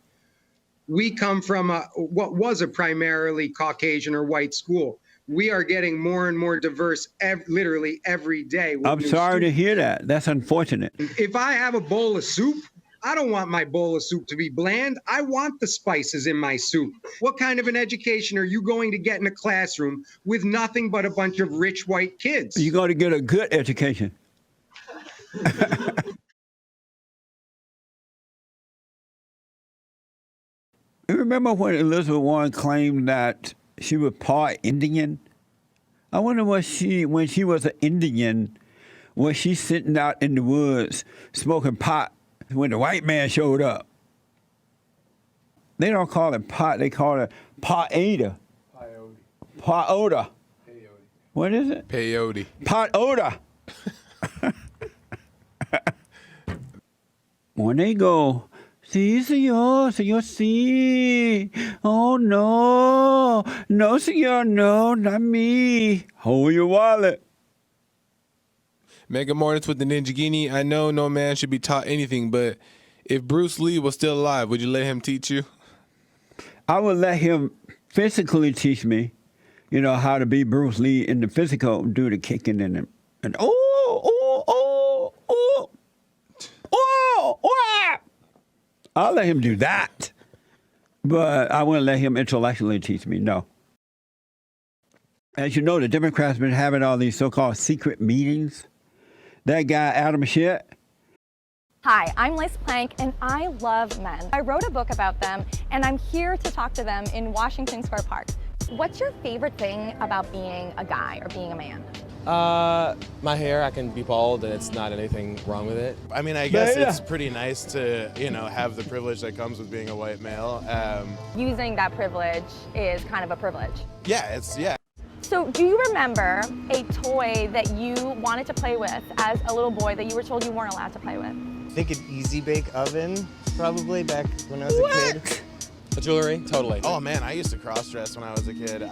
We come from what was a primarily Caucasian or white school. We are getting more and more diverse literally every day. I'm sorry to hear that. That's unfortunate. If I have a bowl of soup, I don't want my bowl of soup to be bland. I want the spices in my soup. What kind of an education are you going to get in a classroom with nothing but a bunch of rich white kids? You're going to get a good education. You remember when Elizabeth Warren claimed that she was part Indian? I wonder when she was an Indian, was she sitting out in the woods smoking pot when the white man showed up? They don't call it pot, they call it pot-ada. Pot-oda. What is it? Peyote. Pot-oda. When they go, sí, señor, sí. Oh, no. No, señor, no, not me. Hold your wallet. Mega Mornings with the Ninja Guinea. I know no man should be taught anything, but if Bruce Lee was still alive, would you let him teach you? I would let him physically teach me, how to be Bruce Lee in the physical, do the kicking and I'll let him do that. But I wouldn't let him intellectually teach me, no. As you know, the Democrats have been having all these so-called secret meetings. That guy, Adam Schiff. Hi, I'm Liz Plank, and I love men. I wrote a book about them, and I'm here to talk to them in Washington Square Park. What's your favorite thing about being a guy or being a man? My hair, I can be bald and it's not anything wrong with it. I mean, I guess it's pretty nice to, have the privilege that comes with being a white male. Using that privilege is kind of a privilege. Yeah. So do you remember a toy that you wanted to play with as a little boy that you were told you weren't allowed to play with? I think an easy bake oven, probably back when I was a kid. The jewelry, totally. Oh man, I used to cross dress when I was a kid.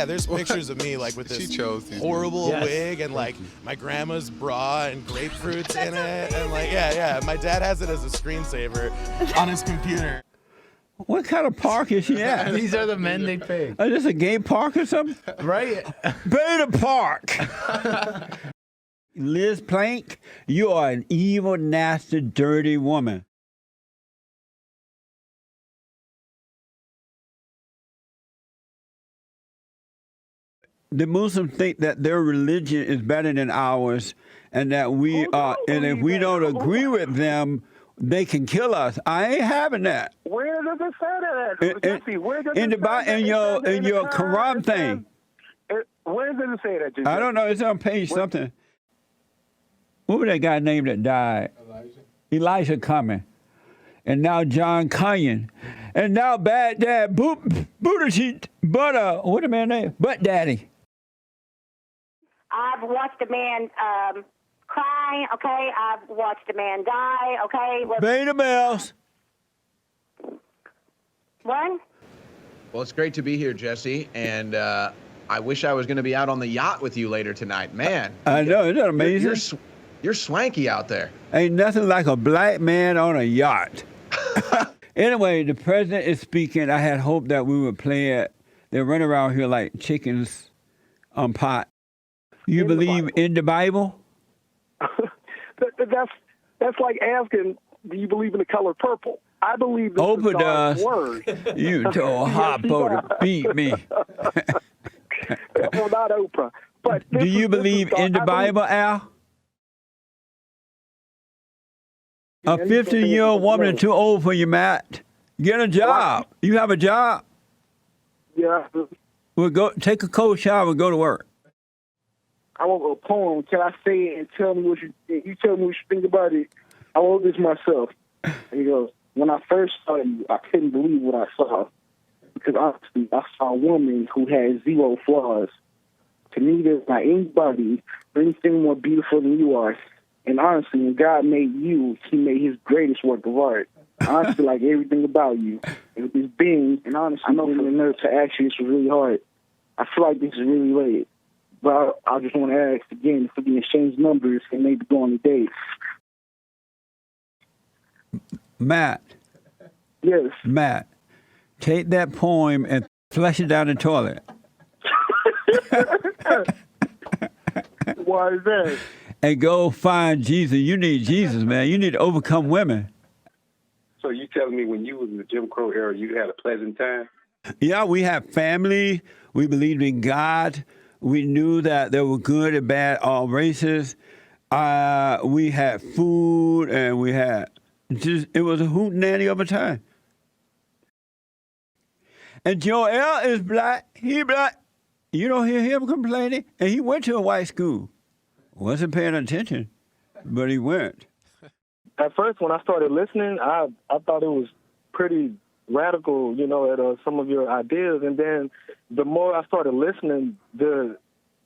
There's pictures of me like with this these horrible movies. wig and like my grandma's bra and grapefruits in it, and like my dad has it as a screensaver on his computer. What kind of park is she at? These are the men they pick. Is this a gay park or something? Right? Beta Park. Liz Plank, you are an evil, nasty, dirty woman. The Muslims think that their religion is better than ours, and that we are, and if we don't agree with them, they can kill us. I ain't having that. Where does it say that? Jesse, where does In it the say in your Quran thing. Where does it say that? Jesse? I don't know. It's on page something. What was that guy named that died? Elijah Cumming. And now John Cunyon. And now Bad Dad Buttigieg, what the man name? Butt Daddy. I've watched a man cry, okay? I've watched a man die, okay? Beta Bells. What? Well, it's great to be here, Jesse, and I wish I was going to be out on the yacht with you later tonight. Man. I know, isn't that amazing? You're swanky out there. Ain't nothing like a black man on a yacht. Anyway, the president is speaking. I had hoped that we would play it. They run around here like chickens on pot. You believe in the Bible? That's like asking, do you believe in the color purple? I believe this is God's word. You told Hoppo to beat me. Well, not Oprah. But do you believe in the Bible, Al? A 50-year-old woman is too old for you, Matt. Get a job. You have a job? Yeah. We'll go take a cold shower and go to work. I wrote a poem. Can I say it and tell me what you think? You tell me what you think about it. I wrote this myself. And he goes, when I first saw you, I couldn't believe what I saw. Because honestly, I saw a woman who had zero flaws. To me, there's not anybody or anything more beautiful than you are. And honestly, when God made you, he made his greatest work of art. I honestly like everything about you. And with this being, and honestly, I know from the nerve to ask you, this was really hard. I feel like this is really late. But I just want to ask again if we can exchange numbers and maybe go on a date. Matt. Yes. Matt, take that poem and flush it down the toilet. Why is that? And go find Jesus. You need Jesus, man. You need to overcome women. So you telling me when you was in the Jim Crow era, you had a pleasant time? Yeah, we had family. We believed in God. We knew that there were good and bad, all races. We had food, and we had it was a hootenanny of a time. And Joel is black. He black. You don't hear him complaining. And he went to a white school. Wasn't paying attention, but he went. At first, when I started listening, I thought it was pretty radical, at some of your ideas. And then the more I started listening, the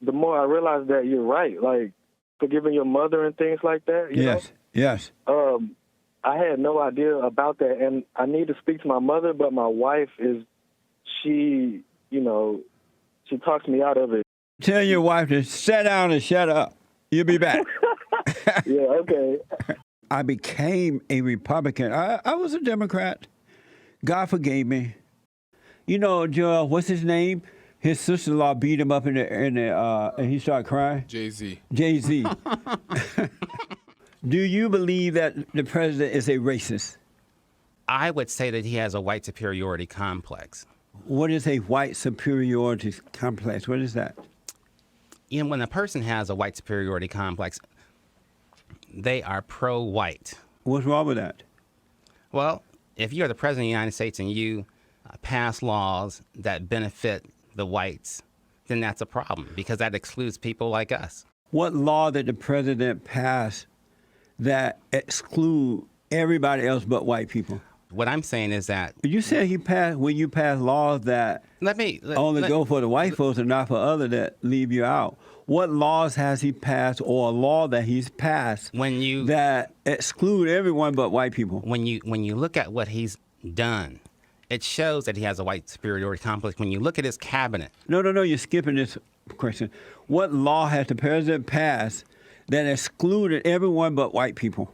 more I realized that you're right. Like forgiving your mother and things like that. Yes. I had no idea about that, and I need to speak to my mother, but my wife she talks me out of it. Tell your wife to sit down and shut up. You'll be back. Yeah, okay. I became a Republican. I was a Democrat. God forgave me. Joel, what's his name? His sister-in-law beat him up and he started crying. Jay-Z. Jay-Z. Do you believe that the president is a racist? I would say that he has a white superiority complex. What is a white superiority complex? What is that? When a person has a white superiority complex, they are pro-white. What's wrong with that? Well, if you're the president of the United States and you pass laws that benefit the whites, then that's a problem because that excludes people like us. What law did the president pass that exclude everybody else but white people? What I'm saying is that You said when you pass laws that go for the white folks and not for others that leave you out. What laws has he passed, or a law that he's passed that exclude everyone but white people? When you look at what he's done, it shows that he has a white superiority complex. When you look at his cabinet. No, you're skipping this question. What law has the president passed that excluded everyone but white people?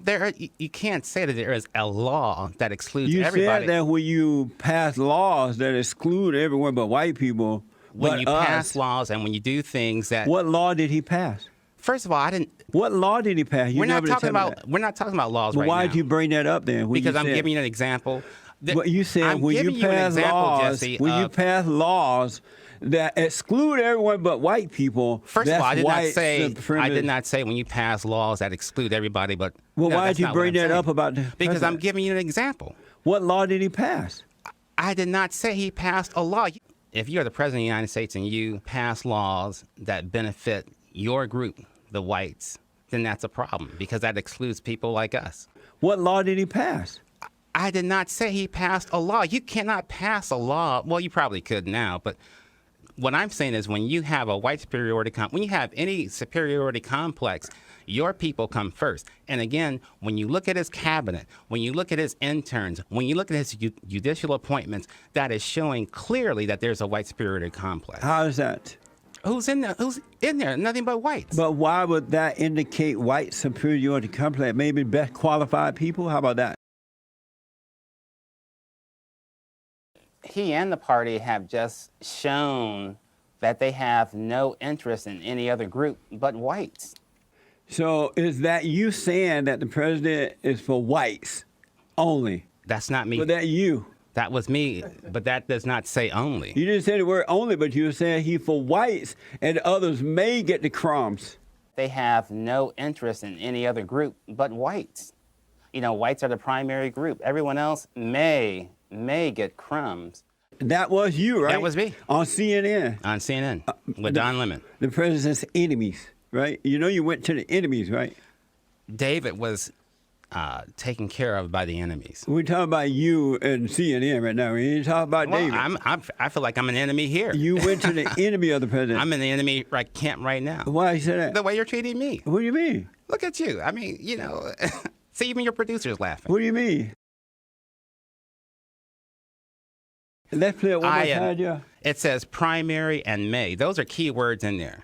You can't say that there is a law that excludes everybody. You said that when you pass laws that exclude everyone but white people, when you pass laws and when you do things that. What law did he pass? First of all, I didn't. What law did he pass? We're not talking about laws right now. Why did you bring that up then? Because I'm giving you an example. What you said when you pass laws, Jesse, you pass laws that exclude everyone but white people. First of all, I did not say when you pass laws that exclude everybody but. Well, why did you bring that up about the Because president? I'm giving you an example. What law did he pass? I did not say he passed a law. If you're the president of the United States and you pass laws that benefit your group, the whites, then that's a problem because that excludes people like us. What law did he pass? I did not say he passed a law. You cannot pass a law. Well, you probably could now, but what I'm saying is when you have a white superiority when you have any superiority complex, your people come first. And again, when you look at his cabinet, when you look at his interns, when you look at his judicial appointments, that is showing clearly that there's a white superiority complex. How is that? Who's in there? Who's in there? Nothing but whites. But why would that indicate white superiority complex? Maybe best qualified people? How about that? He and the party have just shown that they have no interest in any other group but whites. So is that you saying that the president is for whites only? That's not me. Was that you? That was me, but that does not say only. You didn't say the word only, but you were saying he for whites and others may get the crumbs. They have no interest in any other group but whites. You know, whites are the primary group. Everyone else may get crumbs. That was you, right? That was me. On CNN. On CNN with Don Lemon. The president's enemies, right? You know you went to the enemies, right? David was taken care of by the enemies. We're talking about you and CNN right now. We ain't talking about David. I feel like I'm an enemy here. You went to the enemy of the president. I'm in the enemy camp right now. Why you say that? The way you're treating me. What do you mean? Look at you. I mean, you know, see, even your producer's laughing. What do you mean? Let's play it one more time, yeah. It says primary and may. Those are key words in there.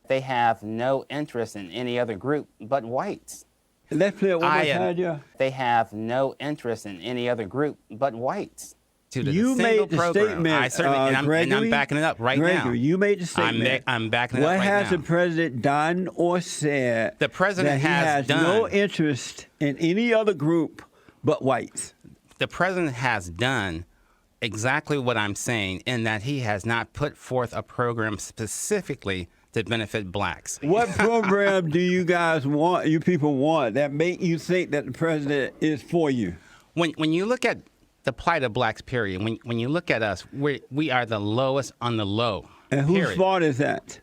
They have no interest in any other group but whites. Let's play it one more time, yeah. They have no interest in any other group but whites. You made the statement, I certainly, and I'm backing it up right now. You made the statement. I'm backing it up right now. What has the president done or said the president that he has no interest in any other group but whites? The president has done exactly what I'm saying in that he has not put forth a program specifically to benefit blacks. What program do you guys want, you people want, that make you think that the president is for you? When you look at the plight of blacks, period, when you look at us, we are the lowest on the low. And whose fault is that?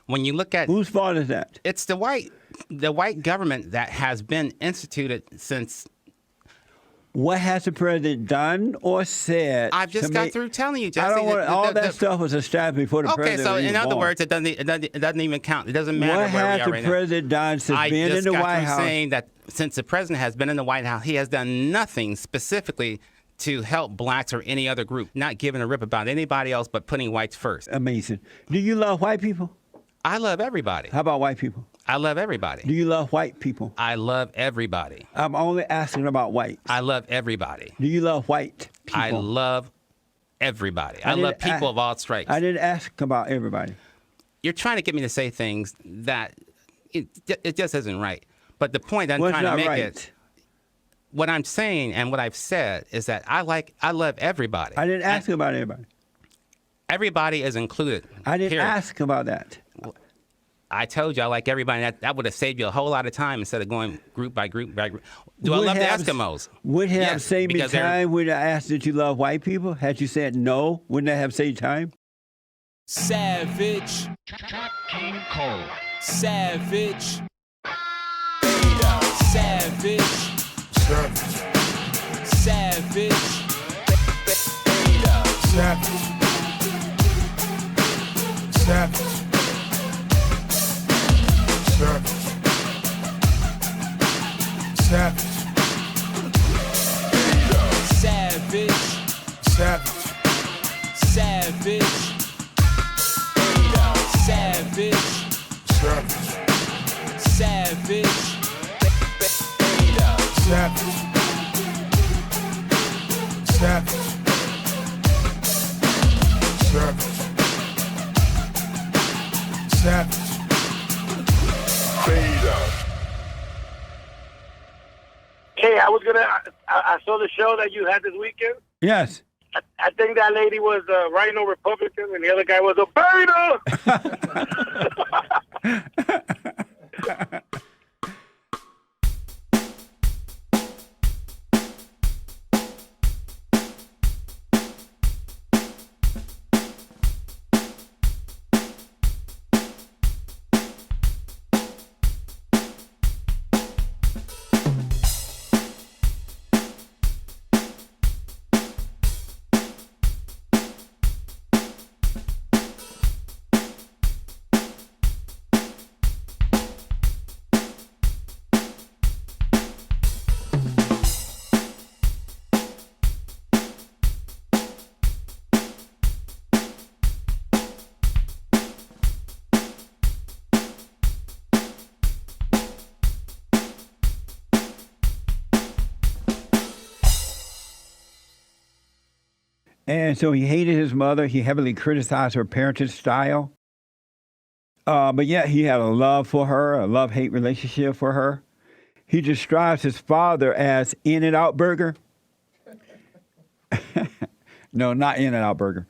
When you look at whose fault is that? It's the white government that has been instituted since. What has the president done or said? I've just got through telling you, Jesse. I don't want all that stuff was established before the president. Okay, so in other words, it doesn't even count. It doesn't matter where we are right now. What has the president done since being in the White House? I just got through saying that since the president has been in the White House, he has done nothing specifically to help blacks or any other group, not giving a rip about anybody else but putting whites first. Amazing. Do you love white people? I love everybody. How about white people? I love everybody. Do you love white people? I love everybody. I'm only asking about white. I love everybody. Do you love white people? I love everybody. I love people of all stripes. I didn't ask about everybody. You're trying to get me to say things that it just isn't right. But the point I'm trying to make is, what I'm saying and what I've said is that I love everybody. I didn't ask about everybody. Everybody is included. I didn't ask about that. I told you I like everybody. That would have saved you a whole lot of time instead of going group by group by group. Do I love the Eskimos? Would have saved me time when I asked that you love white people? Had you said no, wouldn't that have saved time? Savage. King Cole. Savage. Beta. Savage. Savage. Savage. Savage. Beta. Savage. Savage. Savage. Beta. Savage. Savage. Savage. Savage. Beta. Hey, I saw the show that you had this weekend. Yes. I think that lady was a Rhino Republican and the other guy was a beta. And so he hated his mother. He heavily criticized her parenting style. But yet he had a love for her, a love-hate relationship for her. He describes his father as In-N-Out Burger. No, not In-N-Out Burger.